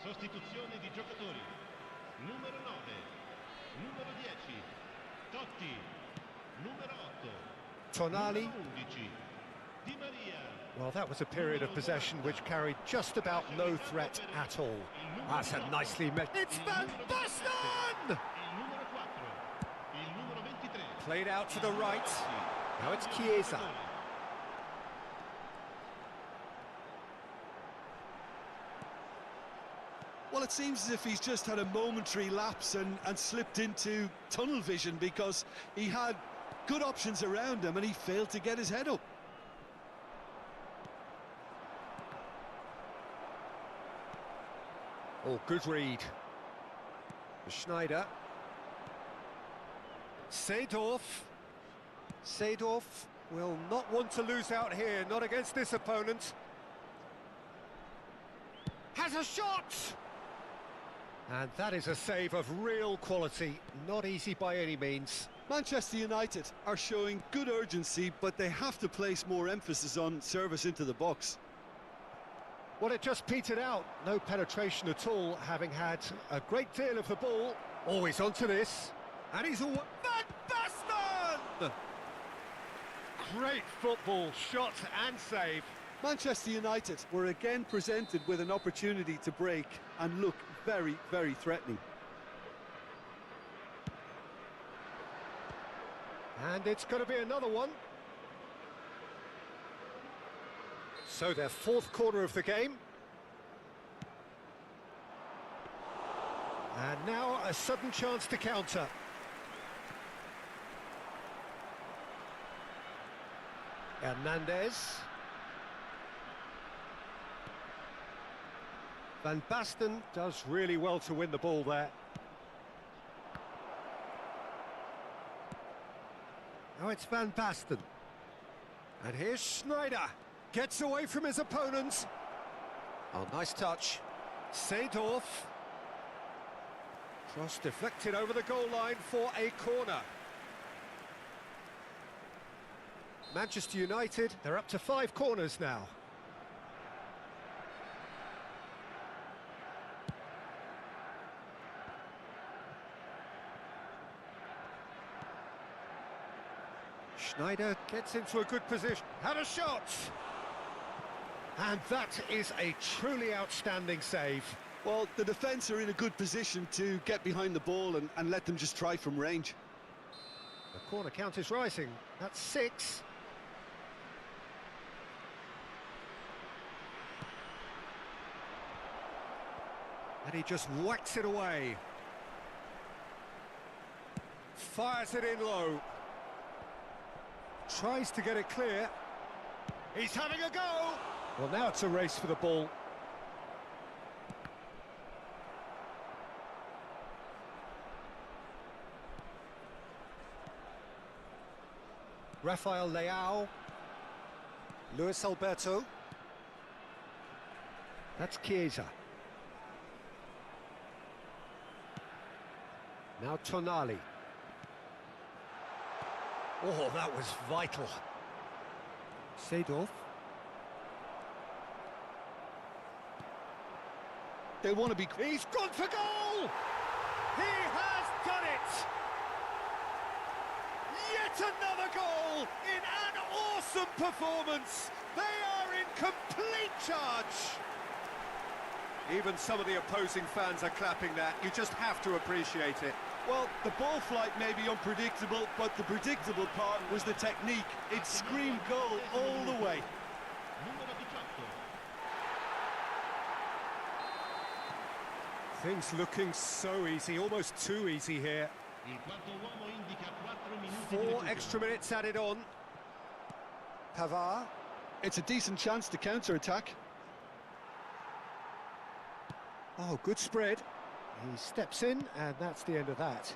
Sostituzione di giocatori. Numero 9, numero 10, Totti, numero 8, Tonali. numero 11, Di Maria. Well, that was a period of possession which carried just about no threat at all. That's a nicely met. It's Van Basten! Il numero 4, il numero 23. Played out to the right. Now it's Chiesa. Well, it seems as if he's just had a momentary lapse and slipped into tunnel vision, because he had good options around him and he failed to get his head up. Oh, good read. Schneider. Seedorf. Seedorf will not want to lose out here, not against this opponent. Has a shot! And that is a save of real quality, not easy by any means. Manchester United are showing good urgency, but they have to place more emphasis on service into the box. Well, it just petered out. No penetration at all, having had a great deal of the ball. Always onto this. And he's all... Van Basten! Great football, shot and save. Manchester United were again presented with an opportunity to break and look very, very threatening. And it's going to be another one. So their fourth quarter of the game. And now a sudden chance to counter. Hernandez. Van Basten does really well to win the ball there. Now it's Van Basten. And here's Schneider. Gets away from his opponent. Oh, nice touch. Seedorf. Cross deflected over the goal line for a corner. Manchester United, they're up to 5 corners now. Schneider gets into a good position. Had a shot! And that is a truly outstanding save. Well, the defence are in a good position to get behind the ball and let them just try from range. The corner count is rising. That's 6. And he just whacks it away. Fires it in low. Tries to get it clear. He's having a go! Well, now it's a race for the ball. Rafael Leao. Luis Alberto. That's Chiesa. Now Tonali. Oh, that was vital. Seedorf. They want to be... He's gone for goal! He has done it! Yet another goal in an awesome performance! They are in complete charge! Even some of the opposing fans are clapping that. You just have to appreciate it. Well, the ball flight may be unpredictable, but the predictable part was the technique. It screamed goal all the way. Numero 18. Things looking so easy, almost too easy here. Il quarto uomo indica 4 minuti di 4 recupero. extra minutes added on. Pavard. It's a decent chance to counter-attack. Oh, good spread. He steps in, and that's the end of that.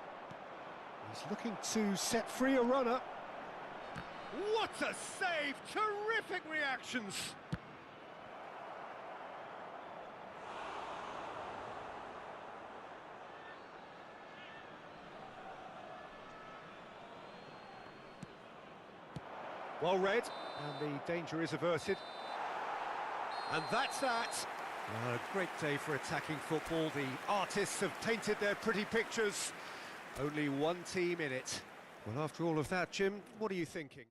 He's looking to set free a runner. What a save! Terrific reactions! Well read, and the danger is averted. And that's that. A great day for attacking football. The artists have painted their pretty pictures. Only one team in it. Well, after all of that, Jim, what are you thinking?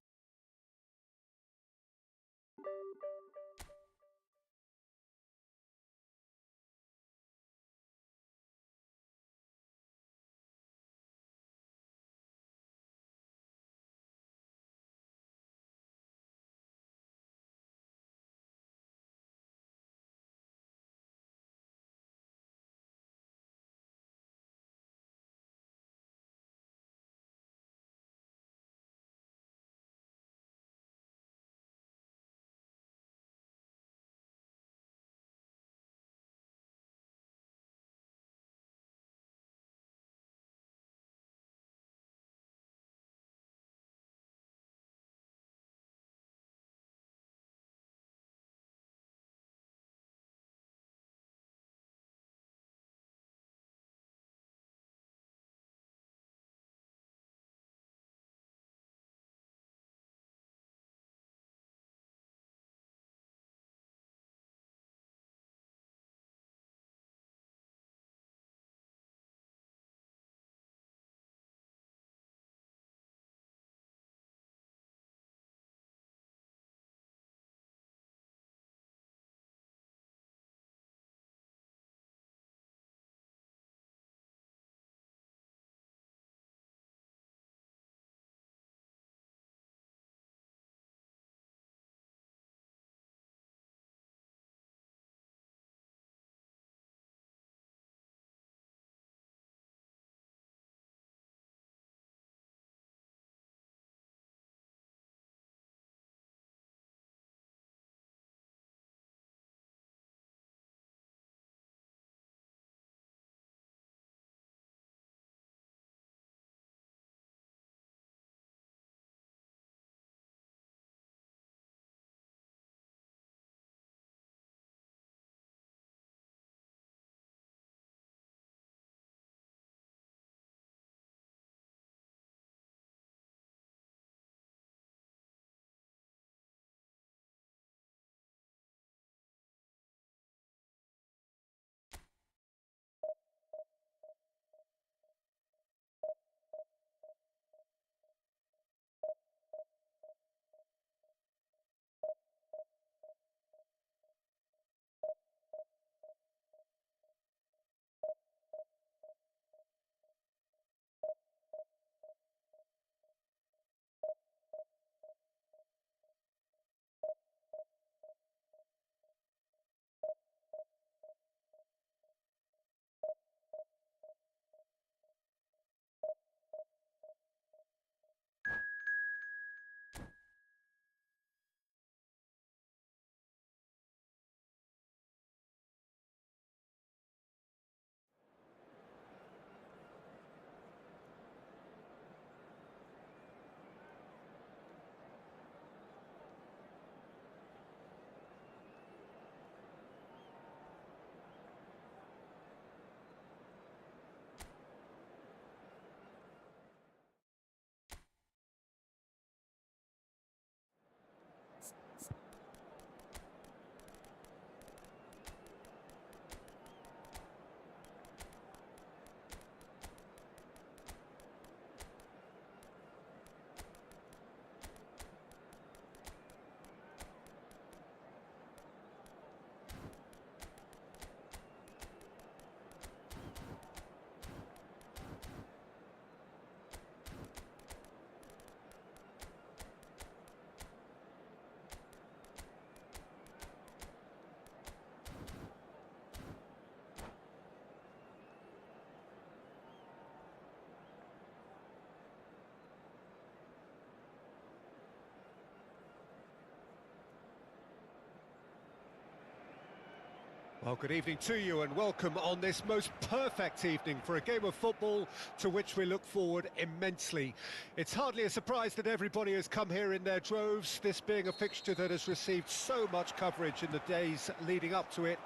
Well, good evening to you and welcome on this most perfect evening for a game of football to which we look forward immensely. It's hardly a surprise that everybody has come here in their droves, this being a fixture that has received so much coverage in the days leading up to it.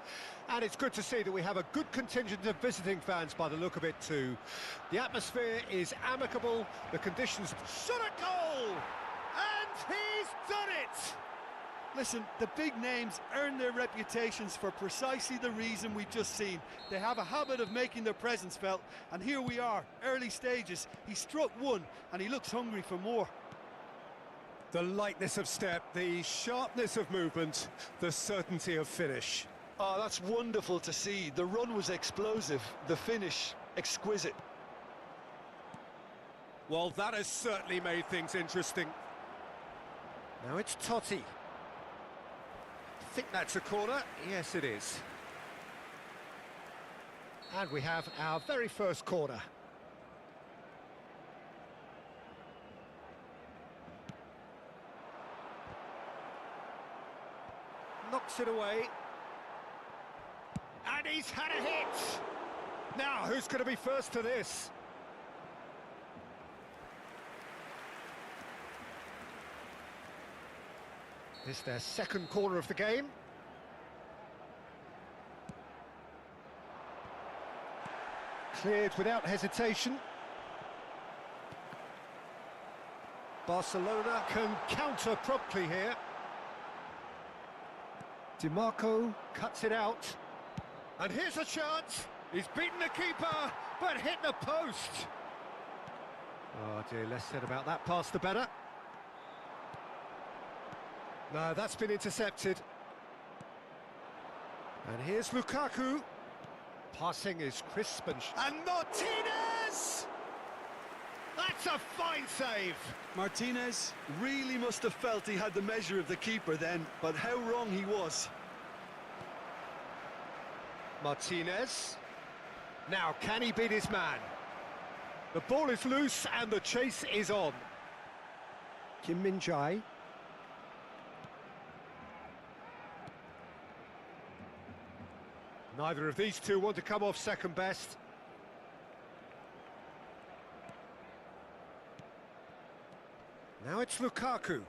And it's good to see that we have a good contingent of visiting fans by the look of it too. The atmosphere is amicable, the conditions shot a goal! And he's done it! Listen, the big names earn their reputations for precisely the reason we've just seen. They have a habit of making their presence felt, and here we are, early stages. He struck one, and he looks hungry for more. The lightness of step, the sharpness of movement, the certainty of finish. Oh, that's wonderful to see. The run was explosive, the finish exquisite. Well, that has certainly made things interesting. Now it's Totti. I think that's a corner. Yes, it is. And we have our very first corner. Knocks it away. And he's had a hit! Now, who's going to be first to this? This their second corner of the game. Cleared without hesitation. Barcelona can counter promptly here. DiMarco cuts it out. And here's a chance. He's beaten the keeper, but hit the post. Oh dear, less said about that pass the better. No, that's been intercepted. And here's Lukaku. Passing is crisp and Martinez! That's a fine save. Martinez really must have felt he had the measure of the keeper then, but how wrong he was. Martinez. Now, can he beat his man? The ball is loose and the chase is on. Kim Min-jae. Neither of these two want to come off second best. Now it's Lukaku.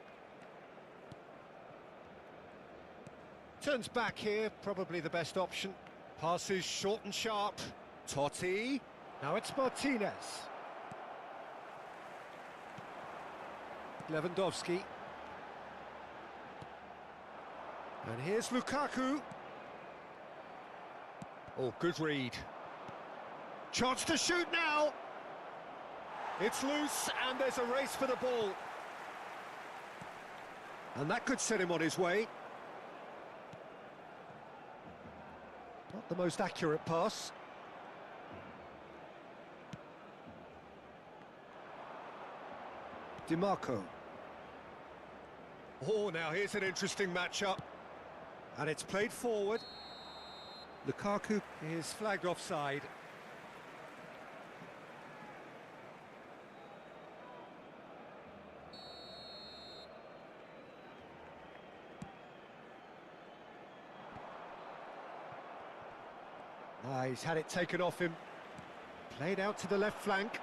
Turns back here, probably the best option. Passes short and sharp. Totti. Now it's Martinez. Lewandowski. And here's Lukaku. Oh, good read. Chance to shoot now. It's loose and there's a race for the ball. And that could set him on his way. Not the most accurate pass. DiMarco. Oh, now here's an interesting matchup. And it's played forward. Lukaku is flagged offside. He's had it taken off him. Played out to the left flank.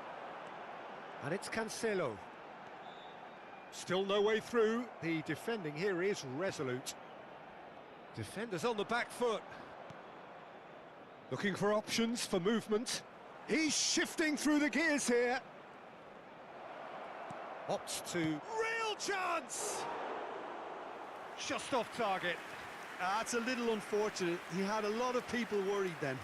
And it's Cancelo. Still no way through. The defending here is resolute. Defenders on the back foot. Looking for options for movement. He's shifting through the gears here. Opts to... Real chance! Just off target. That's a little unfortunate. He had a lot of people worried then.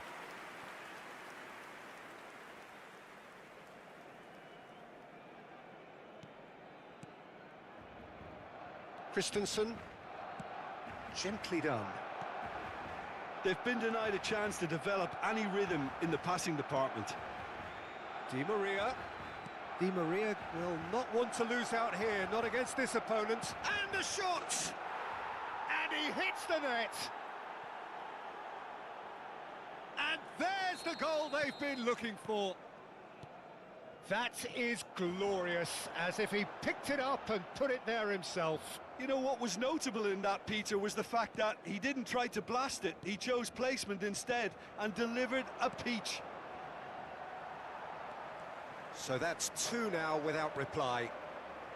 Christensen. Gently done. They've been denied a chance to develop any rhythm in the passing department. Di Maria. Di Maria will not want to lose out here, not against this opponent. And the shot! And he hits the net! And there's the goal they've been looking for. That is glorious, as if he picked it up and put it there himself. You know, what was notable in that, Peter, was the fact that he didn't try to blast it. He chose placement instead and delivered a peach. So that's two now without reply.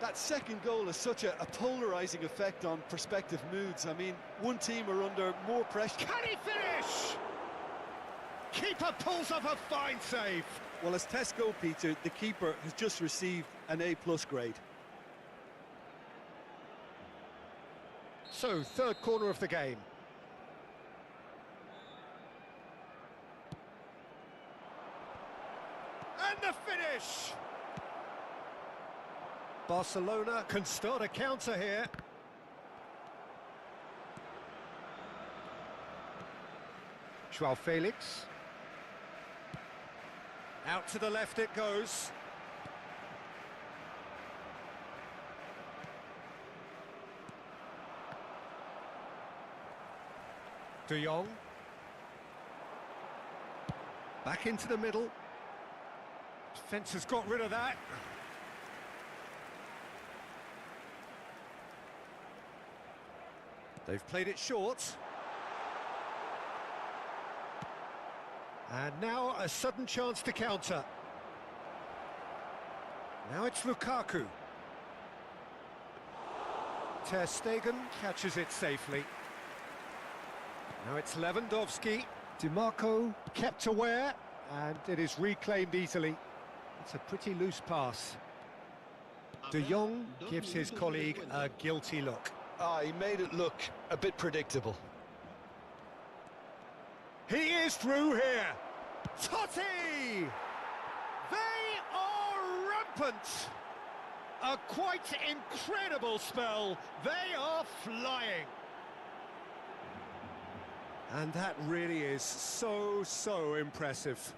That second goal has such a polarising effect on prospective moods. I mean, one team are under more pressure. Can he finish? Keeper pulls off a fine save. Well, as tests go, Peter, the keeper has just received an A+ grade. So, third corner of the game. And the finish! Barcelona can start a counter here. Joao Felix. Out to the left it goes. De Jong. Back into the middle. Defence has got rid of that. They've played it short. And now a sudden chance to counter. Now it's Lukaku. Ter Stegen catches it safely. Now it's Lewandowski. DiMarco kept aware, and it is reclaimed easily. It's a pretty loose pass. De Jong gives his colleague a guilty look. Ah, he made it look a bit predictable. He is through here. Totti! They are rampant. A quite incredible spell. They are flying. And that really is so impressive.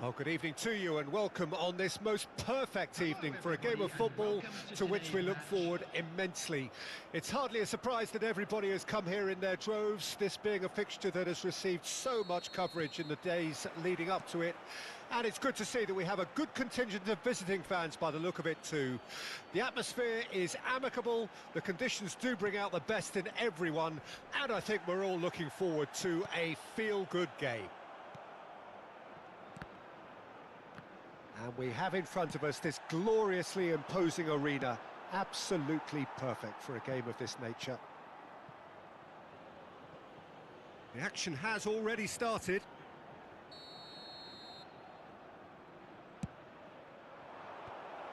Well, good evening to you and welcome on this most perfect evening for a game of football to which we look forward immensely. It's hardly a surprise that everybody has come here in their droves, this being a fixture that has received so much coverage in the days leading up to it. And it's good to see that we have a good contingent of visiting fans by the look of it too. The atmosphere is amicable, the conditions do bring out the best in everyone, and I think we're all looking forward to a feel-good game. And we have in front of us this gloriously imposing arena, absolutely perfect for a game of this nature. The action has already started.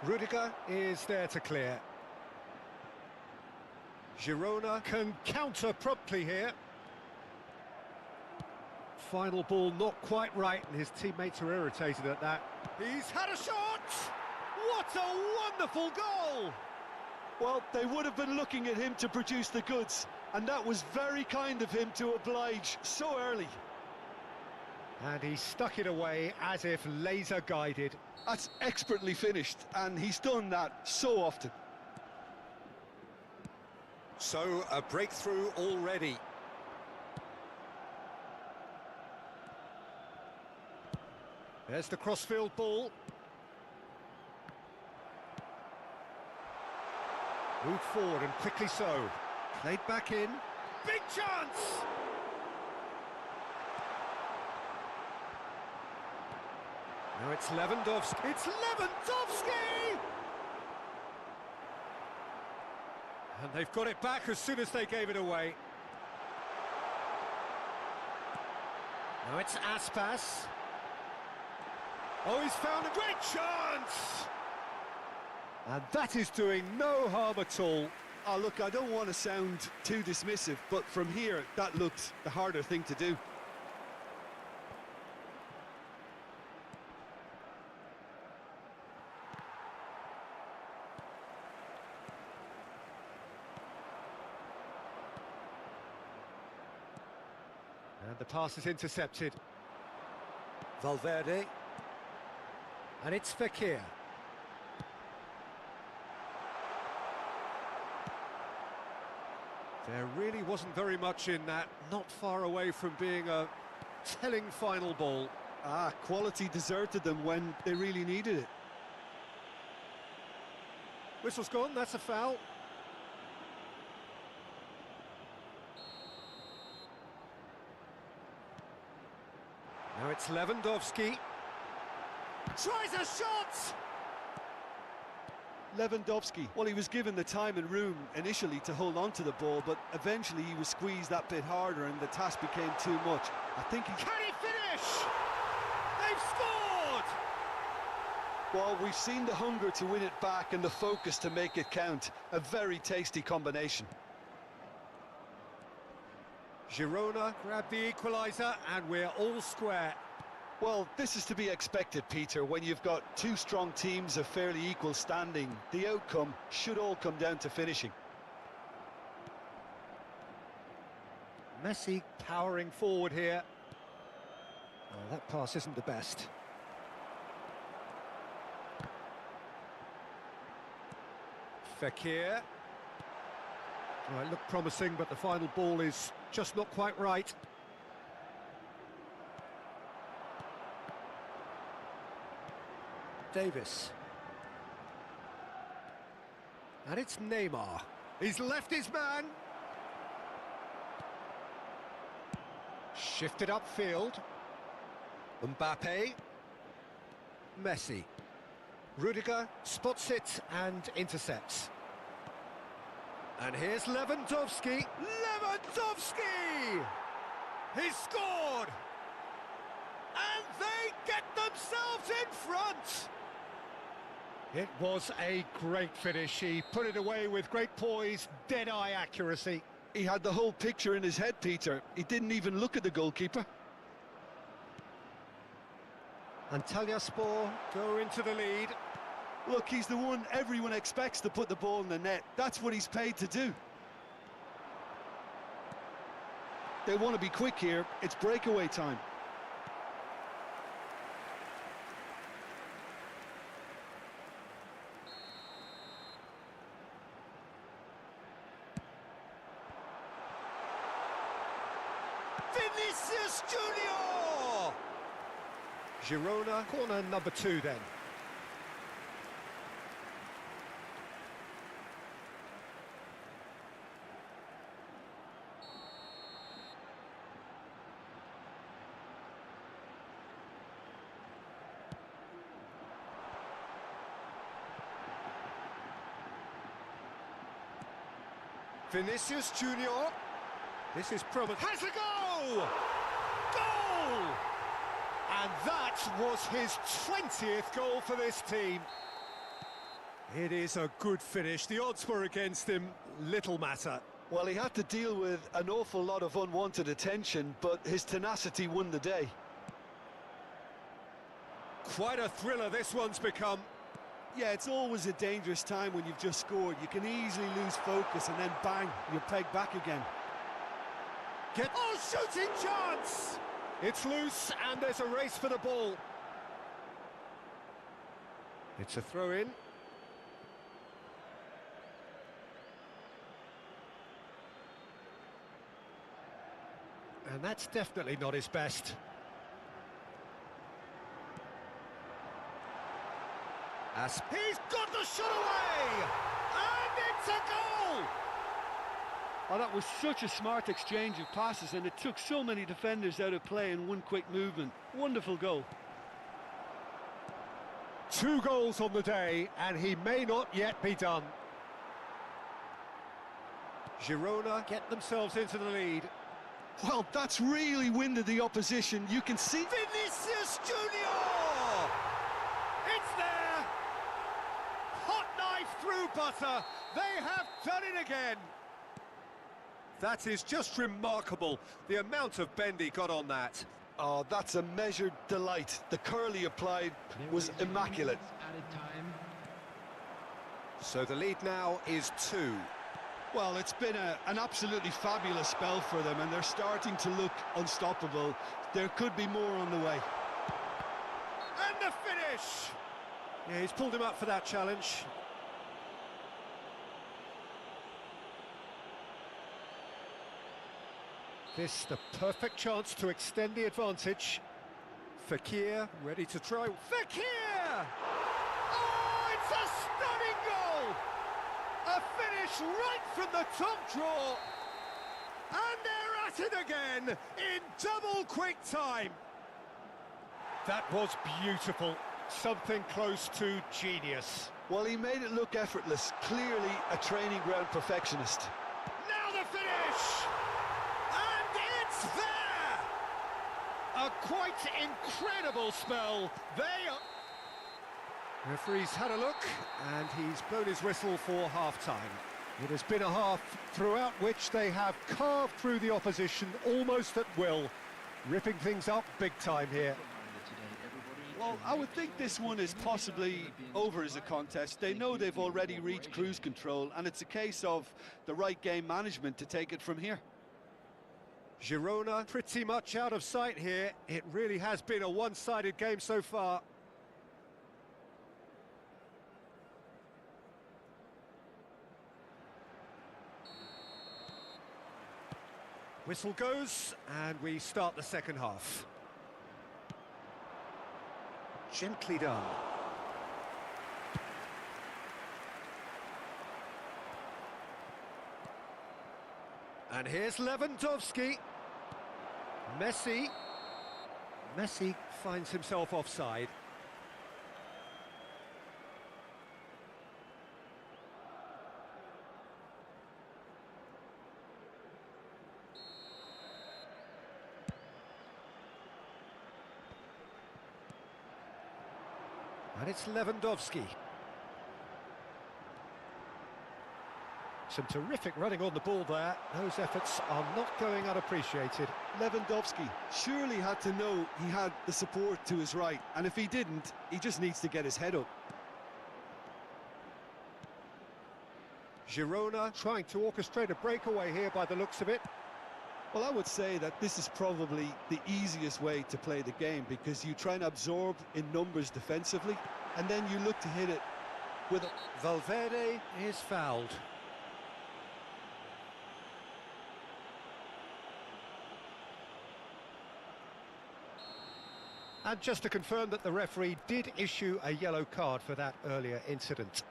Rudiger is there to clear. Girona can counter promptly here. Final ball not quite right, and his teammates are irritated at that. He's had a shot! What a wonderful goal! Well, they would have been looking at him to produce the goods, and that was very kind of him to oblige so early. And he stuck it away as if laser guided. That's expertly finished, and he's done that so often. So, a breakthrough already. There's the crossfield ball. Moved forward and quickly so. Played back in. Big chance! Now it's Lewandowski. It's Lewandowski! And they've got it back as soon as they gave it away. Now it's Aspas. Oh, he's found a great chance! And that is doing no harm at all. Oh, look, I don't want to sound too dismissive, but from here, that looked the harder thing to do. And the pass is intercepted. Valverde. And it's Fekir. There really wasn't very much in that, not far away from being a telling final ball. Ah, quality deserted them when they really needed it. Whistle's gone, that's a foul. Now it's Lewandowski. Tries a shot! Lewandowski, well, he was given the time and room initially to hold on to the ball, but eventually he was squeezed that bit harder and the task became too much. I think he... Can he finish? They've scored! Well, we've seen the hunger to win it back and the focus to make it count. A very tasty combination. Girona grabbed the equaliser and we're all square. Well, this is to be expected, Peter. When you've got two strong teams of fairly equal standing, the outcome should all come down to finishing. Messi powering forward here. Oh, that pass isn't the best. Fekir. Oh, it looked promising, but the final ball is just not quite right. Davis. And it's Neymar. He's left his man. Shifted upfield. Mbappe. Messi. Rudiger spots it and intercepts. And here's Lewandowski. Lewandowski! He's scored! And they get themselves in front! It was a great finish. He put it away with great poise, dead-eye accuracy. He had the whole picture in his head, Peter. He didn't even look at the goalkeeper. Antalyaspor go into the lead. Look, he's the one everyone expects to put the ball in the net. That's what he's paid to do. They want to be quick here. It's breakaway time. Vinicius Junior! Girona, corner number 2 then. Vinicius Junior. This is promising. Has a goal! Goal! And that was his 20th goal for this team. It is a good finish. The odds were against him. Little matter. Well, he had to deal with an awful lot of unwanted attention, but his tenacity won the day. Quite a thriller this one's become. Yeah, it's always a dangerous time when you've just scored. You can easily lose focus and then bang, you're pegged back again. Oh, shooting chance! It's loose and there's a race for the ball. It's a throw-in. And that's definitely not his best. He's got the shot away! And it's a goal! Oh, that was such a smart exchange of passes, and it took so many defenders out of play in one quick movement. Wonderful goal. 2 goals on the day, and he may not yet be done. Girona get themselves into the lead. Well, that's really winded the opposition. You can see Vinicius Junior! It's there! Hot knife through butter. They have done it again. That is just remarkable, the amount of bend he got on that. Oh, that's a measured delight. The curl he applied was immaculate. Added time. So the lead now is 2. Well, it's been an absolutely fabulous spell for them, and they're starting to look unstoppable. There could be more on the way. And the finish! Yeah, he's pulled him up for that challenge. This the perfect chance to extend the advantage. Fekir ready to try. Fekir! Oh, it's a stunning goal! A finish right from the top draw. And they're at it again in double quick time. That was beautiful. Something close to genius. Well, he made it look effortless. Clearly a training ground perfectionist. Now the finish! And it's there! A quite incredible spell. Referee's had a look, and he's blown his whistle for half-time. It has been a half throughout which they have carved through the opposition almost at will, ripping things up big time here. Well, I would think this one is possibly over as a contest. They know they've already reached cruise control, and it's a case of the right game management to take it from here. Girona pretty much out of sight here. It really has been a one-sided game so far. Whistle goes, and we start the second half. Gently done. And here's Lewandowski. Messi finds himself offside. And it's Lewandowski. Some terrific running on the ball there. Those efforts are not going unappreciated. Lewandowski surely had to know he had the support to his right, and if he didn't, he just needs to get his head up. Girona trying to orchestrate a breakaway here by the looks of it. Well, I would say that this is probably the easiest way to play the game, because you try and absorb in numbers defensively, and then you look to hit it with a... Valverde is fouled. And just to confirm that the referee did issue a yellow card for that earlier incident.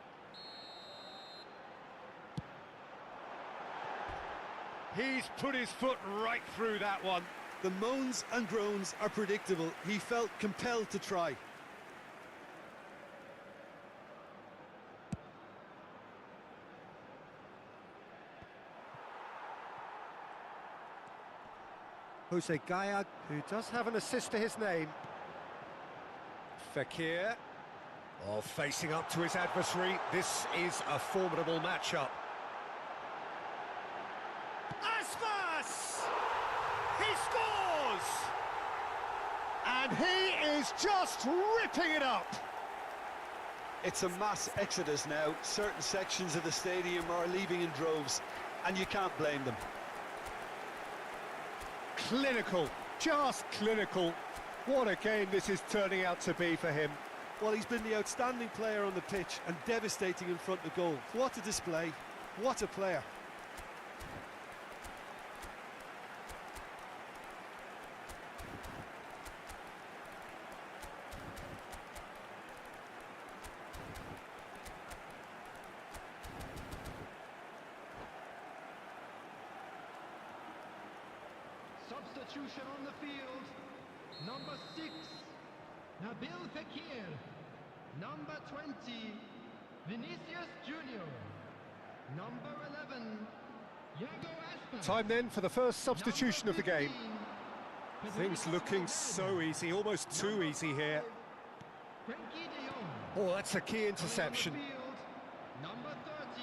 He's put his foot right through that one. The moans and groans are predictable. He felt compelled to try. Jose Gaya, who does have an assist to his name. Fekir, facing up to his adversary. This is a formidable matchup. Aspas! He scores! And he is just ripping it up. It's a mass exodus now. Certain sections of the stadium are leaving in droves, and you can't blame them. Clinical, just clinical. What a game this is turning out to be for him. Well, he's been the outstanding player on the pitch and devastating in front of goal. What a display, what a player. Substitution on the field. Number 6, Nabil Fekir. Number 20, Vinicius Junior. Number 11, Yago Aspas. Time then for the first substitution of the game. 15, Things looking so easy, almost too easy here. Frenkie de Jong. Oh, that's a key interception. On the field, number 30,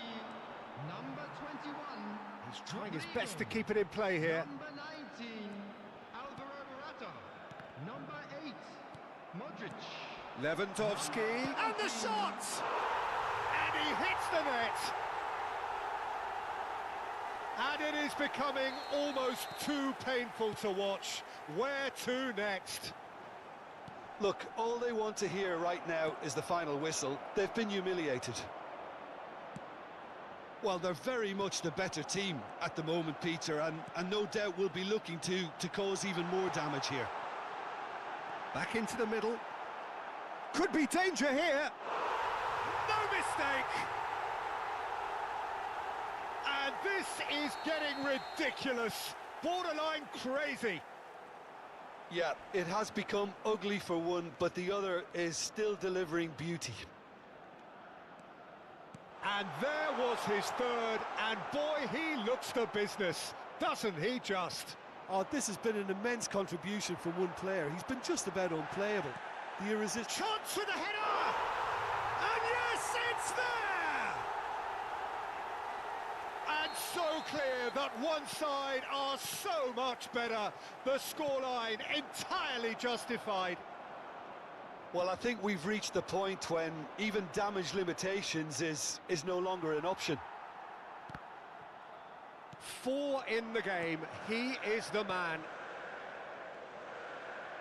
number 21. He's trying his best to keep it in play here. Number 19, Alvaro Morata. Number 8, Modric. Lewandowski, and the shot! And he hits the net! And it is becoming almost too painful to watch. Where to next? Look, all they want to hear right now is the final whistle. They've been humiliated. Well, they're very much the better team at the moment, Peter, and no doubt will be looking to cause even more damage here. Back into the middle. Could be danger here. No mistake. And this is getting ridiculous. Borderline crazy. Yeah, it has become ugly for one, but the other is still delivering beauty. And there was his third, and boy, he looks the business, doesn't he just? Oh, this has been an immense contribution from one player. He's been just about unplayable. The irresistible Chance with the header! And yes, it's there! And so clear that one side are so much better. The scoreline entirely justified. Well, I think we've reached the point when even damage limitations is no longer an option. 4 in the game, he is the man.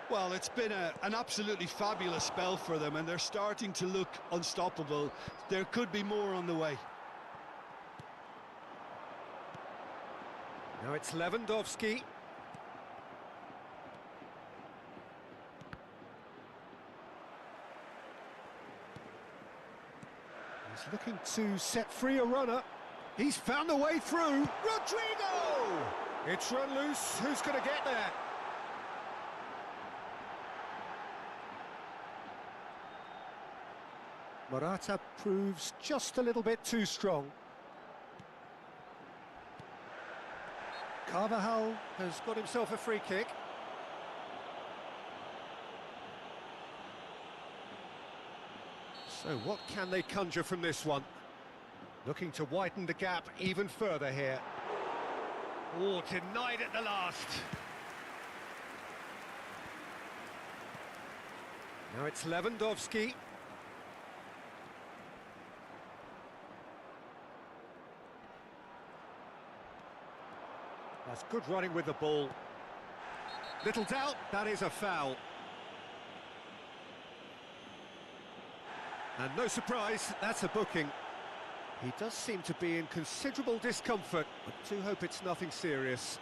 Well, it's been an absolutely fabulous spell for them, and they're starting to look unstoppable. There could be more on the way. Now it's Lewandowski. He's looking to set free a runner. He's found the way through. Rodrigo! It's run loose. Who's going to get there? Morata proves just a little bit too strong. Carvajal has got himself a free kick. So what can they conjure from this one? Looking to widen the gap even further here. Oh, denied at the last. Now it's Lewandowski. That's good running with the ball. Little doubt, that is a foul. And no surprise, that's a booking. He does seem to be in considerable discomfort, but do hope it's nothing serious.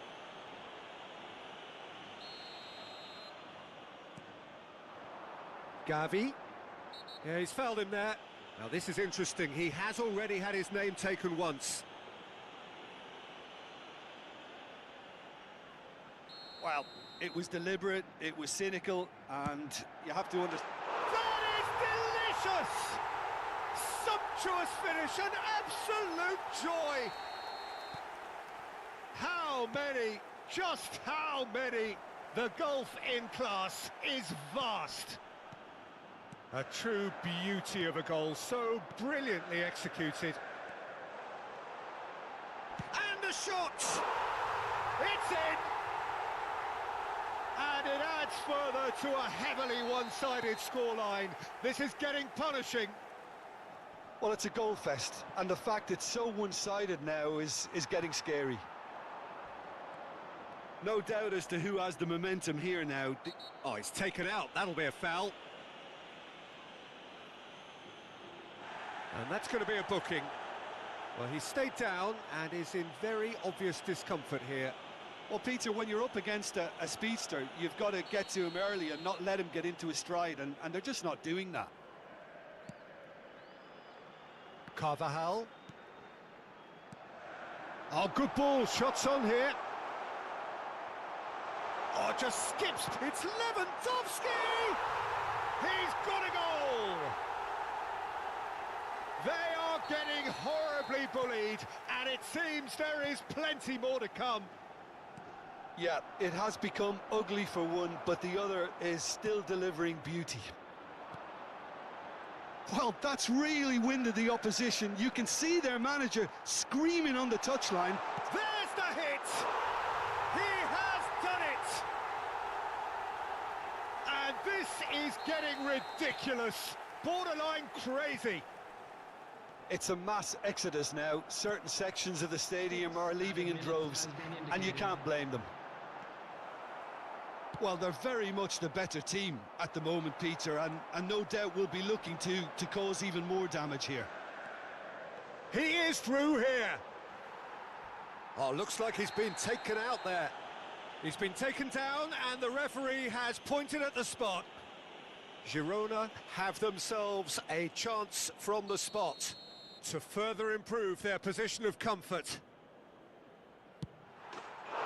Gavi. Yeah, he's fouled him there. Now this is interesting. He has already had his name taken once. Well, it was deliberate, it was cynical, and you have to understand. That is delicious! Sumptuous finish, an absolute joy! How many, just how many? The gulf in class is vast. A true beauty of a goal, so brilliantly executed. And the shot! It's in! And it adds further to a heavily one-sided scoreline. This is getting punishing. Well, it's a goal fest, and the fact it's so one-sided now is getting scary. No doubt as to who has the momentum here now. Oh, he's taken out. That'll be a foul. And that's going to be a booking. Well, he stayed down and is in very obvious discomfort here. Well, Peter, when you're up against a speedster, you've got to get to him early and not let him get into his stride, and they're just not doing that. Carvajal. Oh, good ball. Shots on here. Oh, just skips. It's Lewandowski! He's got a goal! They are getting horribly bullied, and it seems there is plenty more to come. Yeah, it has become ugly for one, but the other is still delivering beauty. Well, that's really winded the opposition. You can see their manager screaming on the touchline. There's the hit! He has done it! And this is getting ridiculous, borderline crazy. It's a mass exodus now. Certain sections of the stadium are leaving in droves, and you can't blame them. Well, they're very much the better team at the moment, Peter, and no doubt will be looking to cause even more damage here. He is through here. Oh, looks like he's been taken out there. He's been taken down, and the referee has pointed at the spot. Girona have themselves a chance from the spot to further improve their position of comfort.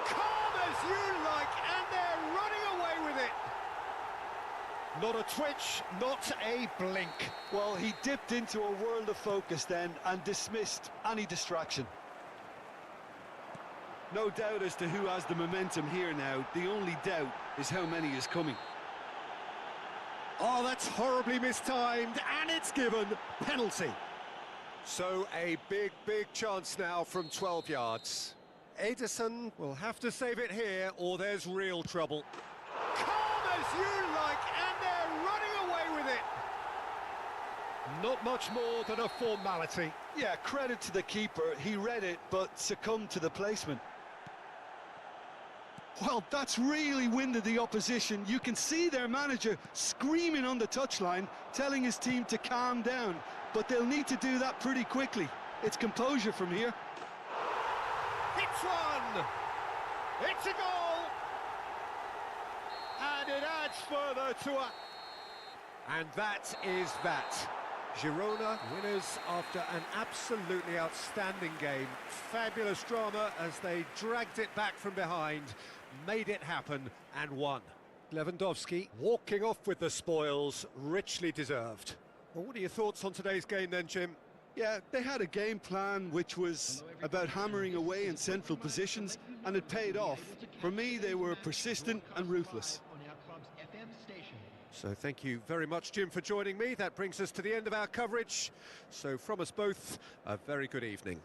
Calm as you like, and they're running away with it. Not a twitch, not a blink. Well, he dipped into a world of focus then and dismissed any distraction. No doubt as to who has the momentum here now. The only doubt is how many is coming. Oh, that's horribly mistimed, and it's given penalty. So a big, big chance now from 12 yards. Ederson will have to save it here, or there's real trouble. Calm as you like, and they're running away with it. Not much more than a formality. Yeah, credit to the keeper. He read it, but succumbed to the placement. Well, that's really winded the opposition. You can see their manager screaming on the touchline, telling his team to calm down. But they'll need to do that pretty quickly. It's composure from here. It's one! It's a goal! And it adds further to a... And that is that. Girona winners after an absolutely outstanding game. Fabulous drama as they dragged it back from behind, made it happen and won. Lewandowski walking off with the spoils, richly deserved. Well, what are your thoughts on today's game then, Jim? Yeah, they had a game plan which was about hammering away in central positions, and it paid off. For me, they were persistent and ruthless. So thank you very much, Jim, for joining me. That brings us to the end of our coverage. So from us both, a very good evening.